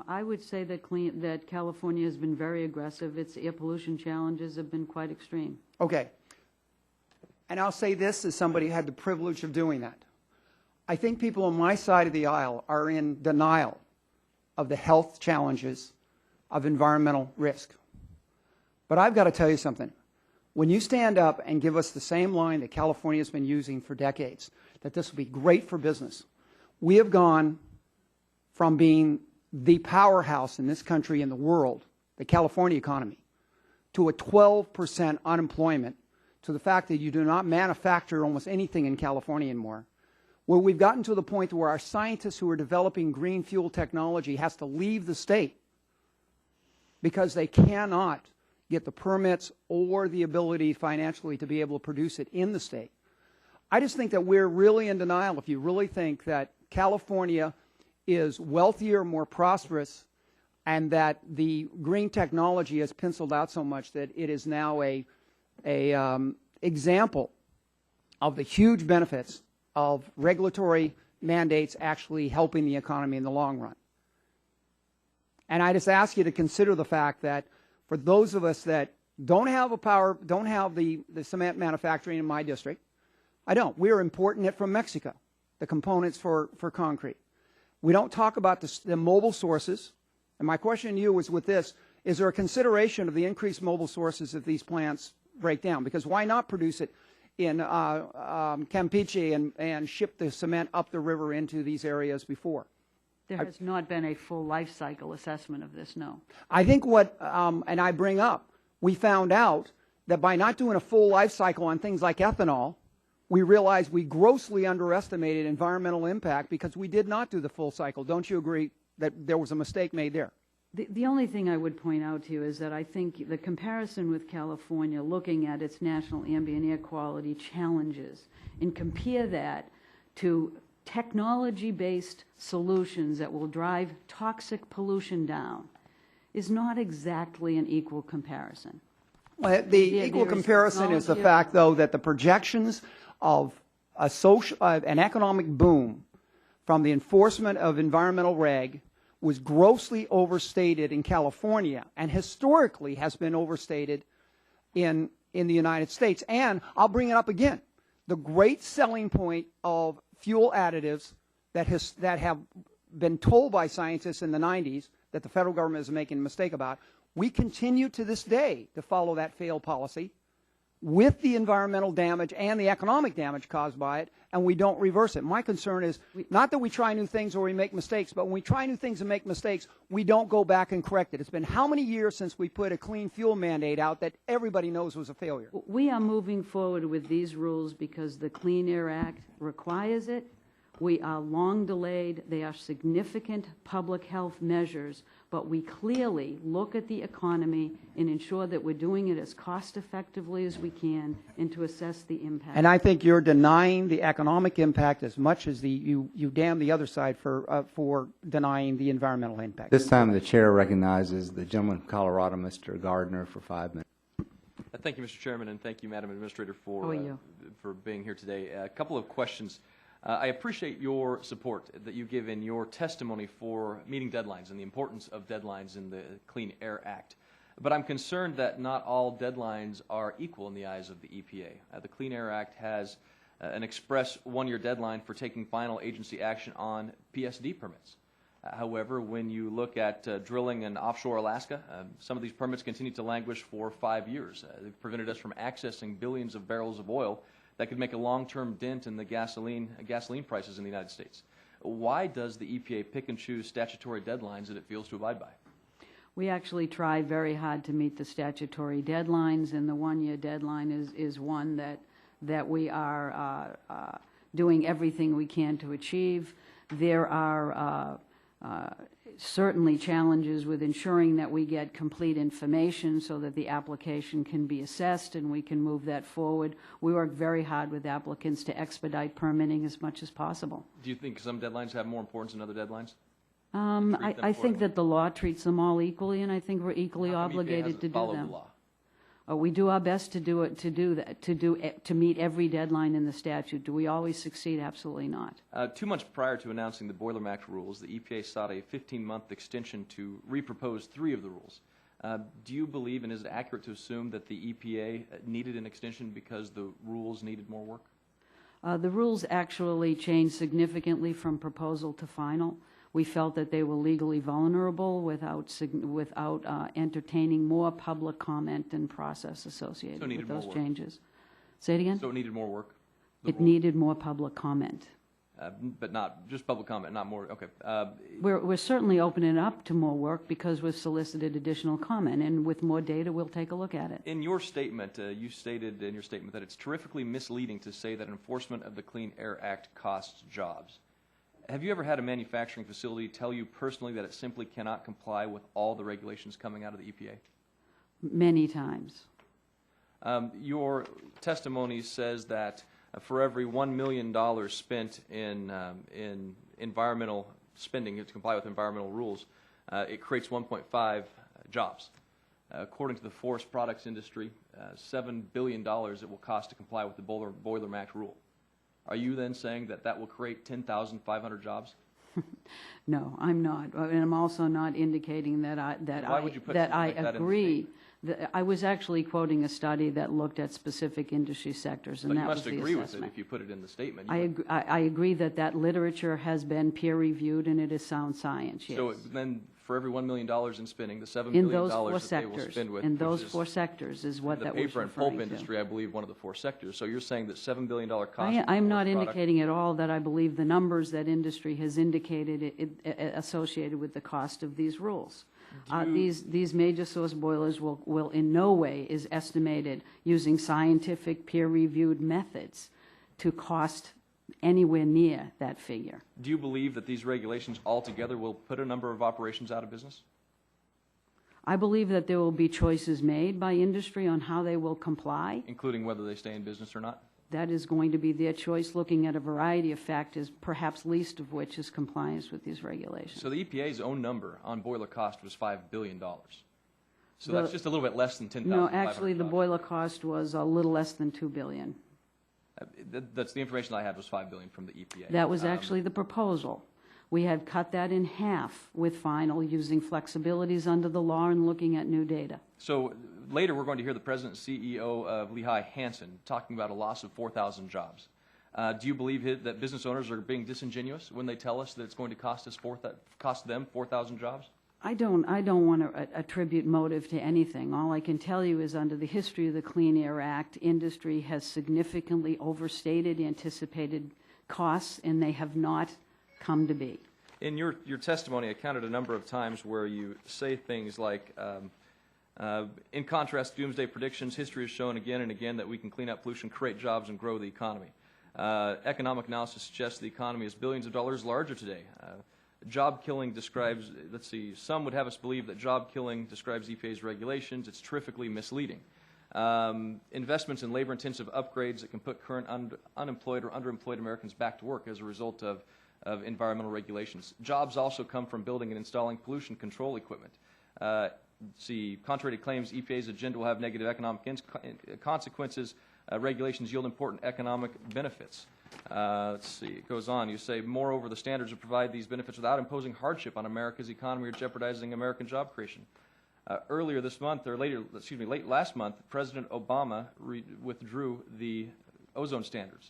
I would say that California has been very aggressive. Its air pollution challenges have been quite extreme. Okay. And I'll say this as somebody who had the privilege of doing that. I think people on my side of the aisle are in denial of the health challenges of environmental risk. But I've got to tell you something. When you stand up and give us the same line that California has been using for decades, that this will be great for business, we have gone from being the powerhouse in this country and the world, the California economy, to a 12% unemployment, to the fact that you do not manufacture almost anything in California anymore, where we've gotten to the point where our scientists who are developing green fuel technology has to leave the state because they cannot get the permits or the ability financially to be able to produce it in the state. I just think that we're really in denial if you really think that California is wealthier, more prosperous, and that the green technology has penciled out so much that it is now a example of the huge benefits of regulatory mandates actually helping the economy in the long run. And I just ask you to consider the fact that for those of us that don't have the cement manufacturing in my district, I don't. We're importing it from Mexico, the components for concrete. We don't talk about the mobile sources. And my question to you is with this, is there a consideration of the increased mobile sources if these plants break down? Because why not produce it in Campeche and ship the cement up the river into these areas before? There has not been a full life cycle assessment of this, no. I think what, and I bring up, we found out that by not doing a full life cycle on things like ethanol, we realized we grossly underestimated environmental impact because we did not do the full cycle. Don't you agree that there was a mistake made there? The only thing I would point out to you is that I think the comparison with California, looking at its national ambient air quality challenges, and compare that to technology-based solutions that will drive toxic pollution down is not exactly an equal comparison. Well, the equal comparison is the fact, though, that the projections of an economic boom from the enforcement of environmental reg was grossly overstated in California and historically has been overstated in the United States. And I'll bring it up again. The great selling point of fuel additives that have been told by scientists in the 90s that the federal government is making a mistake about, we continue to this day to follow that failed policy with the environmental damage and the economic damage caused by it, and we don't reverse it. My concern is not that we try new things or we make mistakes, but when we try new things and make mistakes, we don't go back and correct it. It's been how many years since we put a clean fuel mandate out that everybody knows was a failure? We are moving forward with these rules because the Clean Air Act requires it. We are long delayed. They are significant public health measures, but we clearly look at the economy and ensure that we're doing it as cost effectively as we can and to assess the impact. And I think you're denying the economic impact as much as you damn the other side for denying the environmental impact. This time the chair recognizes the gentleman from Colorado, Mr. Gardner, for 5 minutes. Thank you, Mr. Chairman, and thank you, Madam Administrator, for being here today. A couple of questions. I appreciate your support that you give in your testimony for meeting deadlines and the importance of deadlines in the Clean Air Act. But I'm concerned that not all deadlines are equal in the eyes of the EPA. The Clean Air Act has an express one-year deadline for taking final agency action on PSD permits. However, when you look at drilling in offshore Alaska, some of these permits continue to languish for 5 years. They've prevented us from accessing billions of barrels of oil that could make a long-term dent in the gasoline prices in the United States. Why does the EPA pick and choose statutory deadlines that it feels to abide by? We actually try very hard to meet the statutory deadlines, and the one-year deadline is one that we are doing everything we can to achieve. There are certainly challenges with ensuring that we get complete information so that the application can be assessed and we can move that forward. We work very hard with applicants to expedite permitting as much as possible. Do you think some deadlines have more importance than other deadlines? I think that the law treats them all equally, and I think we're equally obligated to do them. We do our best to meet every deadline in the statute. Do we always succeed? Absolutely not. 2 months prior to announcing the Boiler Act rules, the EPA sought a 15-month extension to repropose 3 of the rules. Do you believe, and is it accurate to assume that the EPA needed an extension because the rules needed more work? The rules actually changed significantly from proposal to final. We felt that they were legally vulnerable without entertaining more public comment and process associated with those changes. Say it again? So it needed more work? It needed more public comment. But not just public comment, not more. Okay. We're certainly opening it up to more work because we've solicited additional comment, and with more data, we'll take a look at it. In your statement, you stated in your statement that it's terrifically misleading to say that enforcement of the Clean Air Act costs jobs. Have you ever had a manufacturing facility tell you personally that it simply cannot comply with all the regulations coming out of the EPA? Many times. Your testimony says that for every $1 million spent in environmental spending to comply with environmental rules, it creates 1.5 jobs. According to the forest products industry, $7 billion it will cost to comply with the Boiler Act rule. Are you then saying that that will create 10,500 jobs? No, I'm not, and I'm also not indicating that I agree. I was actually quoting a study that looked at specific industry sectors, and that was the assessment. But you must agree with it if you put it in the statement. I agree that literature has been peer-reviewed, and it is sound science, yes. So then for every $1 million in spending, the $7 billion that they will spend with... In those 4 sectors is what that was referring to. The paper and pulp industry, I believe, one of the 4 sectors. So you're saying that $7 billion cost... I'm not indicating at all that I believe the numbers that industry has indicated associated with the cost of these rules. These major source boilers will in no way is estimated using scientific peer-reviewed methods to cost anywhere near that figure. Do you believe that these regulations altogether will put a number of operations out of business? I believe that there will be choices made by industry on how they will comply. Including whether they stay in business or not? that is going to be their choice, looking at a variety of factors, perhaps least of which is compliance with these regulations. So the EPA's own number on boiler cost was $5 billion. So that's just a little bit less than $10,500. No, actually, the boiler cost was a little less than $2 billion. That's the information I had was $5 billion from the EPA. That was actually the proposal. We had cut that in half with final, using flexibilities under the law and looking at new data. So later, we're going to hear the president and CEO of Lehigh Hansen talking about a loss of 4,000 jobs. Do you believe that business owners are being disingenuous when they tell us that it's going to cost them 4,000 jobs? I don't want to attribute motive to anything. All I can tell you is under the history of the Clean Air Act, industry has significantly overstated anticipated costs, and they have not come to be. In your testimony, I counted a number of times where you say things like, in contrast to doomsday predictions, history has shown again and again that we can clean up pollution, create jobs, and grow the economy. Economic analysis suggests the economy is billions of dollars larger today. Job killing describes, let's see, some would have us believe that job killing describes EPA's regulations. It's terrifically misleading. Investments in labor-intensive upgrades that can put current unemployed or underemployed Americans back to work as a result of environmental regulations. Jobs also come from building and installing pollution control equipment. Contrary to claims, EPA's agenda will have negative economic consequences. Regulations yield important economic benefits. It goes on. You say, moreover, the standards will provide these benefits without imposing hardship on America's economy or jeopardizing American job creation. Earlier this month, or late last month, President Obama withdrew the ozone standards.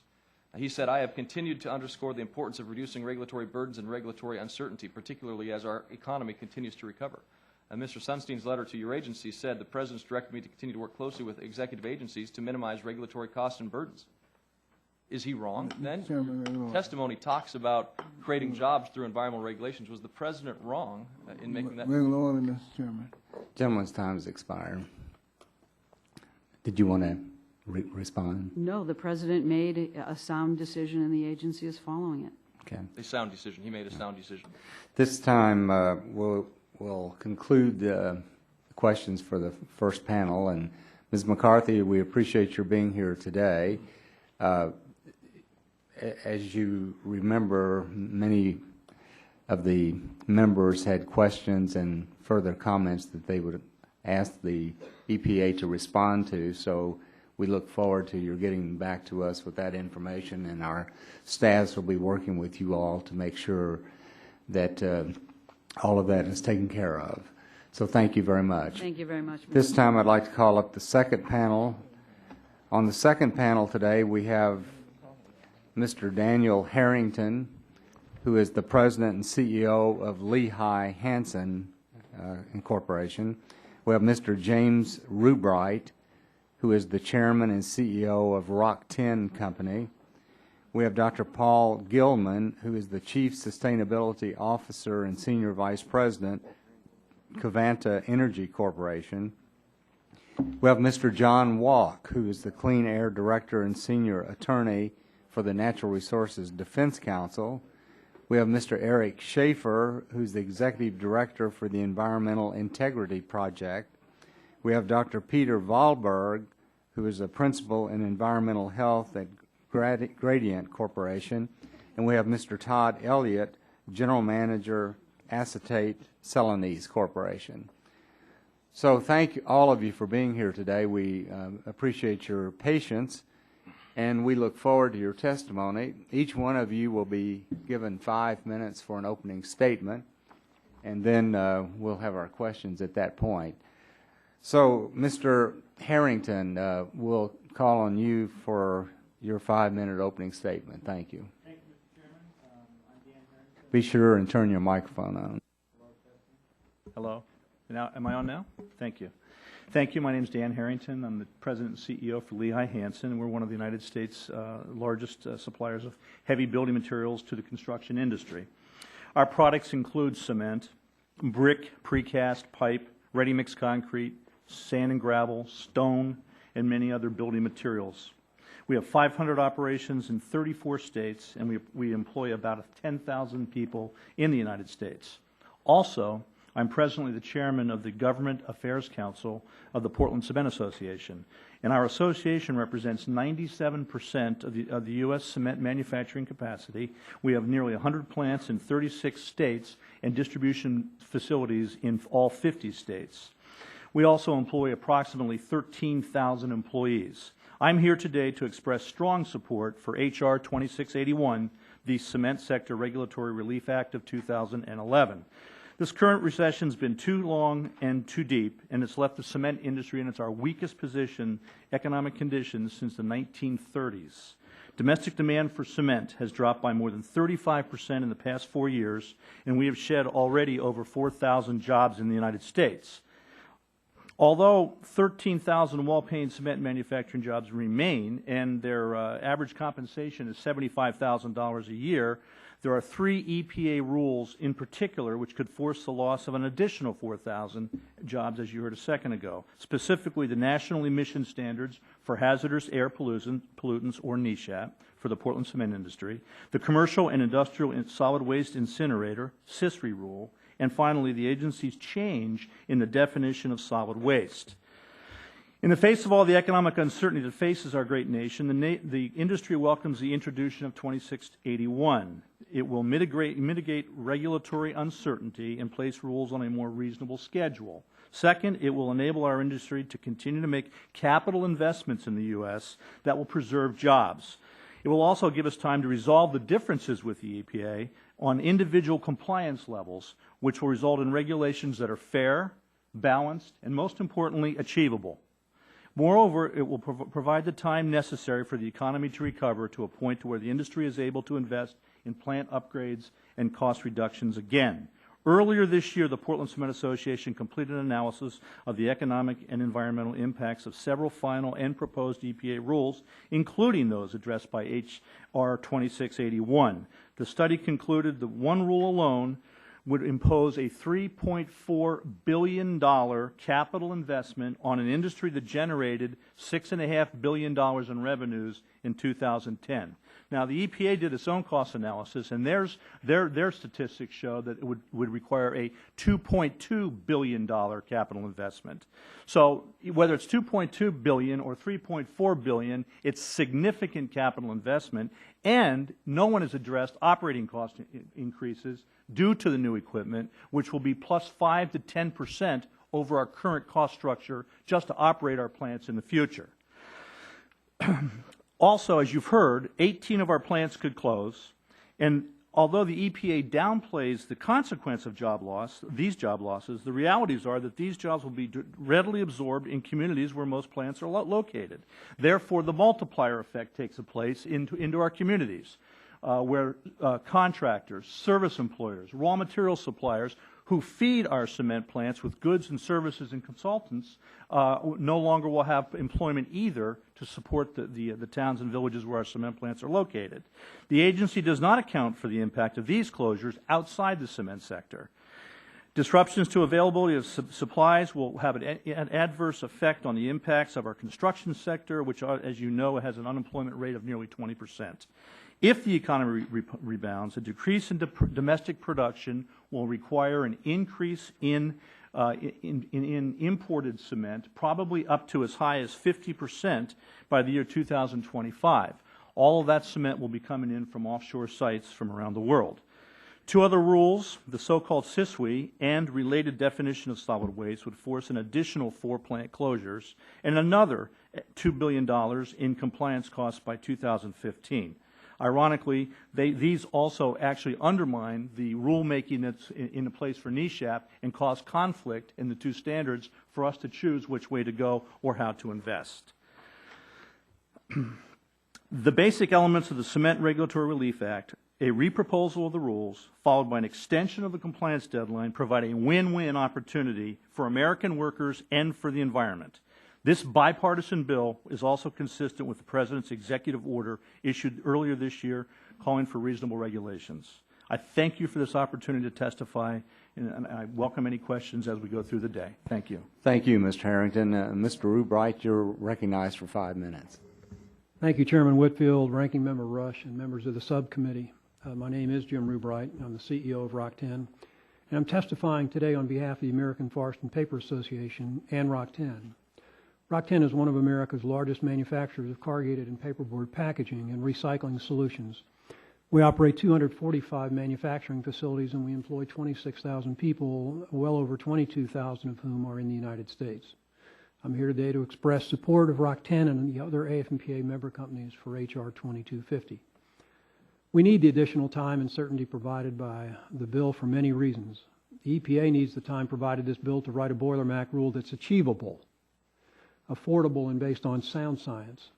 He said, I have continued to underscore the importance of reducing regulatory burdens and regulatory uncertainty, particularly as our economy continues to recover. Mr. Sunstein's letter to your agency said the President's directed me to continue to work closely with executive agencies to minimize regulatory costs and burdens. Is he wrong then? Testimony talks about creating jobs through environmental regulations. Was the President wrong in making that? Regular order, Mr. Chairman. Gentleman's time has expired. Did you want to respond? No, the President made a sound decision and the agency is following it. Okay. A sound decision. He made a sound decision. This time we'll conclude the questions for the first panel. And Ms. McCarthy, we appreciate your being here today. As you remember, many of the members had questions and further comments that they would ask the EPA to respond to. So we look forward to your getting back to us with that information, and our staffs will be working with you all to make sure that all of that is taken care of. So thank you very much. Thank you very much. This time I'd like to call up the second panel. On the second panel today, we have Mr. Daniel Harrington, who is the President and CEO of Lehigh Hansen Incorporation. We have Mr. James Rubright, who is the Chairman and CEO of Rock 10 Company. We have Dr. Paul Gilman, who is the Chief Sustainability Officer and Senior Vice President, Covanta Energy Corporation. We have Mr. John Walk, who is the Clean Air Director and Senior Attorney for the Natural Resources Defense Council. We have Mr. Eric Schaefer, who's the Executive Director for the Environmental Integrity Project. We have Dr. Peter Wahlberg, who is a Principal in Environmental Health at Gradient Corporation. And we have Mr. Todd Elliott, General Manager, Acetate Celanese Corporation. So thank all of you for being here today. We appreciate your patience, and we look forward to your testimony. Each one of you will be given 5 minutes for an opening statement, and then we'll have our questions at that point. So, Mr. Harrington, we'll call on you for your 5-minute opening statement. Thank you. Thank you, Mr. Chairman. I'm Dan Harrington. Be sure and turn your microphone on. Hello. Now, am I on now? Thank you. Thank you. My name is Dan Harrington. I'm the President and CEO for Lehigh Hansen. We're one of the United States' largest suppliers of heavy building materials to the construction industry. Our products include cement, brick, precast, pipe, ready-mix concrete, sand and gravel, stone, and many other building materials. We have 500 operations in 34 states, and we employ about 10,000 people in the United States. Also, I'm presently the chairman of the Government Affairs Council of the Portland Cement Association, and our association represents 97% of the U.S. cement manufacturing capacity. We have nearly 100 plants in 36 states and distribution facilities in all 50 states. We also employ approximately 13,000 employees. I'm here today to express strong support for H.R. 2681, the Cement Sector Regulatory Relief Act of 2011. This current recession has been too long and too deep, and it's left the cement industry in our weakest position economic conditions since the 1930s. Domestic demand for cement has dropped by more than 35% in the past 4 years, and we have shed already over 4,000 jobs in the United States. Although 13,000 wall-paying cement manufacturing jobs remain, and their average compensation is $75,000 a year, there are 3 EPA rules in particular which could force the loss of an additional 4,000 jobs, as you heard a second ago, specifically the National Emission Standards for Hazardous Air Pollutants, or NESHAP, for the Portland cement industry, the Commercial and Industrial Solid Waste Incinerator, CISRI rule, and finally, the agency's change in the definition of solid waste. In the face of all the economic uncertainty that faces our great nation, the industry welcomes the introduction of 2681. It will mitigate regulatory uncertainty and place rules on a more reasonable schedule. Second, it will enable our industry to continue to make capital investments in the U.S. that will preserve jobs. It will also give us time to resolve the differences with the EPA on individual compliance levels, which will result in regulations that are fair, balanced, and most importantly, achievable. Moreover, it will provide the time necessary for the economy to recover to a point to where the industry is able to invest in plant upgrades and cost reductions again. Earlier this year, the Portland Cement Association completed an analysis of the economic and environmental impacts of several final and proposed EPA rules, including those addressed by H.R. 2681. The study concluded that one rule alone would impose a $3.4 billion capital investment on an industry that generated $6.5 billion in revenues in 2010. Now, the EPA did its own cost analysis, and their statistics show that it would require a $2.2 billion capital investment. So whether it's $2.2 billion or $3.4 billion, it's significant capital investment, and no one has addressed operating cost increases due to the new equipment, which will be plus 5 to 10% over our current cost structure just to operate our plants in the future. Also, as you've heard, 18 of our plants could close, and although the EPA downplays the consequence of these job losses, the realities are that these jobs will be readily absorbed in communities where most plants are located. Therefore, the multiplier effect takes place into our communities, where contractors, service employers, raw material suppliers who feed our cement plants with goods and services and consultants no longer will have employment either to support the towns and villages where our cement plants are located. The agency does not account for the impact of these closures outside the cement sector. Disruptions to availability of supplies will have an adverse effect on the impacts of our construction sector, which, as you know, has an unemployment rate of nearly 20%. If the economy rebounds, a decrease in domestic production will require an increase in imported cement, probably up to as high as 50% by the year 2025. All of that cement will be coming in from offshore sites from around the world. 2 other rules, the so-called CISWI and related definition of solid waste, would force an additional 4 plant closures and another $2 billion in compliance costs by 2015. Ironically, these also actually undermine the rulemaking that's in place for NESHAP and cause conflict in the 2 standards for us to choose which way to go or how to invest. The basic elements of the Cement Regulatory Relief Act, a reproposal of the rules, followed by an extension of the compliance deadline, provide a win-win opportunity for American workers and for the environment. This bipartisan bill is also consistent with the President's executive order issued earlier this year calling for reasonable regulations. I thank you for this opportunity to testify, and I welcome any questions as we go through the day. Thank you. Thank you, Mr. Harrington. Mr. Rubright, you're recognized for 5 minutes. Thank you, Chairman Whitfield, Ranking Member Rush, and members of the subcommittee. My name is Jim Rubright. I'm the CEO of Rock 10. and I'm testifying today on behalf of the American Forest and Paper Association and ROC-10. ROC-10 is one of America's largest manufacturers of corrugated and paperboard packaging and recycling solutions. We operate 245 manufacturing facilities, and we employ 26,000 people, well over 22,000 of whom are in the United States. I'm here today to express support of ROC-10 and the other AF&PA member companies for H.R. 2250. We need the additional time and certainty provided by the bill for many reasons. The EPA needs the time provided this bill to write a Boiler MAC rule that's achievable, affordable, and based on sound science.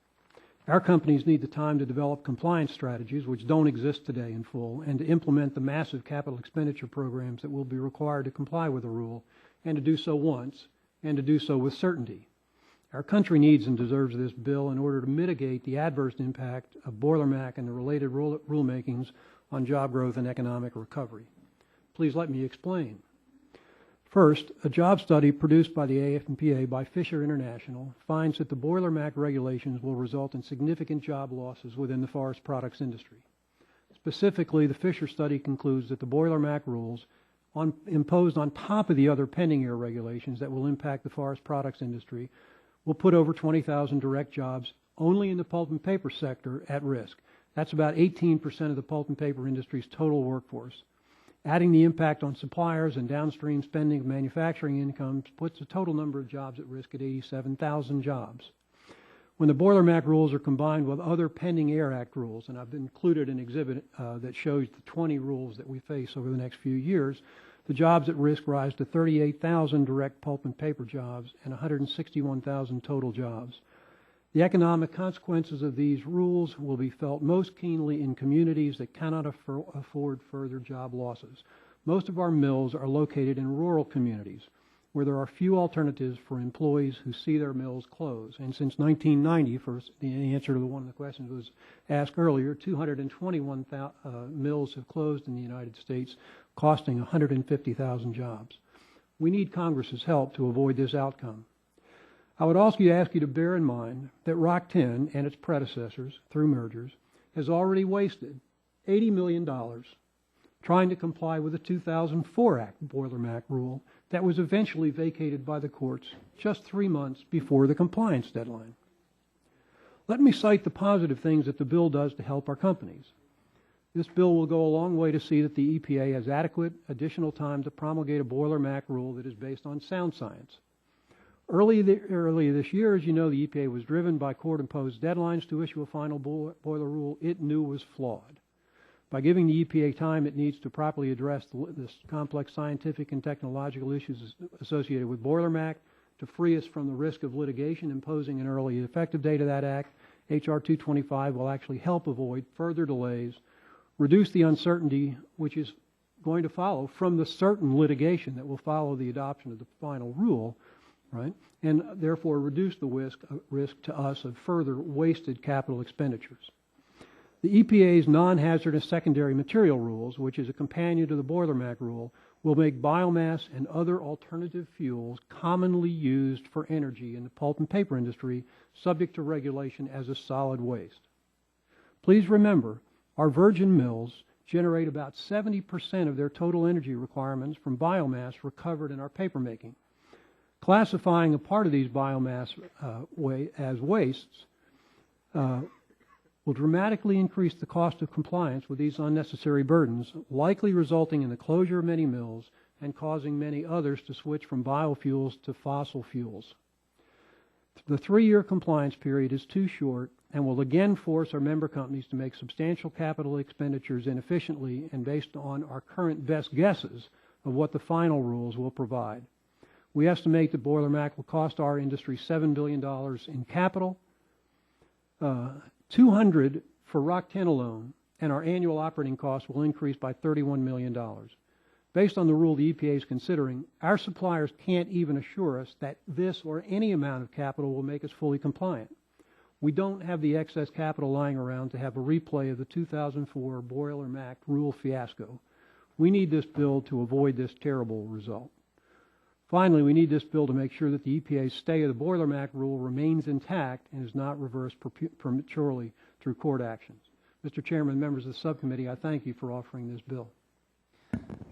Our companies need the time to develop compliance strategies, which don't exist today in full, and to implement the massive capital expenditure programs that will be required to comply with the rule, and to do so once, and to do so with certainty. Our country needs and deserves this bill in order to mitigate the adverse impact of Boiler MAC and the related rulemakings on job growth and economic recovery. Please let me explain. First, a job study produced by the AF&PA by Fisher International finds that the Boiler MAC regulations will result in significant job losses within the forest products industry. Specifically, the Fisher study concludes that the Boiler MAC rules imposed on top of the other pending air regulations that will impact the forest products industry will put over 20,000 direct jobs only in the pulp and paper sector at risk. That's about 18% of the pulp and paper industry's total workforce. Adding the impact on suppliers and downstream spending of manufacturing incomes puts the total number of jobs at risk at 87,000 jobs. When the Boiler MAC rules are combined with other pending Air Act rules, and I've included an exhibit that shows the 20 rules that we face over the next few years, the jobs at risk rise to 38,000 direct pulp and paper jobs and 161,000 total jobs. The economic consequences of these rules will be felt most keenly in communities that cannot afford further job losses. Most of our mills are located in rural communities where there are few alternatives for employees who see their mills close. And since 1990, the answer to one of the questions was asked earlier, 221 mills have closed in the United States, costing 150,000 jobs. We need Congress's help to avoid this outcome. I would also ask you to bear in mind that ROC-10 and its predecessors, through mergers, has already wasted $80 million trying to comply with the 2004 Act Boiler MAC rule that was eventually vacated by the courts just 3 months before the compliance deadline. Let me cite the positive things that the bill does to help our companies. This bill will go a long way to see that the EPA has adequate additional time to promulgate a Boiler MAC rule that is based on sound science. Earlier this year, as you know, the EPA was driven by court-imposed deadlines to issue a final boiler rule it knew was flawed. By giving the EPA time it needs to properly address this complex scientific and technological issues associated with Boiler MAC, to free us from the risk of litigation imposing an early effective date of that act, H.R. 225 will actually help avoid further delays, reduce the uncertainty which is going to follow from the certain litigation that will follow the adoption of the final rule, right? And therefore reduce the risk to us of further wasted capital expenditures. The EPA's non-hazardous secondary material rules, which is a companion to the Boiler MAC rule, will make biomass and other alternative fuels commonly used for energy in the pulp and paper industry subject to regulation as a solid waste. Please remember, our virgin mills generate about 70% of their total energy requirements from biomass recovered in our paper making. Classifying a part of these biomass as wastes will dramatically increase the cost of compliance with these unnecessary burdens, likely resulting in the closure of many mills and causing many others to switch from biofuels to fossil fuels. The 3-year compliance period is too short and will again force our member companies to make substantial capital expenditures inefficiently and based on our current best guesses of what the final rules will provide. We estimate that Boiler MAC will cost our industry $7 billion in capital, $200 for ROC-10 alone, and our annual operating costs will increase by $31 million. Based on the rule the EPA is considering, our suppliers can't even assure us that this or any amount of capital will make us fully compliant. We don't have the excess capital lying around to have a replay of the 2004 Boiler MAC rule fiasco. We need this bill to avoid this terrible result. Finally, we need this bill to make sure that the EPA's stay of the Boiler MAC rule remains intact and is not reversed prematurely through court actions. Mr. Chairman, members of the subcommittee, I thank you for offering this bill.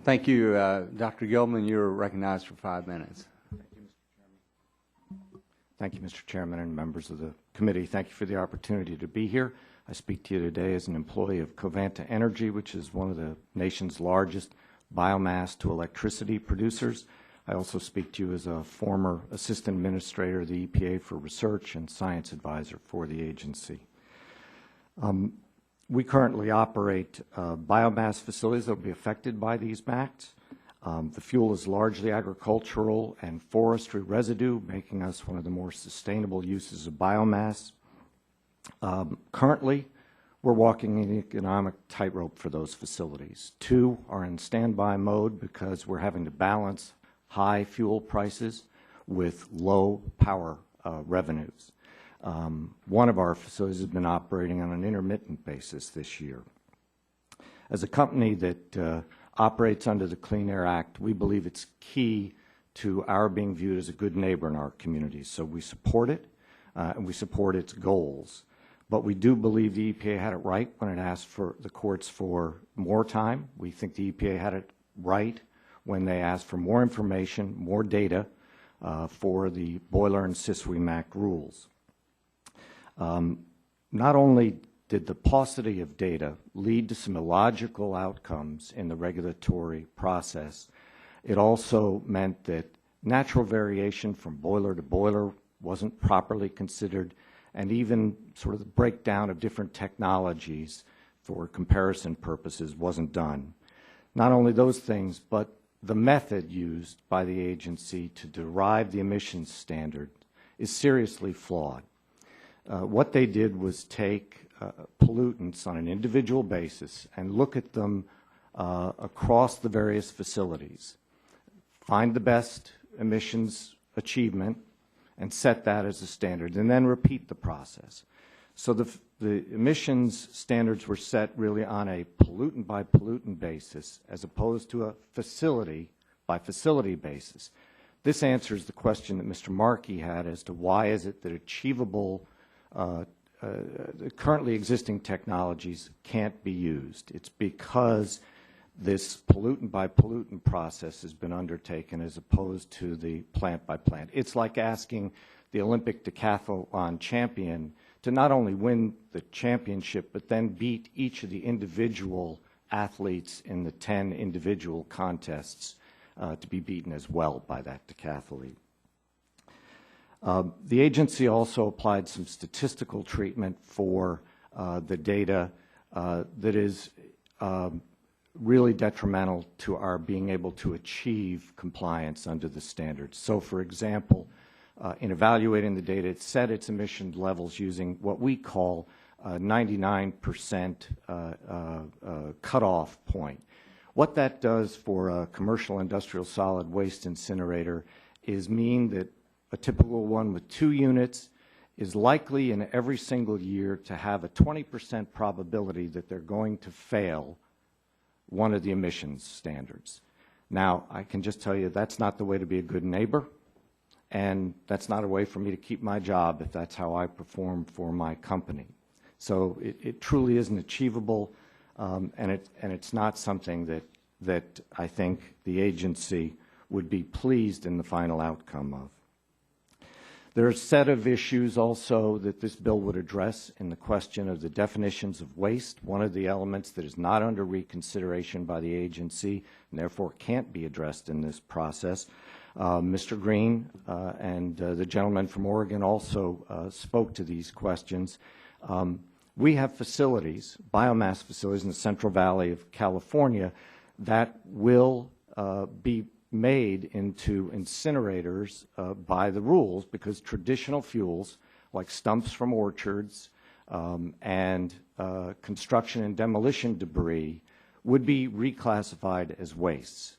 Thank you, Dr. Gilman. You're recognized for 5 minutes. Thank you, Mr. Chairman and members of the committee. Thank you for the opportunity to be here. I speak to you today as an employee of Covanta Energy, which is one of the nation's largest biomass to electricity producers. I also speak to you as a former assistant administrator of the EPA for research and science advisor for the agency. We currently operate biomass facilities that will be affected by these MACTs. The fuel is largely agricultural and forestry residue, making us one of the more sustainable uses of biomass. Currently, we're walking an economic tightrope for those facilities. 2 are in standby mode because we're having to balance high fuel prices with low power revenues. One of our facilities has been operating on an intermittent basis this year. As a company that operates under the Clean Air Act, we believe it's key to our being viewed as a good neighbor in our communities. So we support it, and we support its goals. But we do believe the EPA had it right when it asked for the courts for more time. We think the EPA had it right when they asked for more information, more data for the boiler and SISWI MAC rules. Not only did the paucity of data lead to some illogical outcomes in the regulatory process, it also meant that natural variation from boiler to boiler wasn't properly considered, and even sort of the breakdown of different technologies for comparison purposes wasn't done. Not only those things, but the method used by the agency to derive the emissions standard is seriously flawed. What they did was take pollutants on an individual basis and look at them across the various facilities, find the best emissions achievement, and set that as a standard, and then repeat the process. So the emissions standards were set really on a pollutant by pollutant basis as opposed to a facility by facility basis. This answers the question that Mr. Markey had as to why is it that achievable currently existing technologies can't be used. It's because this pollutant by pollutant process has been undertaken as opposed to the plant by plant. It's like asking the Olympic decathlon champion to not only win the championship, but then beat each of the individual athletes in the 10 individual contests to be beaten as well by that decathlete. The agency also applied some statistical treatment for the data that is really detrimental to our being able to achieve compliance under the standards. So, for example, in evaluating the data, it set its emission levels using what we call 99% cutoff point. What that does for a commercial industrial solid waste incinerator is mean that a typical one with 2 units is likely in every single year to have a 20% probability that they're going to fail one of the emissions standards. Now, I can just tell you that's not the way to be a good neighbor, and that's not a way for me to keep my job if that's how I perform for my company. So it truly isn't achievable, and it's not something that I think the agency would be pleased in the final outcome of. There are a set of issues also that this bill would address in the question of the definitions of waste, one of the elements that is not under reconsideration by the agency and therefore can't be addressed in this process. Mr. Green and the gentleman from Oregon also spoke to these questions. We have facilities, biomass facilities in the Central Valley of California that will be made into incinerators by the rules because traditional fuels like stumps from orchards and construction and demolition debris would be reclassified as wastes.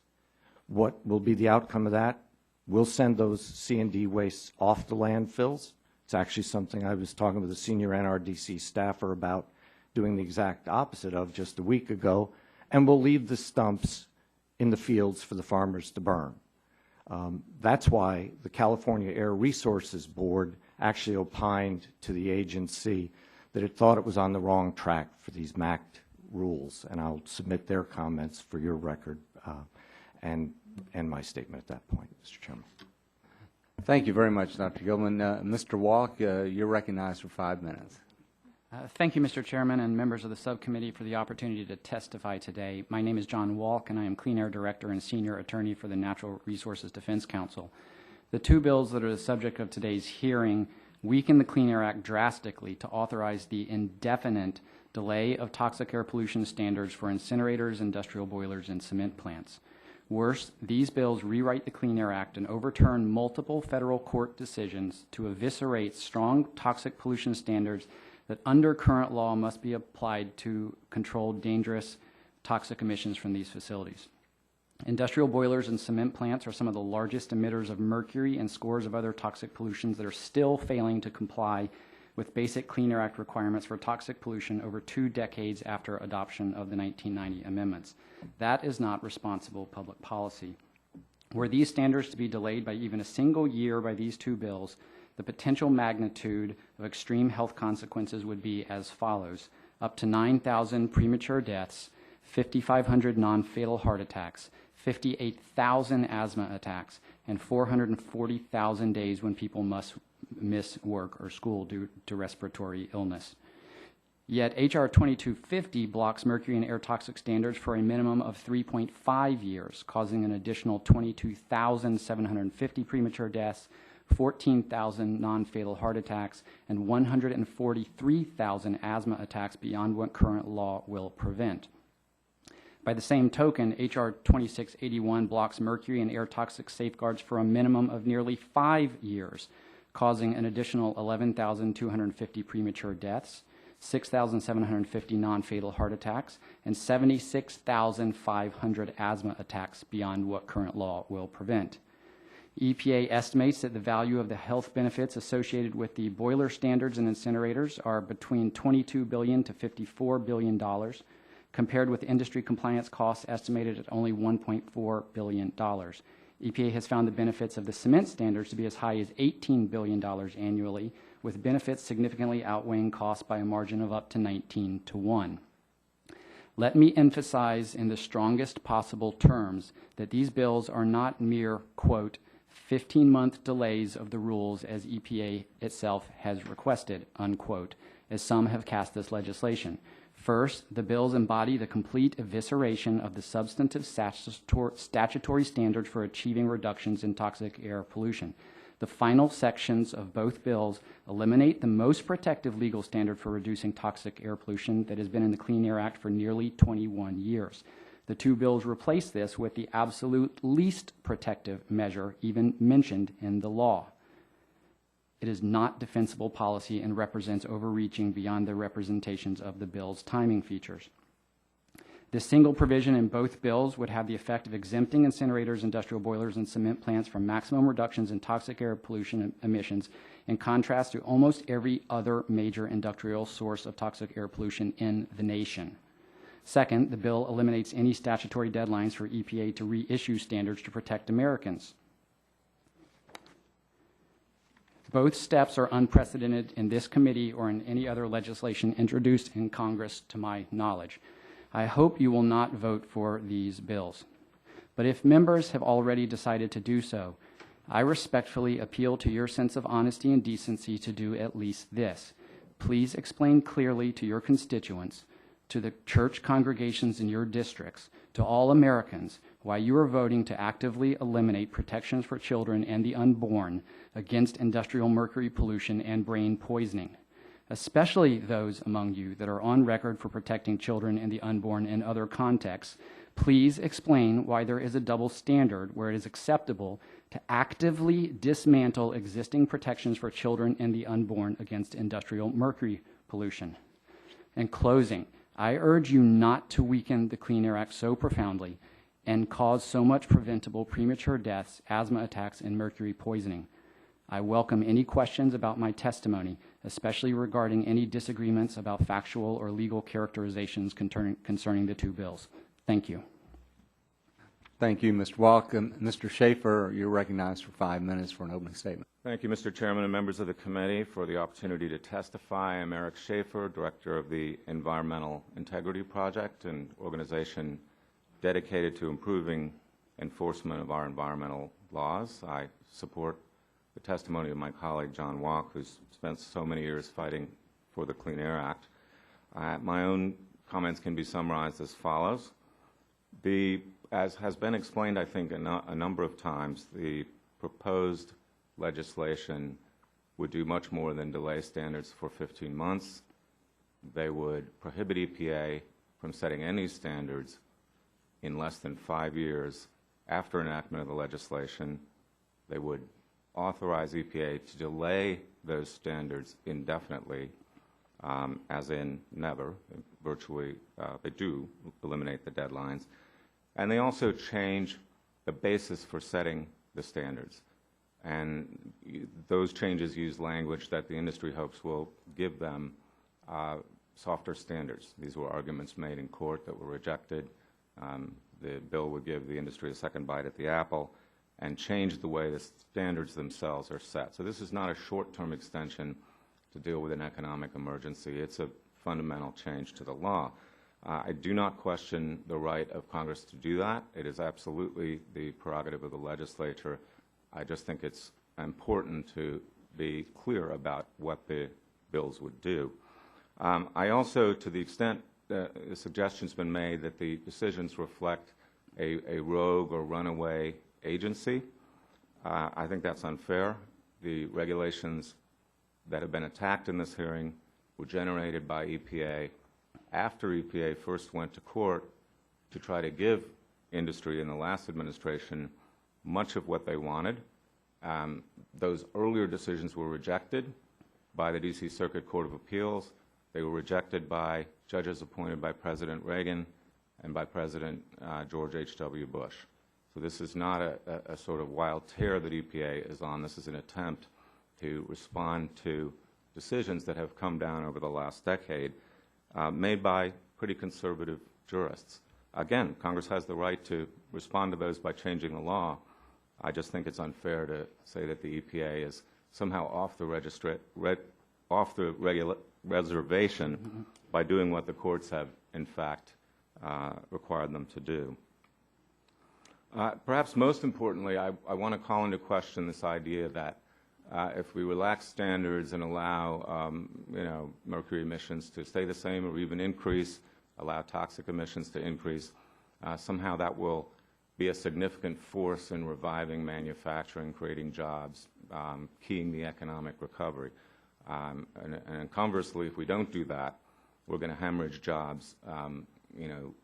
What will be the outcome of that? We'll send those C&D wastes off the landfills. It's actually something I was talking with a senior NRDC staffer about doing the exact opposite of just a week ago, and we'll leave the stumps in the fields for the farmers to burn. That's why the California Air Resources Board actually opined to the agency that it thought it was on the wrong track for these MACT rules, and I'll submit their comments for your record and end my statement at that point, Mr. Chairman. Thank you very much, Dr. Gilman. Mr. Walk, you're recognized for 5 minutes. Thank you, Mr. Chairman, and members of the subcommittee for the opportunity to testify today. My name is John Walk, and I am Clean Air Director and Senior Attorney for the Natural Resources Defense Council. The two bills that are the subject of today's hearing weaken the Clean Air Act drastically to authorize the indefinite delay of toxic air pollution standards for incinerators, industrial boilers, and cement plants. Worse, these bills rewrite the Clean Air Act and overturn multiple federal court decisions to eviscerate strong toxic pollution standards that under current law must be applied to control dangerous toxic emissions from these facilities. Industrial boilers and cement plants are some of the largest emitters of mercury and scores of other toxic pollutions that are still failing to comply with basic Clean Air Act requirements for toxic pollution over 2 decades after adoption of the 1990 amendments. That is not responsible public policy. Were these standards to be delayed by even a single year by these two bills, the potential magnitude of extreme health consequences would be as follows: up to 9,000 premature deaths, 5,500 non-fatal heart attacks, 58,000 asthma attacks, and 440,000 days when people must miss work or school due to respiratory illness. Yet H.R. 2250 blocks mercury and air toxic standards for a minimum of 3.5 years, causing an additional 22,750 premature deaths, 14,000 non-fatal heart attacks, and 143,000 asthma attacks beyond what current law will prevent. By the same token, H.R. 2681 blocks mercury and air toxic safeguards for a minimum of nearly 5 years, causing an additional 11,250 premature deaths, 6,750 non-fatal heart attacks, and 76,500 asthma attacks beyond what current law will prevent. EPA estimates that the value of the health benefits associated with the boiler standards and incinerators are between $22 billion to $54 billion, compared with industry compliance costs estimated at only $1.4 billion. EPA has found the benefits of the cement standards to be as high as $18 billion annually, with benefits significantly outweighing costs by a margin of up to 19 to 1. Let me emphasize in the strongest possible terms that these bills are not mere, quote, 15-month delays of the rules as EPA itself has requested, unquote, as some have cast this legislation. First, the bills embody the complete evisceration of the substantive statutory standards for achieving reductions in toxic air pollution. The final sections of both bills eliminate the most protective legal standard for reducing toxic air pollution that has been in the Clean Air Act for nearly 21 years. The two bills replace this with the absolute least protective measure even mentioned in the law. It is not defensible policy and represents overreaching beyond the representations of the bill's timing features. This single provision in both bills would have the effect of exempting incinerators, industrial boilers, and cement plants from maximum reductions in toxic air pollution emissions, in contrast to almost every other major industrial source of toxic air pollution in the nation. Second, the bill eliminates any statutory deadlines for EPA to reissue standards to protect Americans. Both steps are unprecedented in this committee or in any other legislation introduced in Congress to my knowledge. I hope you will not vote for these bills. But if members have already decided to do so, I respectfully appeal to your sense of honesty and decency to do at least this. Please explain clearly to your constituents, to the church congregations in your districts, to all Americans, why you are voting to actively eliminate protections for children and the unborn against industrial mercury pollution and brain poisoning, especially those among you that are on record for protecting children and the unborn in other contexts. Please explain why there is a double standard where it is acceptable to actively dismantle existing protections for children and the unborn against industrial mercury pollution. In closing, I urge you not to weaken the Clean Air Act so profoundly and cause so much preventable premature deaths, asthma attacks, and mercury poisoning. I welcome any questions about my testimony, especially regarding any disagreements about factual or legal characterizations concerning the two bills. Thank you. Thank you, Mr. Walk. Mr. Schaefer, you're recognized for 5 minutes for an opening statement. Thank you, Mr. Chairman and members of the committee, for the opportunity to testify. I'm Eric Schaefer, Director of the Environmental Integrity Project, an organization dedicated to improving enforcement of our environmental laws. I support the testimony of my colleague John Walk, who's spent so many years fighting for the Clean Air Act. My own comments can be summarized as follows. As has been explained, I think, a number of times, the proposed legislation would do much more than delay standards for 15 months. They would prohibit EPA from setting any standards in less than 5 years after enactment of the legislation. They would authorize EPA to delay those standards indefinitely, as in never. Virtually, they do eliminate the deadlines. And they also change the basis for setting the standards. And those changes use language that the industry hopes will give them softer standards. These were arguments made in court that were rejected. The bill would give the industry a second bite at the apple and change the way the standards themselves are set. So this is not a short-term extension to deal with an economic emergency. It's a fundamental change to the law. I do not question the right of Congress to do that. It is absolutely the prerogative of the legislature. I just think it's important to be clear about what the bills would do. I also, to the extent the suggestion's been made that the decisions reflect a rogue or runaway agency, I think that's unfair. The regulations that have been attacked in this hearing were generated by EPA after EPA first went to court to try to give industry in the last administration much of what they wanted. Those earlier decisions were rejected by the D.C. Circuit Court of Appeals. They were rejected by judges appointed by President Reagan and by President George H.W. Bush. So this is not a sort of wild tear that EPA is on. This is an attempt to respond to decisions that have come down over the last decade, made by pretty conservative jurists. Again, Congress has the right to respond to those by changing the law. I just think it's unfair to say that the EPA is somehow off the reservation by doing what the courts have, in fact, required them to do. Perhaps most importantly, I want to call into question this idea that if we relax standards and allow mercury emissions to stay the same or even increase, allow toxic emissions to increase, somehow that will be a significant force in reviving manufacturing, creating jobs, keying the economic recovery. And conversely, if we don't do that, we're going to hemorrhage jobs,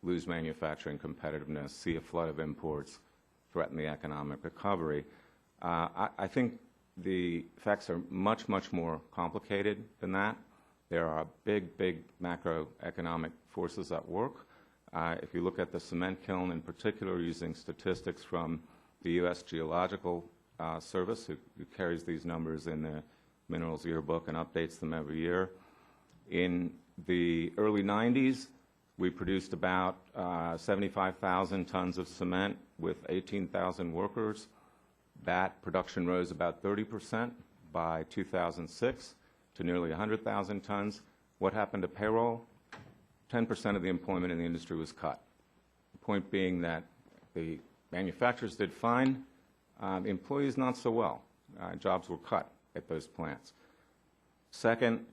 lose manufacturing competitiveness, see a flood of imports, threaten the economic recovery. I think the effects are much, much more complicated than that. There are big, big macroeconomic forces at work. If you look at the cement kiln in particular, using statistics from the U.S. Geological Service, who carries these numbers in the Minerals Yearbook and updates them every year. In the early 90s, we produced about 75,000 tons of cement with 18,000 workers. That production rose about 30% by 2006 to nearly 100,000 tons. What happened to payroll? 10% of the employment in the industry was cut. The point being that the manufacturers did fine, the employees not so well. Jobs were cut at those plants. Second,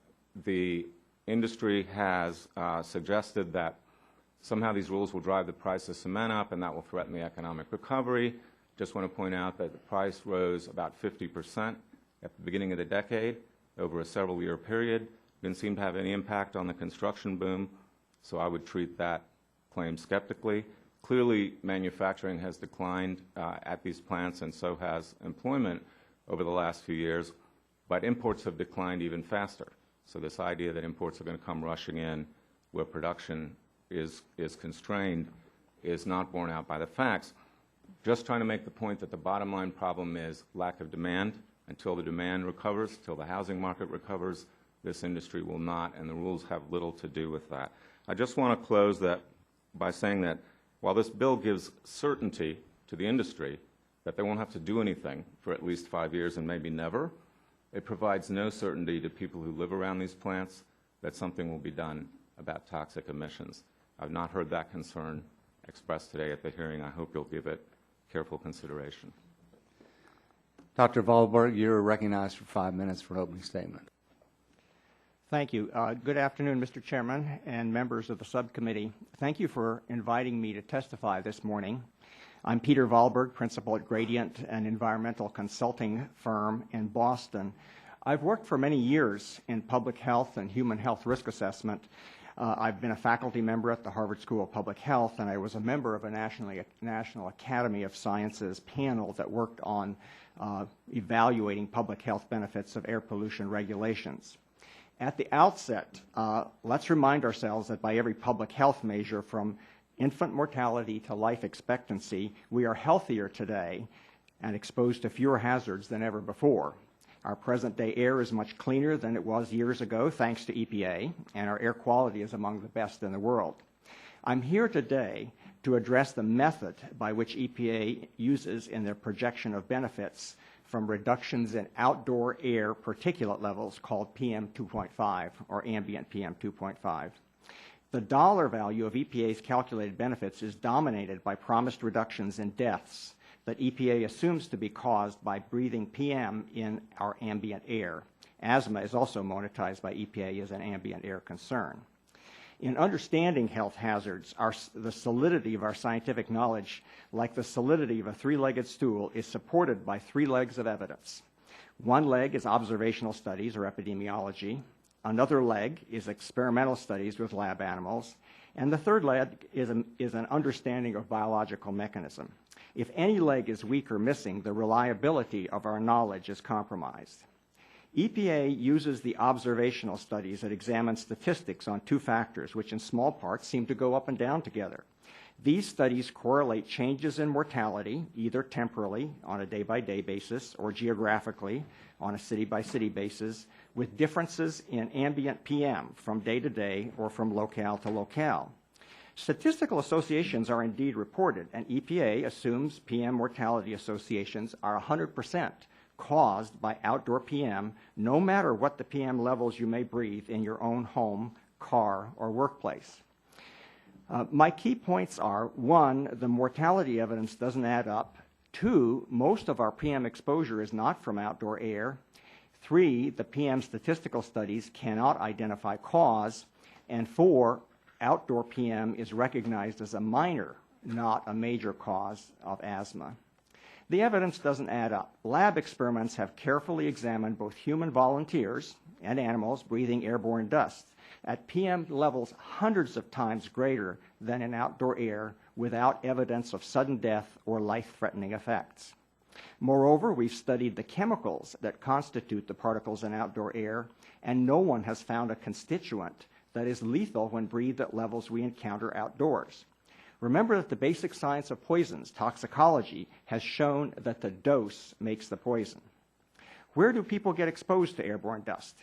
the industry has suggested that somehow these rules will drive the price of cement up and that will threaten the economic recovery. Just want to point out that the price rose about 50% at the beginning of the decade over a several-year period. Didn't seem to have any impact on the construction boom, so I would treat that claim skeptically. Clearly, manufacturing has declined at these plants, and so has employment over the last few years, but imports have declined even faster. So this idea that imports are going to come rushing in where production is constrained is not borne out by the facts. Just trying to make the point that the bottom line problem is lack of demand. Until the demand recovers, till the housing market recovers, this industry will not, and the rules have little to do with that. I just want to close that by saying that while this bill gives certainty to the industry that they won't have to do anything for at least 5 years and maybe never, it provides no certainty to people who live around these plants that something will be done about toxic emissions. I've not heard that concern expressed today at the hearing. I hope you'll give it careful consideration. Dr. Wahlberg, you're recognized for 5 minutes for an opening statement. Thank you. Good afternoon, Mr. Chairman and members of the subcommittee. Thank you for inviting me to testify this morning. I'm Peter Wahlberg, principal at Gradient, an environmental consulting firm in Boston. I've worked for many years in public health and human health risk assessment. I've been a faculty member at the Harvard School of Public Health, and I was a member of a National Academy of Sciences panel that worked on evaluating public health benefits of air pollution regulations. At the outset, let's remind ourselves that by every public health measure, from infant mortality to life expectancy, we are healthier today and exposed to fewer hazards than ever before. Our present-day air is much cleaner than it was years ago, thanks to EPA, and our air quality is among the best in the world. I'm here today to address the method by which EPA uses in their projection of benefits from reductions in outdoor air particulate levels called PM 2.5 or ambient PM 2.5. The dollar value of EPA's calculated benefits is dominated by promised reductions in deaths that EPA assumes to be caused by breathing PM in our ambient air. Asthma is also monetized by EPA as an ambient air concern. In understanding health hazards, the solidity of our scientific knowledge, like the solidity of a three-legged stool, is supported by three legs of evidence. One leg is observational studies or epidemiology. Another leg is experimental studies with lab animals. And the third leg is an understanding of biological mechanism. If any leg is weak or missing, the reliability of our knowledge is compromised. EPA uses the observational studies that examine statistics on two factors, which in small parts seem to go up and down together. These studies correlate changes in mortality, either temporally on a day-by-day basis or geographically on a city-by-city basis, with differences in ambient PM from day to day or from locale to locale. Statistical associations are indeed reported, and EPA assumes PM mortality associations are 100% caused by outdoor PM, no matter what the PM levels you may breathe in your own home, car, or workplace. My key points are, 1, the mortality evidence doesn't add up. 2, most of our PM exposure is not from outdoor air. 3, the PM statistical studies cannot identify cause. And 4, outdoor PM is recognized as a minor, not a major cause of asthma. The evidence doesn't add up. Lab experiments have carefully examined both human volunteers and animals breathing airborne dust at PM levels hundreds of times greater than in outdoor air without evidence of sudden death or life-threatening effects. Moreover, we've studied the chemicals that constitute the particles in outdoor air, and no one has found a constituent that is lethal when breathed at levels we encounter outdoors. Remember that the basic science of poisons, toxicology, has shown that the dose makes the poison. Where do people get exposed to airborne dust?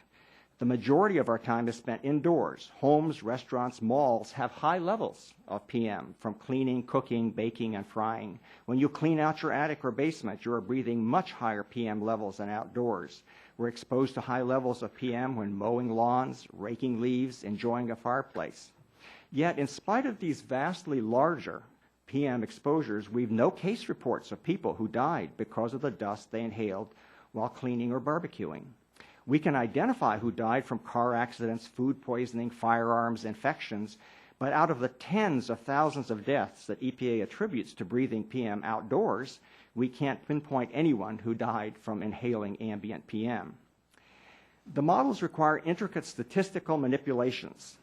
The majority of our time is spent indoors. Homes, restaurants, malls have high levels of PM from cleaning, cooking, baking, and frying. When you clean out your attic or basement, you are breathing much higher PM levels than outdoors. We're exposed to high levels of PM when mowing lawns, raking leaves, enjoying a fireplace. Yet, in spite of these vastly larger PM exposures, we've no case reports of people who died because of the dust they inhaled while cleaning or barbecuing. We can identify who died from car accidents, food poisoning, firearms, infections, but out of the tens of thousands of deaths that EPA attributes to breathing PM outdoors, we can't pinpoint anyone who died from inhaling ambient PM. The models require intricate statistical manipulations.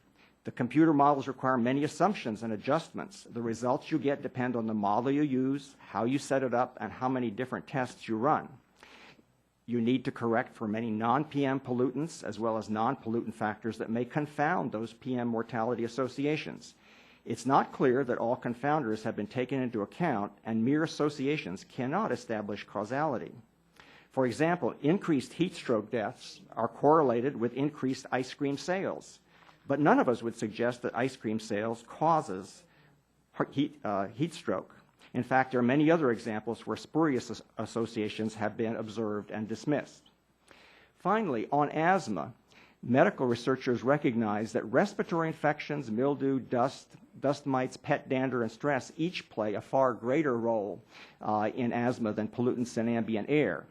The computer models require many assumptions and adjustments. The results you get depend on the model you use, how you set it up, and how many different tests you run. You need to correct for many non-PM pollutants as well as non-pollutant factors that may confound those PM mortality associations. It's not clear that all confounders have been taken into account, and mere associations cannot establish causality. For example, increased heat stroke deaths are correlated with increased ice cream sales, but none of us would suggest that ice cream sales causes heat stroke. In fact, there are many other examples where spurious associations have been observed and dismissed. Finally, on asthma, medical researchers recognize that respiratory infections, mildew, dust, dust mites, pet dander, and stress each play a far greater role in asthma than pollutants in ambient air.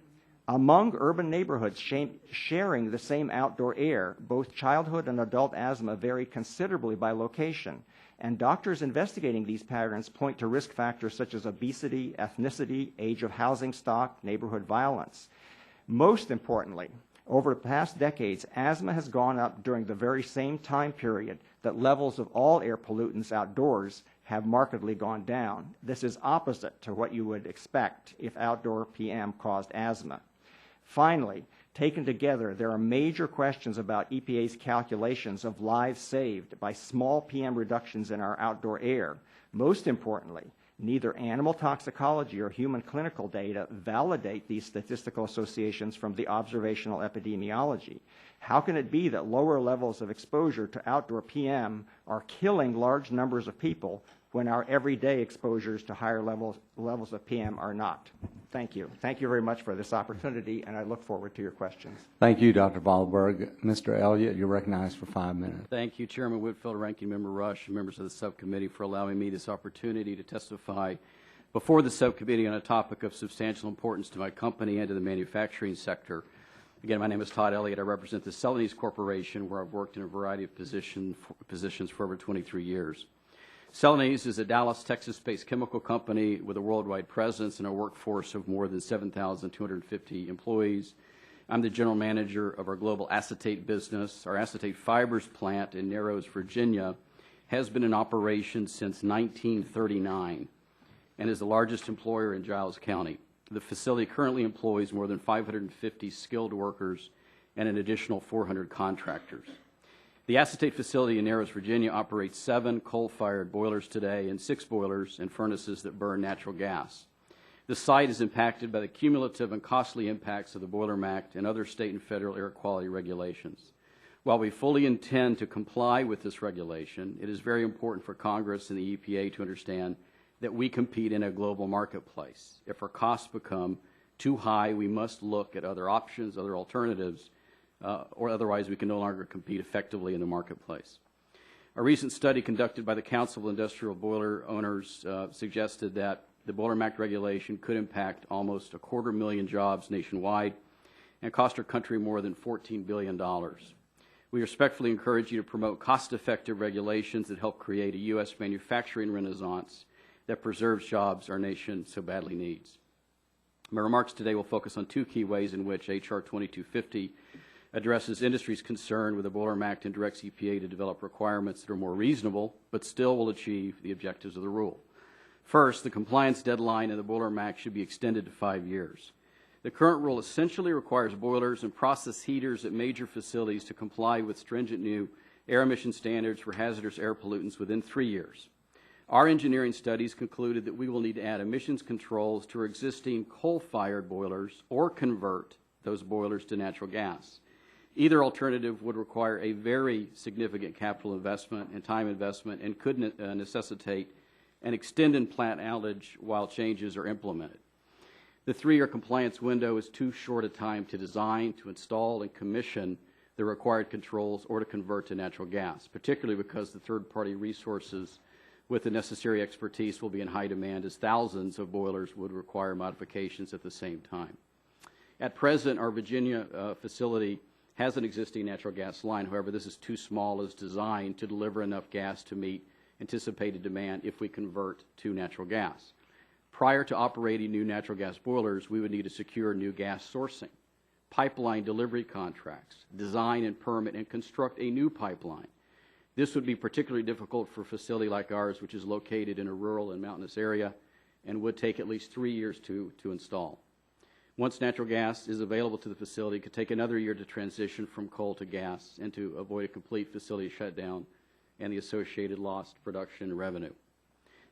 Among urban neighborhoods sharing the same outdoor air, both childhood and adult asthma vary considerably by location, and doctors investigating these patterns point to risk factors such as obesity, ethnicity, age of housing stock, neighborhood violence. Most importantly, over the past decades, asthma has gone up during the very same time period that levels of all air pollutants outdoors have markedly gone down. This is opposite to what you would expect if outdoor PM caused asthma. Finally, taken together, there are major questions about EPA's calculations of lives saved by small PM reductions in our outdoor air. Most importantly, neither animal toxicology or human clinical data validate these statistical associations from the observational epidemiology. How can it be that lower levels of exposure to outdoor PM are killing large numbers of people when our everyday exposures to higher levels of PM are not? Thank you. Thank you very much for this opportunity, and I look forward to your questions. Thank you, Dr. Wahlberg. Mr. Elliott, you're recognized for 5 minutes. Thank you, Chairman Whitfield, Ranking Member Rush, and members of the subcommittee for allowing me this opportunity to testify before the subcommittee on a topic of substantial importance to my company and to the manufacturing sector. Again, my name is Todd Elliott. I represent the Celanese Corporation, where I've worked in a variety of positions for over 23 years. Celanese is a Dallas, Texas-based chemical company with a worldwide presence and a workforce of more than 7,250 employees. I'm the general manager of our global acetate business. Our acetate fibers plant in Narrows, Virginia, has been in operation since 1939 and is the largest employer in Giles County. The facility currently employs more than 550 skilled workers and an additional 400 contractors. The acetate facility in Narrows, Virginia operates 7 coal-fired boilers today and 6 boilers and furnaces that burn natural gas. The site is impacted by the cumulative and costly impacts of the Boiler Act and other state and federal air quality regulations. While we fully intend to comply with this regulation, it is very important for Congress and the EPA to understand that we compete in a global marketplace. If our costs become too high, we must look at other options, other alternatives, or otherwise we can no longer compete effectively in the marketplace. A recent study conducted by the Council of Industrial Boiler Owners suggested that the Boiler Act regulation could impact almost 250,000 jobs nationwide and cost our country more than $14 billion. We respectfully encourage you to promote cost-effective regulations that help create a U.S. manufacturing renaissance that preserves jobs our nation so badly needs. My remarks today will focus on 2 key ways in which H.R. 2250 addresses industry's concern with the Boiler Act and directs EPA to develop requirements that are more reasonable but still will achieve the objectives of the rule. First, the compliance deadline in the Boiler Act should be extended to 5 years. The current rule essentially requires boilers and process heaters at major facilities to comply with stringent new air emission standards for hazardous air pollutants within 3 years. Our engineering studies concluded that we will need to add emissions controls to our existing coal-fired boilers or convert those boilers to natural gas. Either alternative would require a very significant capital investment and time investment and could necessitate an extended plant outage while changes are implemented. The 3-year compliance window is too short a time to design, to install, and commission the required controls or to convert to natural gas, particularly because the third-party resources with the necessary expertise will be in high demand as thousands of boilers would require modifications at the same time. At present, our Virginia facility has an existing natural gas line. However, this is too small as designed to deliver enough gas to meet anticipated demand if we convert to natural gas. Prior to operating new natural gas boilers, we would need to secure new gas sourcing, pipeline delivery contracts, design and permit and construct a new pipeline. This would be particularly difficult for a facility like ours, which is located in a rural and mountainous area and would take at least 3 years to install. Once natural gas is available to the facility, it could take another year to transition from coal to gas and to avoid a complete facility shutdown and the associated lost production revenue.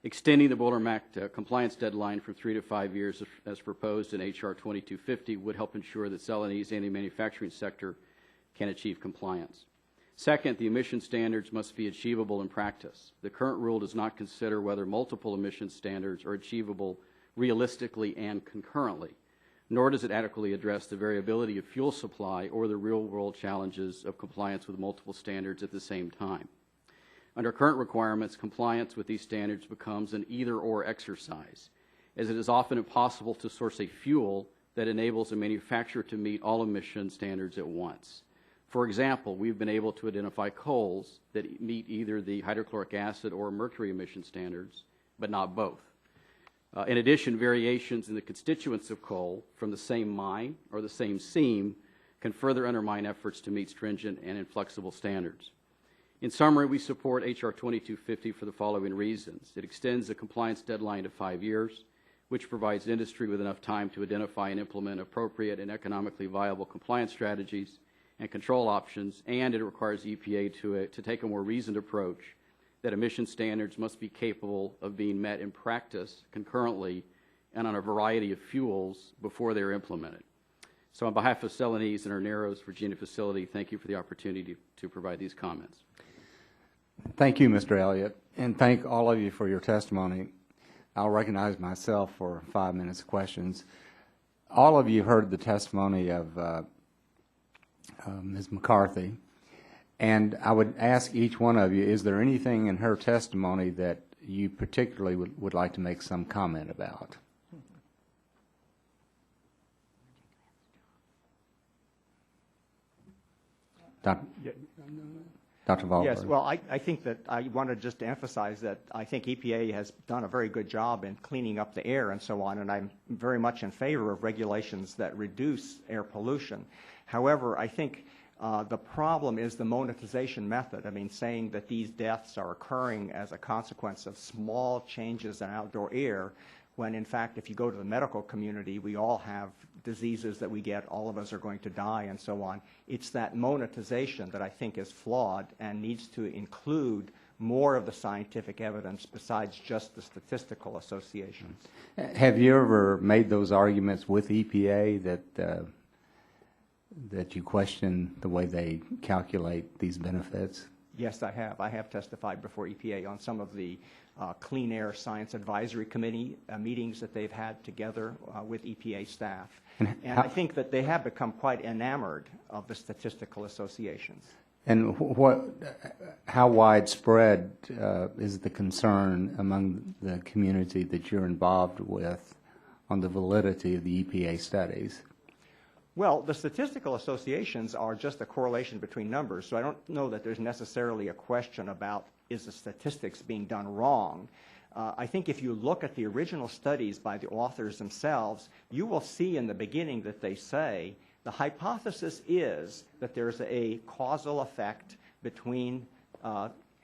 Extending the Boiler Act compliance deadline from 3 to 5 years as proposed in H.R. 2250 would help ensure that Celanese and the manufacturing sector can achieve compliance. Second, the emission standards must be achievable in practice. The current rule does not consider whether multiple emission standards are achievable realistically and concurrently, nor does it adequately address the variability of fuel supply or the real-world challenges of compliance with multiple standards at the same time. Under current requirements, compliance with these standards becomes an either-or exercise, as it is often impossible to source a fuel that enables a manufacturer to meet all emission standards at once. For example, we've been able to identify coals that meet either the hydrochloric acid or mercury emission standards, but not both. In addition, variations in the constituents of coal from the same mine or the same seam can further undermine efforts to meet stringent and inflexible standards. In summary, we support H.R. 2250 for the following reasons. It extends the compliance deadline to 5 years, which provides industry with enough time to identify and implement appropriate and economically viable compliance strategies and control options, and it requires EPA to take a more reasoned approach that emission standards must be capable of being met in practice concurrently and on a variety of fuels before they're implemented. So on behalf of Celanese and our Narrows, Virginia facility, thank you for the opportunity to provide these comments. Thank you, Mr. Elliott, and thank all of you for your testimony. I'll recognize myself for 5 minutes of questions. All of you heard the testimony of Ms. McCarthy, and I would ask each one of you, is there anything in her testimony that you particularly would like to make some comment about? Dr. Valberg. Yes, well, I think that I wanted just to emphasize that I think EPA has done a very good job in cleaning up the air and so on, and I'm very much in favor of regulations that reduce air pollution. However, I think the problem is the monetization method. I mean, saying that these deaths are occurring as a consequence of small changes in outdoor air, when in fact, if you go to the medical community, we all have diseases that we get, all of us are going to die, and so on. It's that monetization that I think is flawed and needs to include more of the scientific evidence besides just the statistical associations. Have you ever made those arguments with EPA that you question the way they calculate these benefits? Yes, I have. I have testified before EPA on some of the Clean Air Science Advisory Committee meetings that they've had together with EPA staff. And I think that they have become quite enamored of the statistical associations. And how widespread is the concern among the community that you're involved with on the validity of the EPA studies? Well, the statistical associations are just a correlation between numbers, so I don't know that there's necessarily a question about is the statistics being done wrong. I think if you look at the original studies by the authors themselves, you will see in the beginning that they say the hypothesis is that there's a causal effect between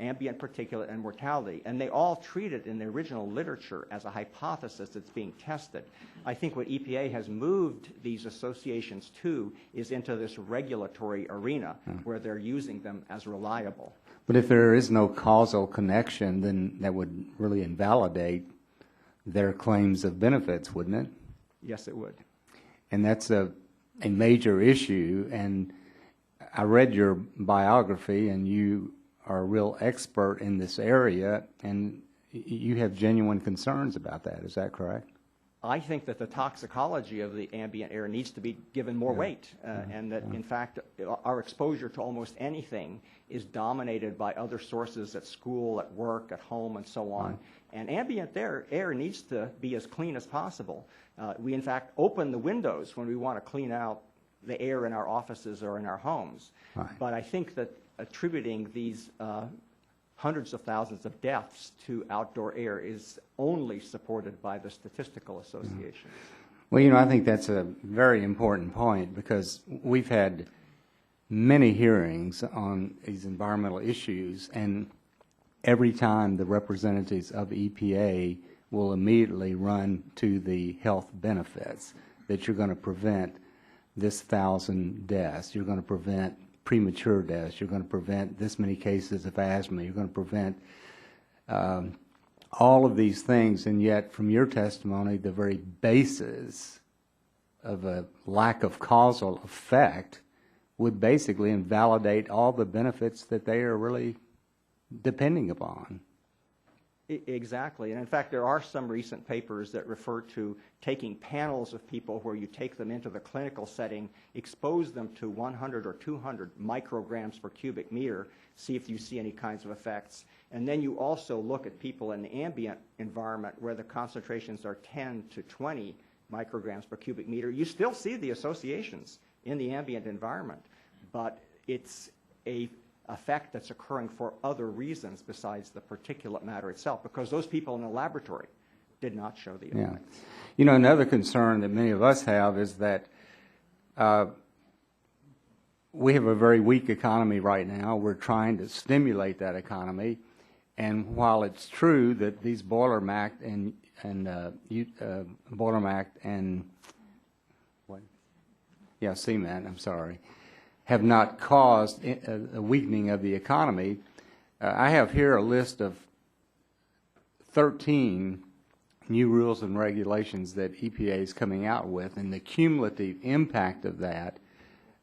ambient particulate and mortality, and they all treat it in the original literature as a hypothesis that's being tested. I think what EPA has moved these associations to is into this regulatory arena where they're using them as reliable. But if there is no causal connection, then that would really invalidate their claims of benefits, wouldn't it? Yes, it would. And that's a major issue, and I read your biography, and you are a real expert in this area, and you have genuine concerns about that. Is that correct? I think that the toxicology of the ambient air needs to be given more weight, and that, in fact, our exposure to almost anything is dominated by other sources at school, at work, at home, and so on. And ambient air needs to be as clean as possible. We, in fact, open the windows when we want to clean out the air in our offices or in our homes. But I think that attributing these hundreds of thousands of deaths to outdoor air is only supported by the statistical association. Well, you know, I think that's a very important point, because we've had many hearings on these environmental issues, and every time the representatives of EPA will immediately run to the health benefits, that you're going to prevent this 1,000 deaths, you're going to prevent premature deaths, you're going to prevent this many cases of asthma, you're going to prevent all of these things, and yet from your testimony, the very basis of a lack of causal effect would basically invalidate all the benefits that they are really depending upon. Exactly. And in fact, there are some recent papers that refer to taking panels of people where you take them into the clinical setting, expose them to 100 or 200 micrograms per cubic meter, see if you see any kinds of effects. And then you also look at people in the ambient environment where the concentrations are 10 to 20 micrograms per cubic meter. You still see the associations in the ambient environment, but it's a effect that's occurring for other reasons besides the particulate matter itself, because those people in the laboratory did not show the effect. Yeah. You know, another concern that many of us have is that we have a very weak economy right now. We're trying to stimulate that economy, and while it's true that these CMAQ have not caused a weakening of the economy. I have here a list of 13 new rules and regulations that EPA is coming out with, and the cumulative impact of that,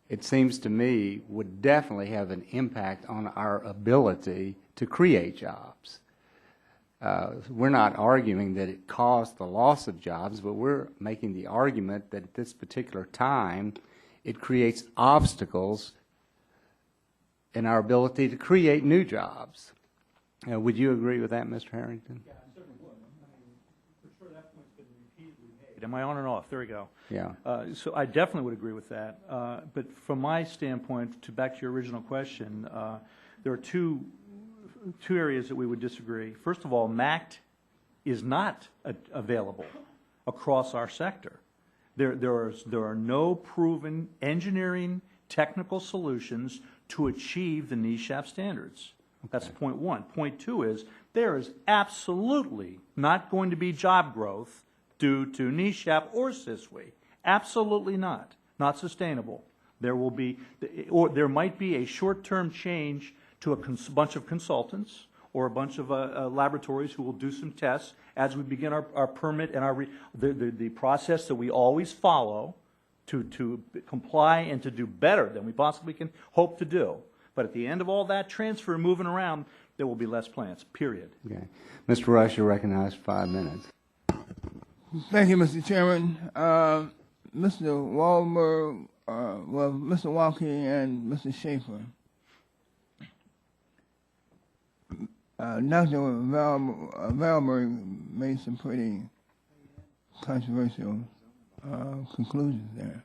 it seems to me, would definitely have an impact on our ability to create jobs. We're not arguing that it caused the loss of jobs, but we're making the argument that at this particular time, it creates obstacles in our ability to create new jobs. Would you agree with that, Mr. Harrington? Yeah, I certainly would. I mean, for sure that point's been repeatedly made. Am I on and off? There we go. Yeah. So I definitely would agree with that. But from my standpoint, back to your original question, there are two areas that we would disagree. First of all, MACT is not available across our sector. There are no proven engineering technical solutions to achieve the NESHAP standards. That's point one. Point two is there is absolutely not going to be job growth due to NESHAP or SISWI. Absolutely not. Not sustainable. There will be, or there might be a short-term change to a bunch of consultants or a bunch of laboratories who will do some tests as we begin our permit and the process that we always follow to comply and to do better than we possibly can hope to do. But at the end of all that transfer and moving around, there will be less plants, period. Okay. Mr. Rush, you're recognized for 5 minutes. Thank you, Mr. Chairman. Mr. Wahlberg, Mr. Walkie and Mr. Schaefer. Dr. Valberg made some pretty controversial conclusions there.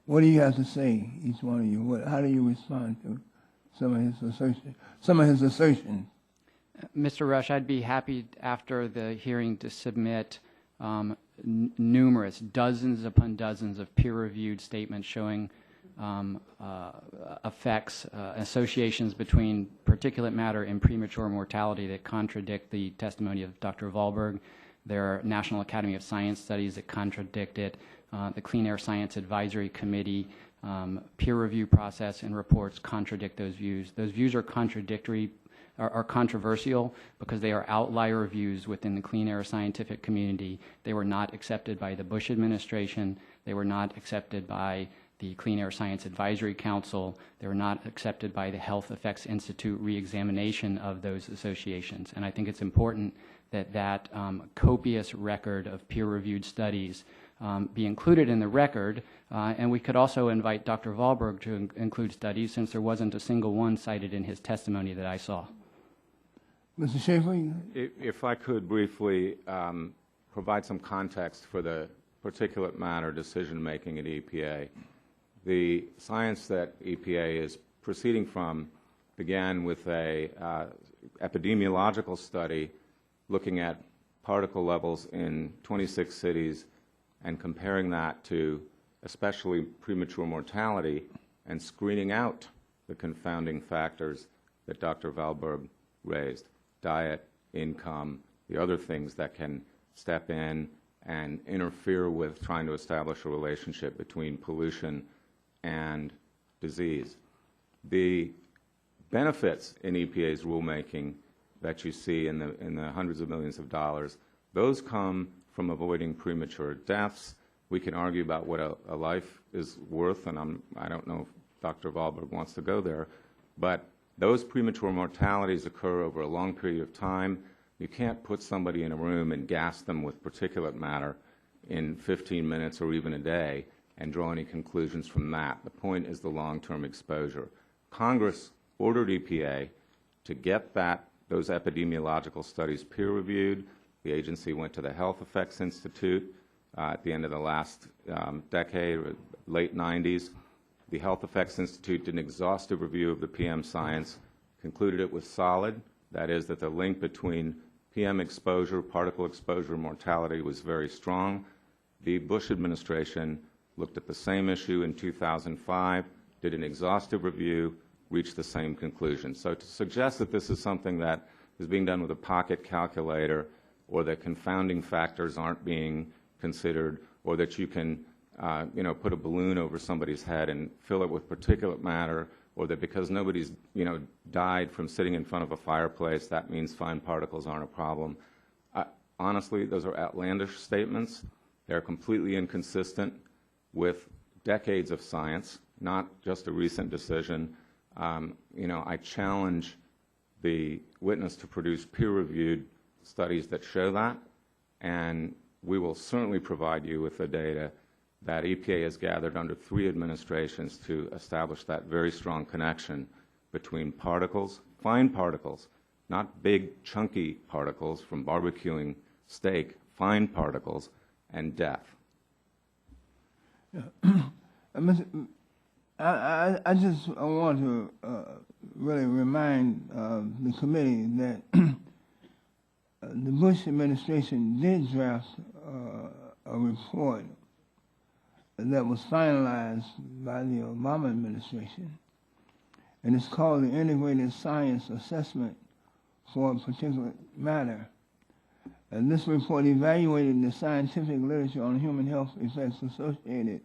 What do you have to say, each one of you? How do you respond to some of his assertions? Mr. Rush, I'd be happy after the hearing to submit numerous, dozens upon dozens of peer-reviewed statements showing effects, associations between particulate matter and premature mortality that contradict the testimony of Dr. Valberg. There are National Academy of Science studies that contradict it. The Clean Air Science Advisory Committee peer review process and reports contradict those views. Those views are contradictory, are controversial because they are outlier views within the clean air scientific community. They were not accepted by the Bush administration. They were not accepted by the Clean Air Science Advisory Council. They were not accepted by the Health Effects Institute reexamination of those associations. And I think it's important that that copious record of peer-reviewed studies be included in the record, and we could also invite Dr. Valberg to include studies since there wasn't a single one cited in his testimony that I saw. Mr. Schaefer? If I could briefly provide some context for the particulate matter decision-making at EPA. The science that EPA is proceeding from began with a epidemiological study looking at particle levels in 26 cities and comparing that to especially premature mortality and screening out the confounding factors that Dr. Valberg raised, diet, income, the other things that can step in and interfere with trying to establish a relationship between pollution and disease. The benefits in EPA's rulemaking that you see in the hundreds of millions of dollars, those come from avoiding premature deaths. We can argue about what a life is worth, and I don't know if Dr. Valberg wants to go there, but those premature mortalities occur over a long period of time. You can't put somebody in a room and gas them with particulate matter in 15 minutes or even a day and draw any conclusions from that. The point is the long-term exposure. Congress ordered EPA to get those epidemiological studies peer-reviewed. The agency went to the Health Effects Institute at the end of the last decade, or late 90s. The Health Effects Institute did an exhaustive review of the PM science, concluded it was solid. That is, that the link between PM exposure, particle exposure, mortality was very strong. The Bush administration looked at the same issue in 2005, did an exhaustive review, reached the same conclusion. So to suggest that this is something that is being done with a pocket calculator, or that confounding factors aren't being considered, or that you can put a balloon over somebody's head and fill it with particulate matter, or that because nobody's died from sitting in front of a fireplace, that means fine particles aren't a problem. Honestly, those are outlandish statements. They're completely inconsistent with decades of science, not just a recent decision. I challenge the witness to produce peer-reviewed studies that show that, and we will certainly provide you with the data that EPA has gathered under 3 administrations to establish that very strong connection between particles, fine particles, not big chunky particles from barbecuing steak, fine particles, and death. I just want to really remind the committee that the Bush administration did draft a report that was finalized by the Obama administration, and it's called the Integrated Science Assessment for Particulate Matter. And this report evaluated the scientific literature on human health effects associated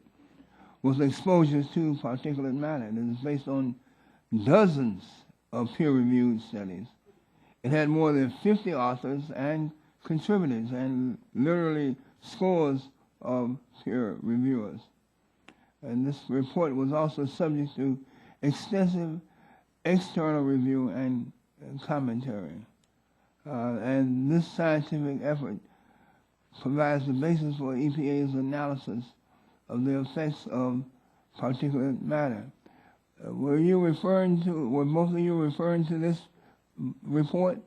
with exposure to particulate matter. It is based on dozens of peer-reviewed studies. It had more than 50 authors and contributors and literally scores of peer reviewers. And this report was also subject to extensive external review and commentary. And this scientific effort provides the basis for EPA's analysis of the effects of particulate matter. Were both of you referring to this report?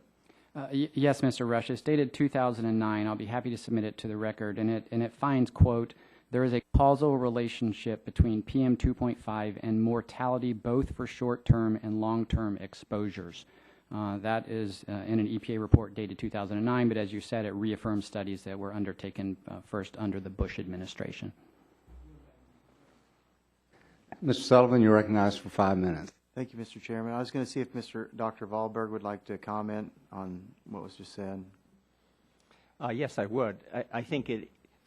Yes, Mr. Rush. It's dated 2009. I'll be happy to submit it to the record. And it finds, quote, there is a causal relationship between PM 2.5 and mortality both for short-term and long-term exposures. That is in an EPA report dated 2009, but as you said, it reaffirms studies that were undertaken first under the Bush administration. Mr. Sullivan, you're recognized for 5 minutes. Thank you, Mr. Chairman. I was going to see if Dr. Wahlberg would like to comment on what was just said. Yes, I would. I think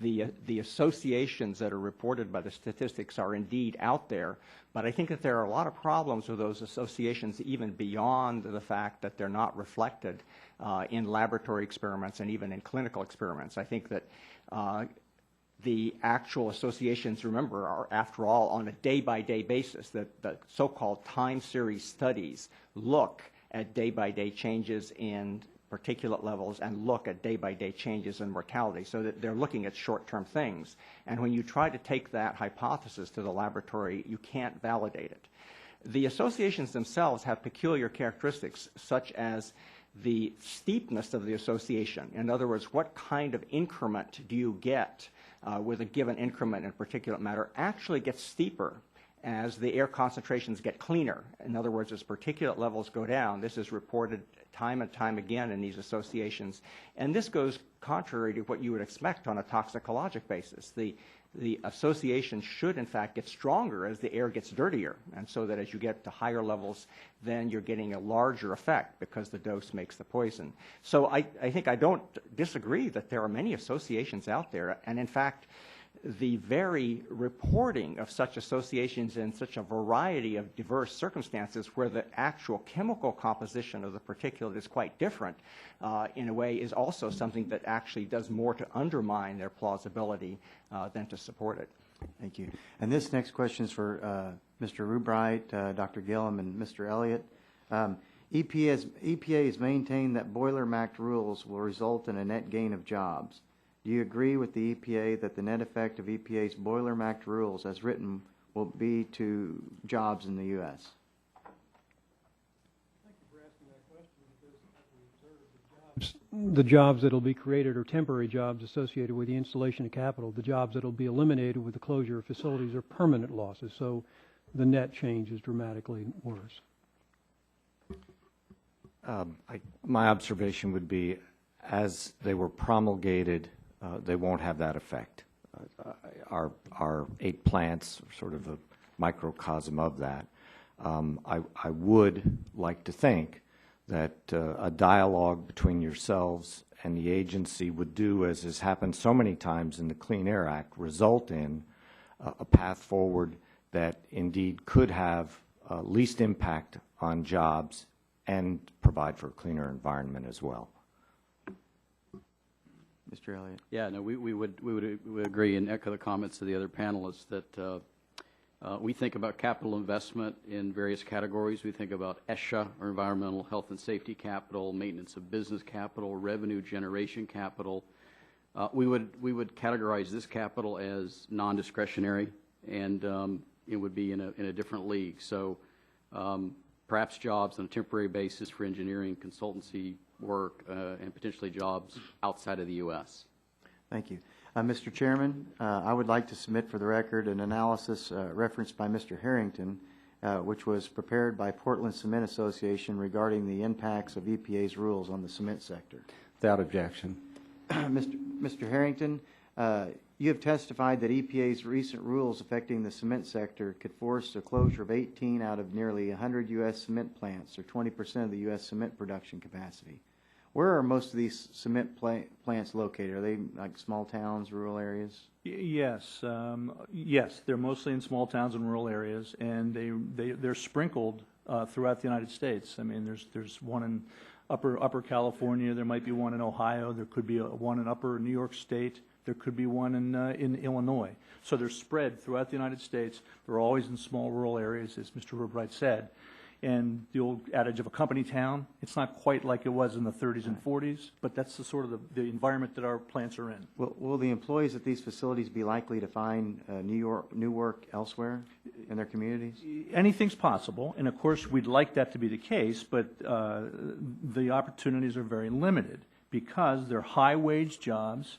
the associations that are reported by the statistics are indeed out there, but I think that there are a lot of problems with those associations even beyond the fact that they're not reflected in laboratory experiments and even in clinical experiments. I think that the actual associations, remember, are, after all, on a day-by-day basis. The so-called time series studies look at day-by-day changes in particulate levels and look at day-by-day changes in mortality, so that they're looking at short-term things. And when you try to take that hypothesis to the laboratory, you can't validate it. The associations themselves have peculiar characteristics, such as the steepness of the association. In other words, what kind of increment do you get with a given increment in particulate matter actually gets steeper as the air concentrations get cleaner. In other words, as particulate levels go down. This is reported time and time again in these associations. And this goes contrary to what you would expect on a toxicologic basis. The association should, in fact, get stronger as the air gets dirtier, and so that as you get to higher levels, then you're getting a larger effect because the dose makes the poison. So I think I don't disagree that there are many associations out there, and in fact, the very reporting of such associations in such a variety of diverse circumstances where the actual chemical composition of the particulate is quite different, in a way, is also something that actually does more to undermine their plausibility than to support it. Thank you. And this next question is for Mr. Rubright, Dr. Gillum, and Mr. Elliott. EPA has maintained that Boiler Act rules will result in a net gain of jobs. Do you agree with the EPA that the net effect of EPA's Boiler Act rules as written will be to jobs in the U.S.? The jobs that will be created are temporary jobs associated with the installation of capital. The jobs that will be eliminated with the closure of facilities are permanent losses, so the net change is dramatically worse. My observation would be, as they were promulgated, they won't have that effect. Our 8 plants are sort of a microcosm of that. I would like to think that a dialogue between yourselves and the agency would do, as has happened so many times in the Clean Air Act, result in a path forward that indeed could have least impact on jobs and provide for a cleaner environment as well. Mr. Elliott? Yeah, no, we would agree and echo the comments of the other panelists that we think about capital investment in various categories. We think about ESHA, or environmental health and safety capital, maintenance of business capital, revenue generation capital. We would categorize this capital as non-discretionary, and it would be in a different league. So perhaps jobs on a temporary basis for engineering, consultancy work, and potentially jobs outside of the U.S. Thank you. Mr. Chairman, I would like to submit for the record an analysis referenced by Mr. Harrington, which was prepared by Portland Cement Association regarding the impacts of EPA's rules on the cement sector. Without objection. Mr. Harrington, you have testified that EPA's recent rules affecting the cement sector could force the closure of 18 out of nearly 100 U.S. cement plants, or 20% of the U.S. cement production capacity. Where are most of these cement plants located? Are they like small towns, rural areas? Yes, yes, they're mostly in small towns and rural areas, and they're sprinkled throughout the United States. I mean, there's one in Upper California. There might be one in Ohio. There could be one in Upper New York State. There could be one in Illinois. So they're spread throughout the United States. They're always in small rural areas, as Mr. Rubright said. And the old adage of a company town, it's not quite like it was in the 30s and 40s, but that's the sort of the environment that our plants are in. Will the employees at these facilities be likely to find new work elsewhere in their communities? Anything's possible, and of course we'd like that to be the case, but the opportunities are very limited because they're high-wage jobs.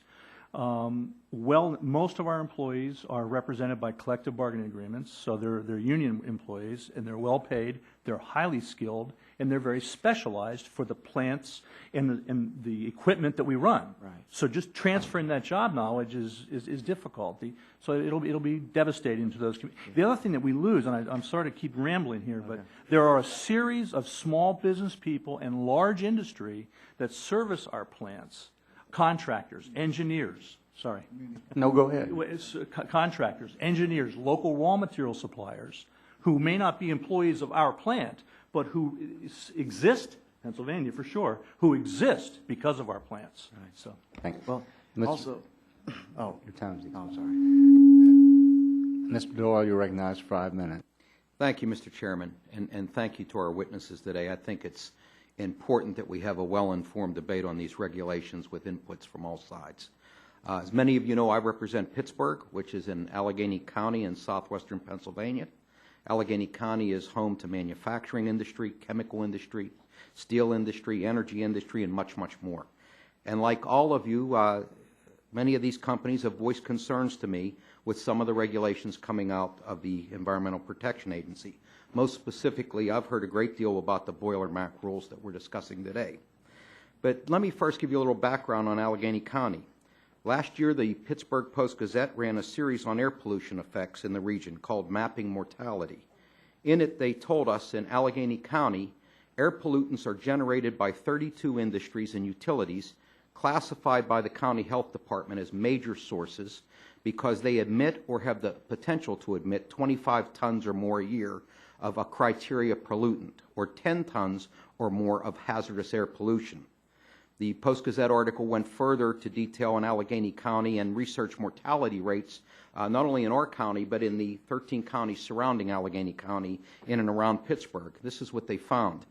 Most of our employees are represented by collective bargaining agreements, so they're union employees, and they're well paid, they're highly skilled, and they're very specialized for the plants and the equipment that we run. Right. So just transferring that job knowledge is difficult. So it'll be devastating to those communities. The other thing that we lose, and I'm sorry to keep rambling here, but there are a series of small business people and large industry that service our plants. Contractors, engineers, sorry. No, go ahead. Contractors, engineers, local raw material suppliers, who may not be employees of our plant, but who exist, Pennsylvania for sure, who exist because of our plants. Right. So, thank you. Well, also, your time's expired. I'm sorry. Mr. Doyle, you're recognized for 5 minutes. Thank you, Mr. Chairman, and thank you to our witnesses today. I think it's important that we have a well-informed debate on these regulations with inputs from all sides. As many of you know, I represent Pittsburgh, which is in Allegheny County in southwestern Pennsylvania. Allegheny County is home to manufacturing industry, chemical industry, steel industry, energy industry, and much, much more. And like all of you, many of these companies have voiced concerns to me with some of the regulations coming out of the Environmental Protection Agency. Most specifically, I've heard a great deal about the Boiler Act rules that we're discussing today. But let me first give you a little background on Allegheny County. Last year, the Pittsburgh Post-Gazette ran a series on air pollution effects in the region called Mapping Mortality. In it, they told us in Allegheny County, air pollutants are generated by 32 industries and utilities classified by the county health department as major sources because they emit or have the potential to emit 25 tons or more a year of a criteria pollutant, or 10 tons or more of hazardous air pollution. The Post-Gazette article went further to detail in Allegheny County and research mortality rates, not only in our county, but in the 13 counties surrounding Allegheny County in and around Pittsburgh. This is what they found.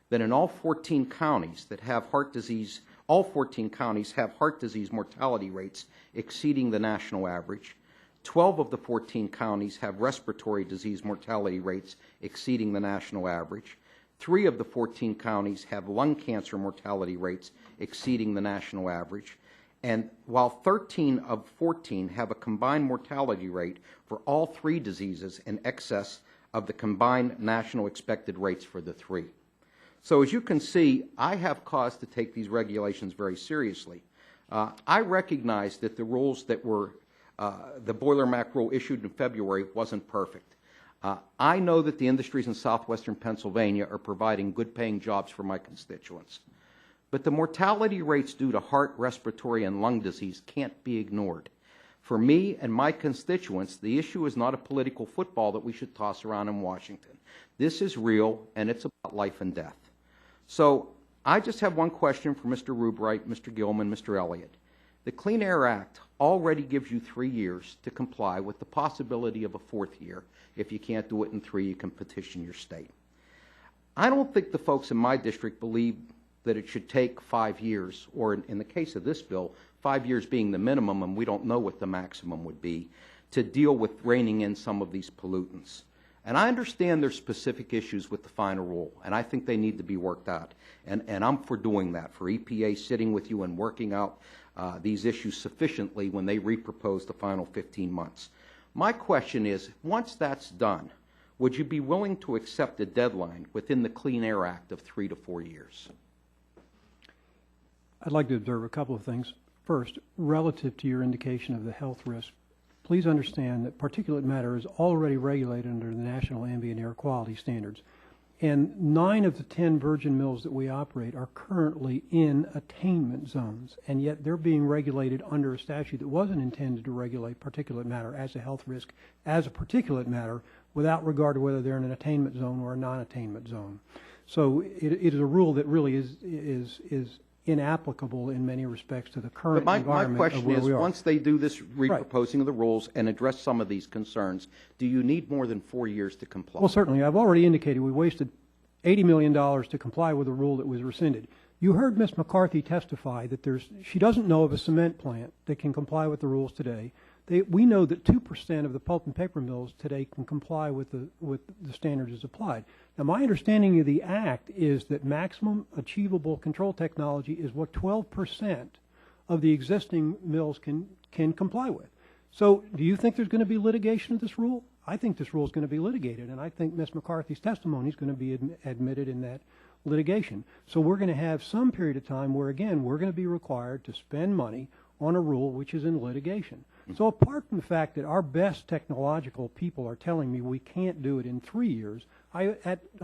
that in all 14 counties that have heart disease, all 14 counties have heart disease mortality rates exceeding the national average. 12 of the 14 counties have respiratory disease mortality rates exceeding the national average. 3 of the 14 counties have lung cancer mortality rates exceeding the national average. And while 13 of 14 have a combined mortality rate for all 3 diseases in excess of the combined national expected rates for the 3. So as you can see, I have cause to take these regulations very seriously. I recognize that the rules that were, the Boiler MAC rule issued in February wasn't perfect. I know that the industries in southwestern Pennsylvania are providing good paying jobs for my constituents. But the mortality rates due to heart, respiratory, and lung disease can't be ignored. For me and my constituents, the issue is not a political football that we should toss around in Washington. This is real, and it's about life and death. So I just have one question for Mr. Rubright, Mr. Gilman, Mr. Elliott. The Clean Air Act already gives you 3 years to comply with the possibility of a 4th year. If you can't do it in 3, you can petition your state. I don't think the folks in my district believe that it should take 5 years, or in the case of this bill, 5 years being the minimum, and we don't know what the maximum would be, to deal with reining in some of these pollutants. And I understand there's specific issues with the final rule, and I think they need to be worked out. And I'm for doing that, for EPA sitting with you and working out these issues sufficiently when they repropose the final 15 months. My question is, once that's done, would you be willing to accept a deadline within the Clean Air Act of 3 to 4 years? I'd like to observe a couple of things. First, relative to your indication of the health risk, please understand that particulate matter is already regulated under the National Ambient Air Quality Standards. And 9 of the 10 virgin mills that we operate are currently in attainment zones, and yet they're being regulated under a statute that wasn't intended to regulate particulate matter as a health risk, as a particulate matter, without regard to whether they're in an attainment zone or a non-attainment zone. So it is a rule that really is inapplicable in many respects to the current environment. My question is, once they do this reproposing of the rules and address some of these concerns, do you need more than 4 years to comply? Well, certainly. I've already indicated we wasted $80 million to comply with a rule that was rescinded. You heard Ms. McCarthy testify that she doesn't know of a cement plant that can comply with the rules today. We know that 2% of the pulp and paper mills today can comply with the standards as applied. Now, my understanding of the Act is that maximum achievable control technology is what 12% of the existing mills can comply with. So do you think there's going to be litigation of this rule? I think this rule is going to be litigated, and I think Ms. McCarthy's testimony is going to be admitted in that litigation. So we're going to have some period of time where, again, we're going to be required to spend money on a rule which is in litigation. So apart from the fact that our best technological people are telling me we can't do it in 3 years, I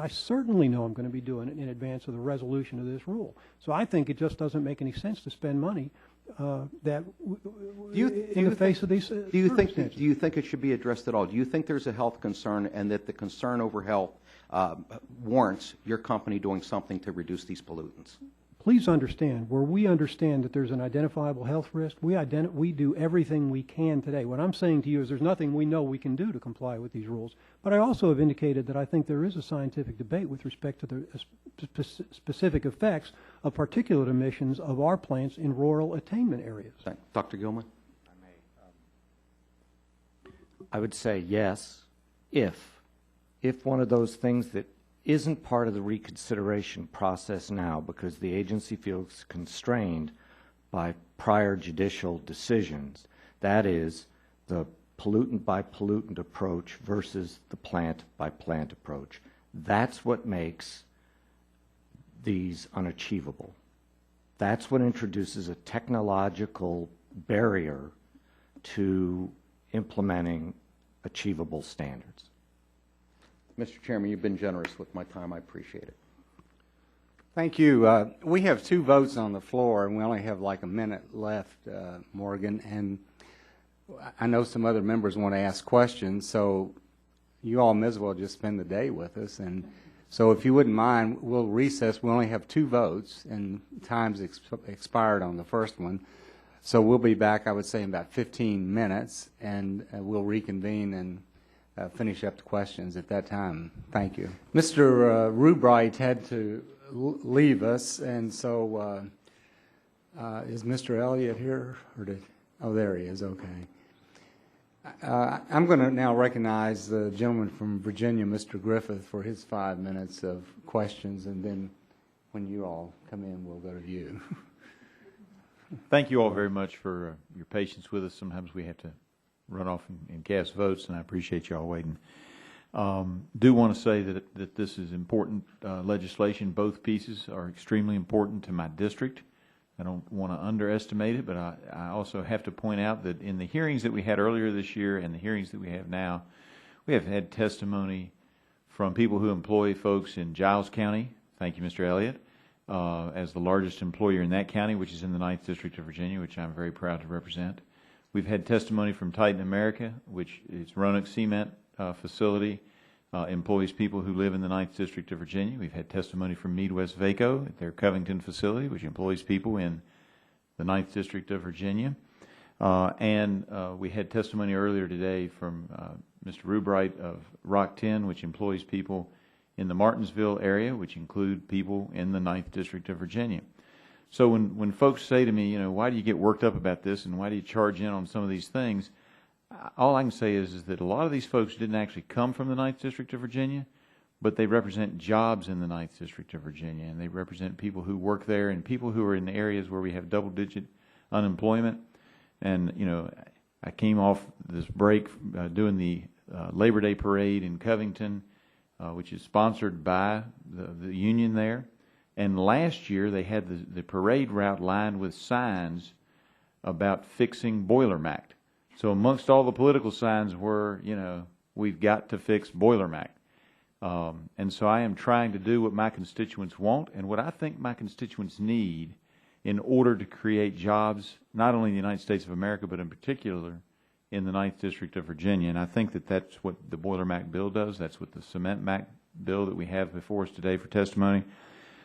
certainly know I'm going to be doing it in advance of the resolution of this rule. So I think it just doesn't make any sense to spend money in the face of these circumstances. Do you think it should be addressed at all? Do you think there's a health concern and that the concern over health warrants your company doing something to reduce these pollutants? Please understand, where we understand that there's an identifiable health risk, we do everything we can today. What I'm saying to you is there's nothing we know we can do to comply with these rules. But I also have indicated that I think there is a scientific debate with respect to the specific effects of particulate emissions of our plants in rural attainment areas. Dr. Gilman? I would say yes, if one of those things that isn't part of the reconsideration process now because the agency feels constrained by prior judicial decisions. That is the pollutant by pollutant approach versus the plant by plant approach. That's what makes these unachievable. That's what introduces a technological barrier to implementing achievable standards. Mr. Chairman, you've been generous with my time. I appreciate it. Thank you. We have 2 votes on the floor, and we only have like a minute left, Morgan. And I know some other members want to ask questions, so you all may as well just spend the day with us. And so if you wouldn't mind, we'll recess. We only have 2 votes, and time's expired on the first one. So we'll be back, I would say, in about 15 minutes, and we'll reconvene and finish up the questions at that time. Thank you. Mr. Rubright had to leave us, and so is Mr. Elliott here? Or oh, there he is, okay. I'm going to now recognize the gentleman from Virginia, Mr. Griffith, for his 5 minutes of questions, and then when you all come in, we'll go to you. Thank you all very much for your patience with us. Sometimes we have to run off and cast votes, and I appreciate you all waiting. Do want to say that this is important legislation. Both pieces are extremely important to my district. I don't want to underestimate it, but I also have to point out that in the hearings that we had earlier this year and the hearings that we have now, we have had testimony from people who employ folks in Giles County. Thank you, Mr. Elliott, as the largest employer in that county, which is in the 9th District of Virginia, which I'm very proud to represent. We've had testimony from Titan America, which is Roanoke Cement facility, employs people who live in the 9th District of Virginia. We've had testimony from Midwest Vaco at their Covington facility, which employs people in the 9th District of Virginia. And we had testimony earlier today from Mr. Rubright of Rock 10, which employs people in the Martinsville area, which include people in the 9th District of Virginia. So when folks say to me, you know, why do you get worked up about this and why do you charge in on some of these things, all I can say is that a lot of these folks didn't actually come from the 9th District of Virginia, but they represent jobs in the 9th District of Virginia, and they represent people who work there and people who are in the areas where we have double-digit unemployment. And, you know, I came off this break doing the Labor Day parade in Covington, which is sponsored by the union there. And last year they had the parade route lined with signs about fixing Boiler Mac. So amongst all the political signs were, you know, we've got to fix Boiler Mac. And so I am trying to do what my constituents want and what I think my constituents need in order to create jobs, not only in the United States of America, but in particular in the 9th District of Virginia. And I think that that's what the Boiler Mac bill does. That's what the Cement Mac bill that we have before us today for testimony.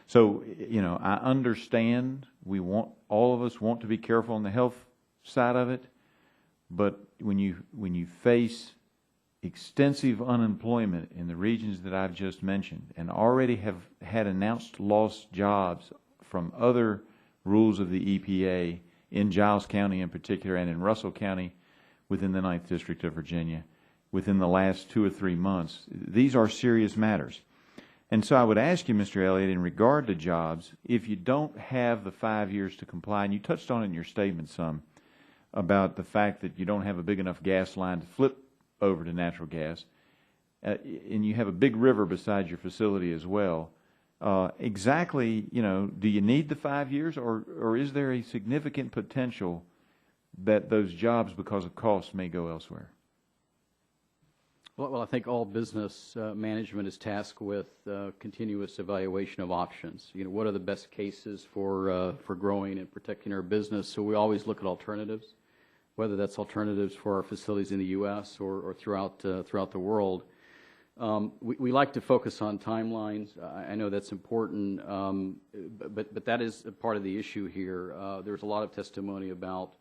So, you know, I understand all of us want to be careful on the health side of it. But when you face extensive unemployment in the regions that I've just mentioned and already have had announced lost jobs from other rules of the EPA in Giles County in particular and in Russell County within the 9th District of Virginia within the last 2 or 3 months, these are serious matters. And so I would ask you, Mr. Elliott, in regard to jobs, if you don't have the 5 years to comply, and you touched on it in your statement some, about the fact that you don't have a big enough gas line to flip over to natural gas, and you have a big river beside your facility as well. Exactly, you know, do you need the 5 years, or is there a significant potential that those jobs, because of cost, may go elsewhere? Well, I think all business management is tasked with continuous evaluation of options. You know, what are the best cases for growing and protecting our business? So we always look at alternatives, whether that's alternatives for our facilities in the U.S. or throughout the world. We like to focus on timelines. I know that's important, but that is a part of the issue here. There's a lot of testimony about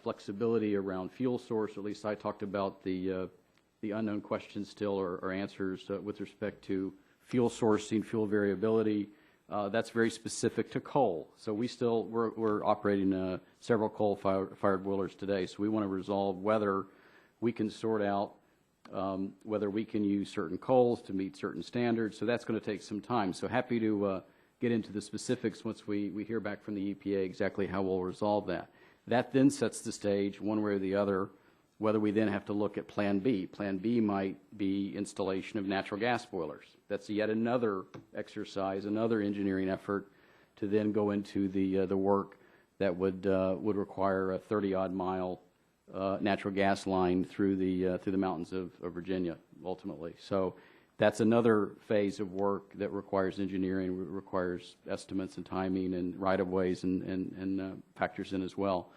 flexibility around fuel source. At least I talked about the unknown questions still or answers with respect to fuel sourcing, fuel variability. That's very specific to coal. So we're operating several coal-fired boilers today. So we want to resolve whether we can sort out whether we can use certain coals to meet certain standards. So that's going to take some time. So happy to get into the specifics once we hear back from the EPA exactly how we'll resolve that. That then sets the stage one way or the other, whether we then have to look at Plan B. Plan B might be installation of natural gas boilers. That's yet another exercise, another engineering effort to then go into the work that would require a 30-odd mile natural gas line through the mountains of Virginia, ultimately. So that's another phase of work that requires engineering, requires estimates and timing and right-of-ways and factors in as well.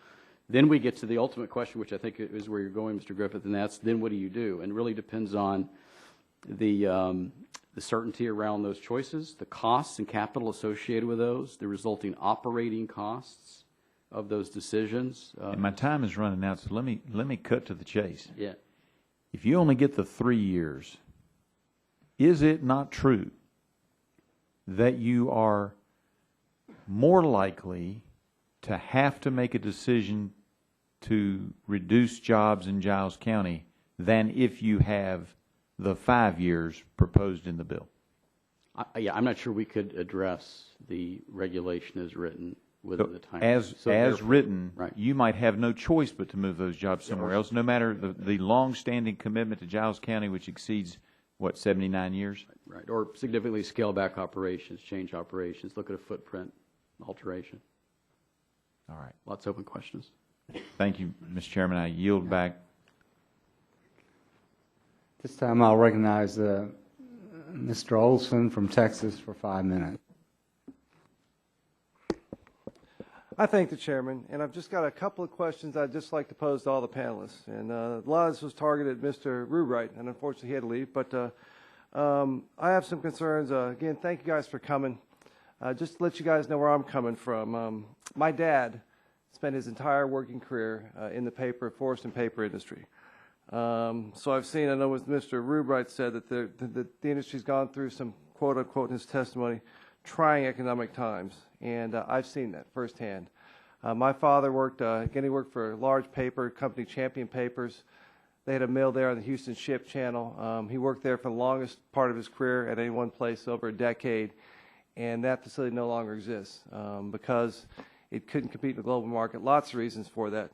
Then we get to the ultimate question, which I think is where you're going, Mr. Griffith, and that's then what do you do? And really depends on the certainty around those choices, the costs and capital associated with those, the resulting operating costs of those decisions. And my time is running out, so let me cut to the chase. Yeah. If you only get the 3 years, is it not true that you are more likely to have to make a decision to reduce jobs in Giles County than if you have the 5 years proposed in the bill? Yeah, I'm not sure we could address the regulation as written within the time. As written, right. you might have no choice but to move those jobs somewhere else, no matter the long-standing commitment to Giles County, which exceeds, what, 79 years? Right, or significantly scale back operations, change operations, look at a footprint alteration. All right. Lots of open questions. Thank you, Mr. Chairman. I yield back. This time I'll recognize Mr. Olson from Texas for 5 minutes. I thank the chairman, and I've just got a couple of questions I'd just like to pose to all the panelists. And a lot of this was targeted at Mr. Rubright, and unfortunately he had to leave. But I have some concerns. Again, thank you guys for coming. Just to let you guys know where I'm coming from. My dad spent his entire working career in the forest and paper industry. So I've seen, I know as Mr. Rubright said, that the industry's gone through some, quote unquote, in his testimony, trying economic times, and I've seen that firsthand. My father worked, again, he worked for a large paper company, Champion Papers. They had a mill there on the Houston Ship Channel. He worked there for the longest part of his career at any one place, over a decade, and that facility no longer exists because it couldn't compete in the global market. Lots of reasons for that.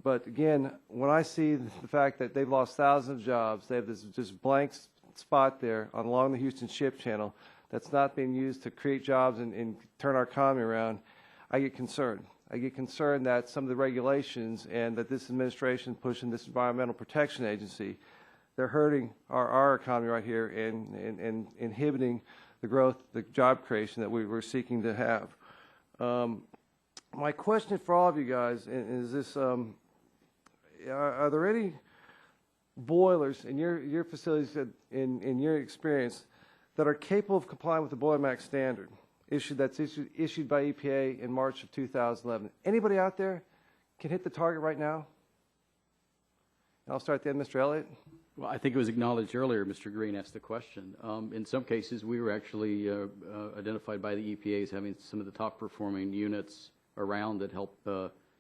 But again, when I see the fact that they've lost thousands of jobs, they have this just blank spot there along the Houston Ship Channel that's not being used to create jobs and turn our economy around, I get concerned. I get concerned that some of the regulations and that this administration pushing this Environmental Protection Agency, they're hurting our economy right here and inhibiting the growth, the job creation that we're seeking to have. My question for all of you guys is this, are there any boilers in your facilities that, in your experience, that are capable of complying with the Boiler Max standard issued by EPA in March of 2011? Anybody out there can hit the target right now? And I'll start at the end, Mr. Elliott. Well, I think it was acknowledged earlier, Mr. Green asked the question. In some cases, we were actually identified by the EPA as having some of the top performing units around that help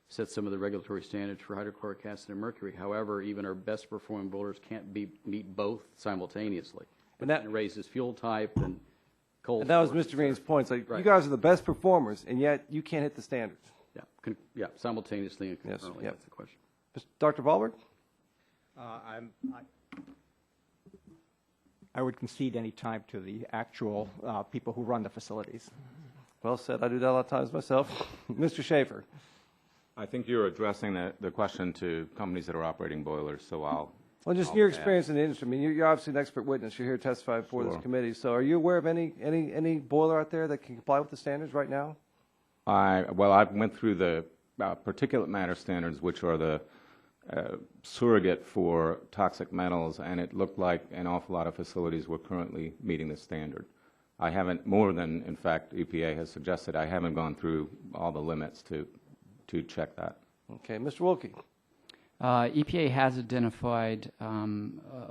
set some of the regulatory standards for hydrochloric acid and mercury. However, even our best performing boilers can't meet both simultaneously. And that raises fuel type and coal. And that was Mr. Green's point. Like, right. You guys are the best performers, and yet you can't hit the standards. Yeah, simultaneously and concurrently. Yes, That's the question. Dr. Valberg? I would concede any time to the actual people who run the facilities. Well said. I do that a lot of times myself. Mr. Schaefer. I think you're addressing the question to companies that are operating boilers, so I'll... Well, just your experience in the industry. I mean, you're obviously an expert witness. You're here testifying before this committee. So are you aware of any boiler out there that can comply with the standards right now? Well, I went through the particulate matter standards, which are the surrogate for toxic metals, and it looked like an awful lot of facilities were currently meeting the standard. I haven't, more than, in fact, EPA has suggested, I haven't gone through all the limits to check that. Okay. Mr. Wilkie. EPA has identified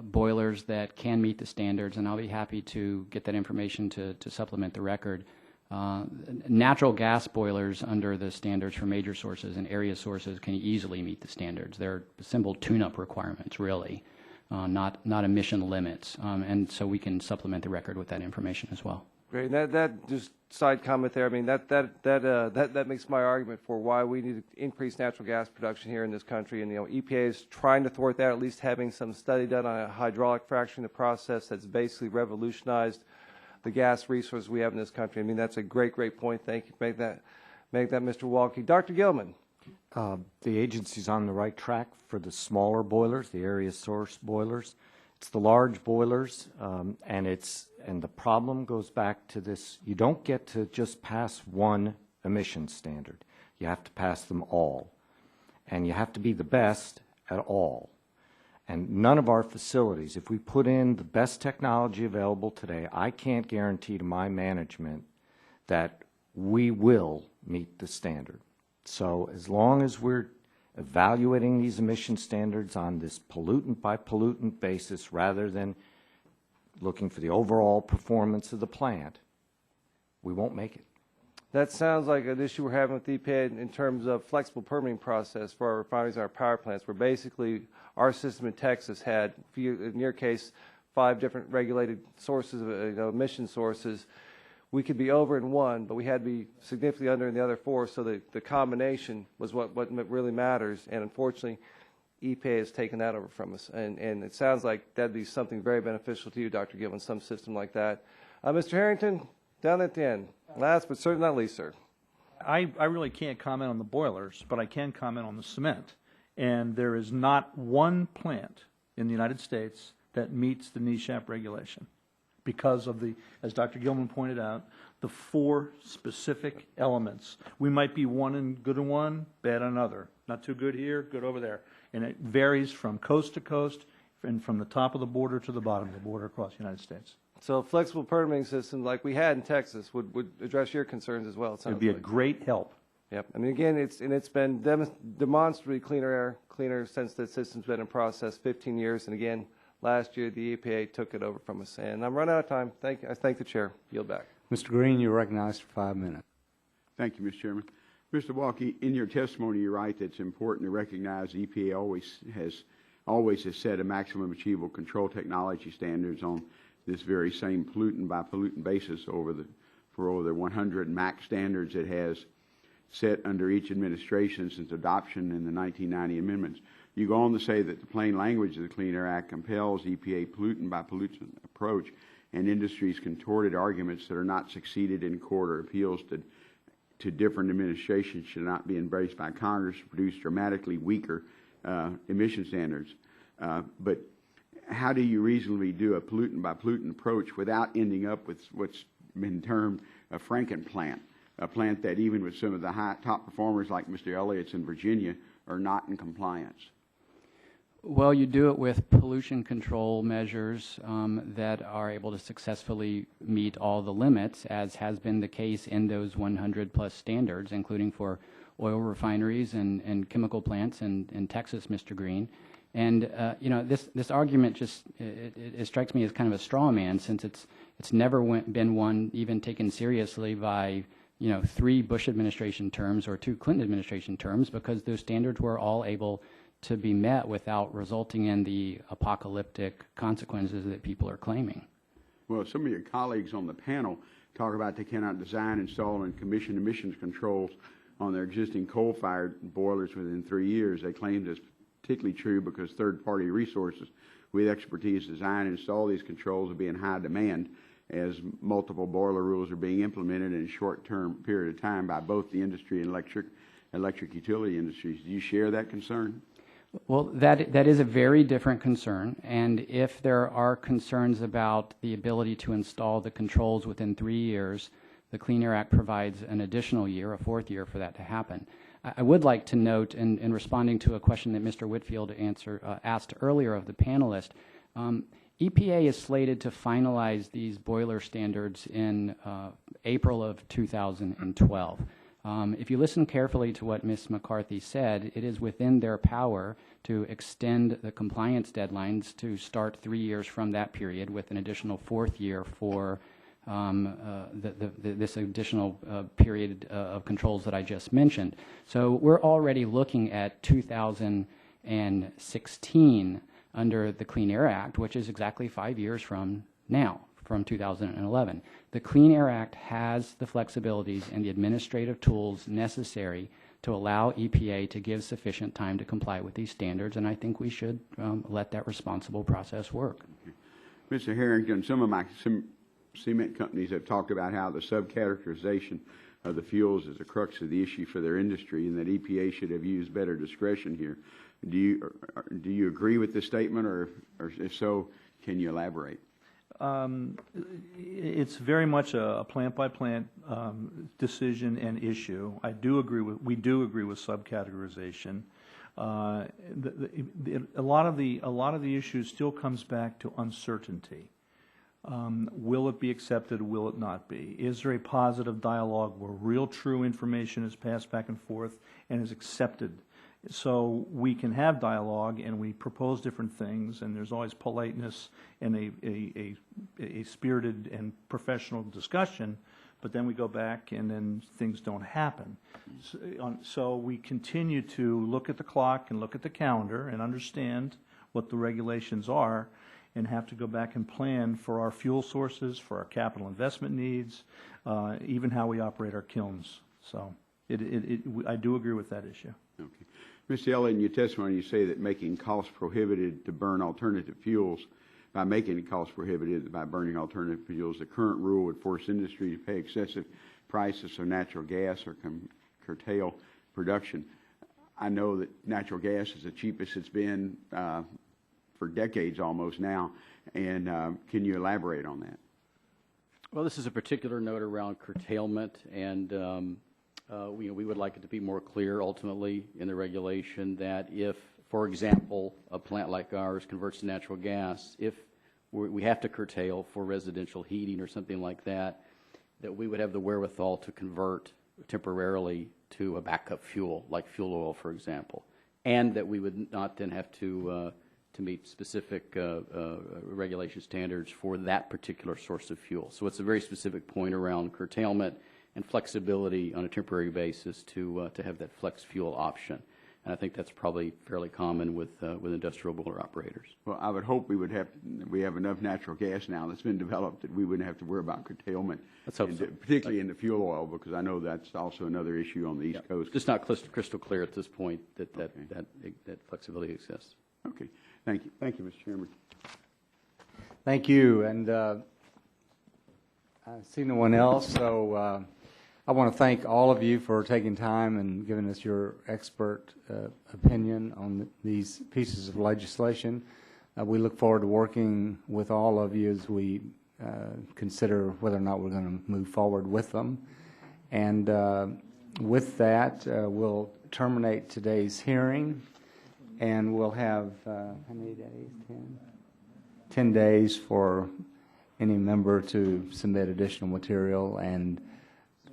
boilers that can meet the standards, and I'll be happy to get that information to supplement the record. Natural gas boilers under the standards for major sources and area sources can easily meet the standards. They're simple tune-up requirements, really, not emission limits, and so we can supplement the record with that information as well. Great. That just side comment there. I mean, that makes my argument for why we need to increase natural gas production here in this country. And EPA is trying to thwart that, at least having some study done on a hydraulic fracturing the process that's basically revolutionized the gas resources we have in this country. I mean, that's a great point. Thank you. Make that, Mr. Walkie. Dr. Gilman. The agency's on the right track for the smaller boilers, the area source boilers. It's the large boilers, and the problem goes back to this. You don't get to just pass one emission standard. You have to pass them all. And you have to be the best at all. And none of our facilities, if we put in the best technology available today, I can't guarantee to my management that we will meet the standard. So as long as we're evaluating these emission standards on this pollutant by pollutant basis rather than looking for the overall performance of the plant, we won't make it. That sounds like an issue we're having with the EPA in terms of flexible permitting process for our refineries and our power plants, where basically our system in Texas had, in your case, 5 different regulated sources of emission sources. We could be over in one, but we had to be significantly under in the other 4, so the combination was what really matters. And unfortunately, EPA has taken that over from us. And it sounds like that'd be something very beneficial to you, Dr. Gill, some system like that. Mr. Harrington, down at the end. Last but certainly not least, sir. I really can't comment on the boilers, but I can comment on the cement. And there is not one plant in the United States that meets the NESHAP regulation because of the, as Dr. Gilman pointed out, the 4 specific elements. We might be good in one, bad in another. Not too good here, good over there. And it varies from coast to coast and from the top of the border to the bottom of the border across the United States. So a flexible permitting system like we had in Texas would address your concerns as well. It would be a great help. Yep. I mean, again, it's been demonstrably cleaner since the system's been in process 15 years. And again, last year the EPA took it over from us. And I'm running out of time. I thank the chair. Yield back. Mr. Green, you're recognized for 5 minutes. Thank you, Mr. Chairman. Mr. Walke, in your testimony, you write that it's important to recognize the EPA always has set a maximum achievable control technology standards on this very same pollutant by pollutant basis for over the 100 MAC standards it has set under each administration since adoption in the 1990 amendments. You go on to say that the plain language of the Clean Air Act compels EPA pollutant by pollutant approach, and industry's contorted arguments that are not succeeded in court or appeals to different administrations should not be embraced by Congress to produce dramatically weaker emission standards. But how do you reasonably do a pollutant by pollutant approach without ending up with what's been termed a Franken plant, a plant that even with some of the top performers like Mr. Elliott's in Virginia are not in compliance? Well, you do it with pollution control measures that are able to successfully meet all the limits, as has been the case in those 100-plus standards, including for oil refineries and chemical plants in Texas, Mr. Green. And this argument just it strikes me as kind of a straw man, since it's never been one even taken seriously by 3 Bush administration terms or 2 Clinton administration terms, because those standards were all able to be met without resulting in the apocalyptic consequences that people are claiming. Well, some of your colleagues on the panel talk about they cannot design, install, and commission emissions controls on their existing coal-fired boilers within 3 years. They claim that's particularly true because third-party resources with expertise to design and install these controls will be in high demand as multiple boiler rules are being implemented in a short-term period of time by both the industry and electric utility industries. Do you share that concern? Well, that is a very different concern, and if there are concerns about the ability to install the controls within 3 years, the Clean Air Act provides an additional year, a 4th year, for that to happen. I would like to note, in responding to a question that Mr. Whitfield asked earlier of the panelist, EPA is slated to finalize these boiler standards in April of 2012. If you listen carefully to what Ms. McCarthy said, it is within their power to extend the compliance deadlines to start 3 years from that period, with an additional 4th year for this additional period of controls that I just mentioned. So we're already looking at 2016 under the Clean Air Act, which is exactly 5 years from now, from 2011. The Clean Air Act has the flexibilities and the administrative tools necessary to allow EPA to give sufficient time to comply with these standards, and I think we should let that responsible process work. Mr. Harrington, some of my cement companies have talked about how the subcategorization of the fuels is the crux of the issue for their industry, and that EPA should have used better discretion here. Do you agree with this statement, or if so, can you elaborate? It's very much a plant-by-plant decision and issue. We do agree with subcategorization. A lot of the issues still comes back to uncertainty. Will it be accepted? Will it not be? Is there a positive dialogue where real, true information is passed back and forth and is accepted? So we can have dialogue and we propose different things, and there's always politeness and a spirited and professional discussion, but then we go back and then things don't happen. So we continue to look at the clock and look at the calendar and understand what the regulations are, and have to go back and plan for our fuel sources, for our capital investment needs, even how we operate our kilns. So I do agree with that issue. Okay. Mr. Elliott, in your testimony, you say that making cost prohibited to burn alternative fuels, by making it cost prohibitive by burning alternative fuels, the current rule would force industry to pay excessive prices of natural gas or curtail production. I know that natural gas is the cheapest it's been for decades almost now, and can you elaborate on that? Well, this is a particular note around curtailment, and we would like it to be more clear ultimately in the regulation that if, for example, a plant like ours converts to natural gas, if we have to curtail for residential heating or something like that, that we would have the wherewithal to convert temporarily to a backup fuel, like fuel oil, for example, and that we would not then have to meet specific regulation standards for that particular source of fuel. So it's a very specific point around curtailment and flexibility on a temporary basis to have that flex fuel option. And I think that's probably fairly common with industrial boiler operators. Well, I would hope we have enough natural gas now that's been developed that we wouldn't have to worry about curtailment. Let's hope so. Particularly in the fuel oil, because I know that's also another issue on the East Coast. Just not crystal clear at this point that flexibility exists. Okay. Thank you. Thank you, Mr. Chairman. Thank you. And I see no one else, so I want to thank all of you for taking time and giving us your expert opinion on these pieces of legislation. We look forward to working with all of you as we consider whether or not we're going to move forward with them. And with that, we'll terminate today's hearing, and we'll have, how many days? 10 days for any member to submit additional material and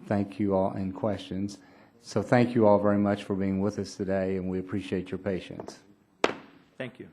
thank you all, and questions. So thank you all very much for being with us today, and we appreciate your patience. Thank you.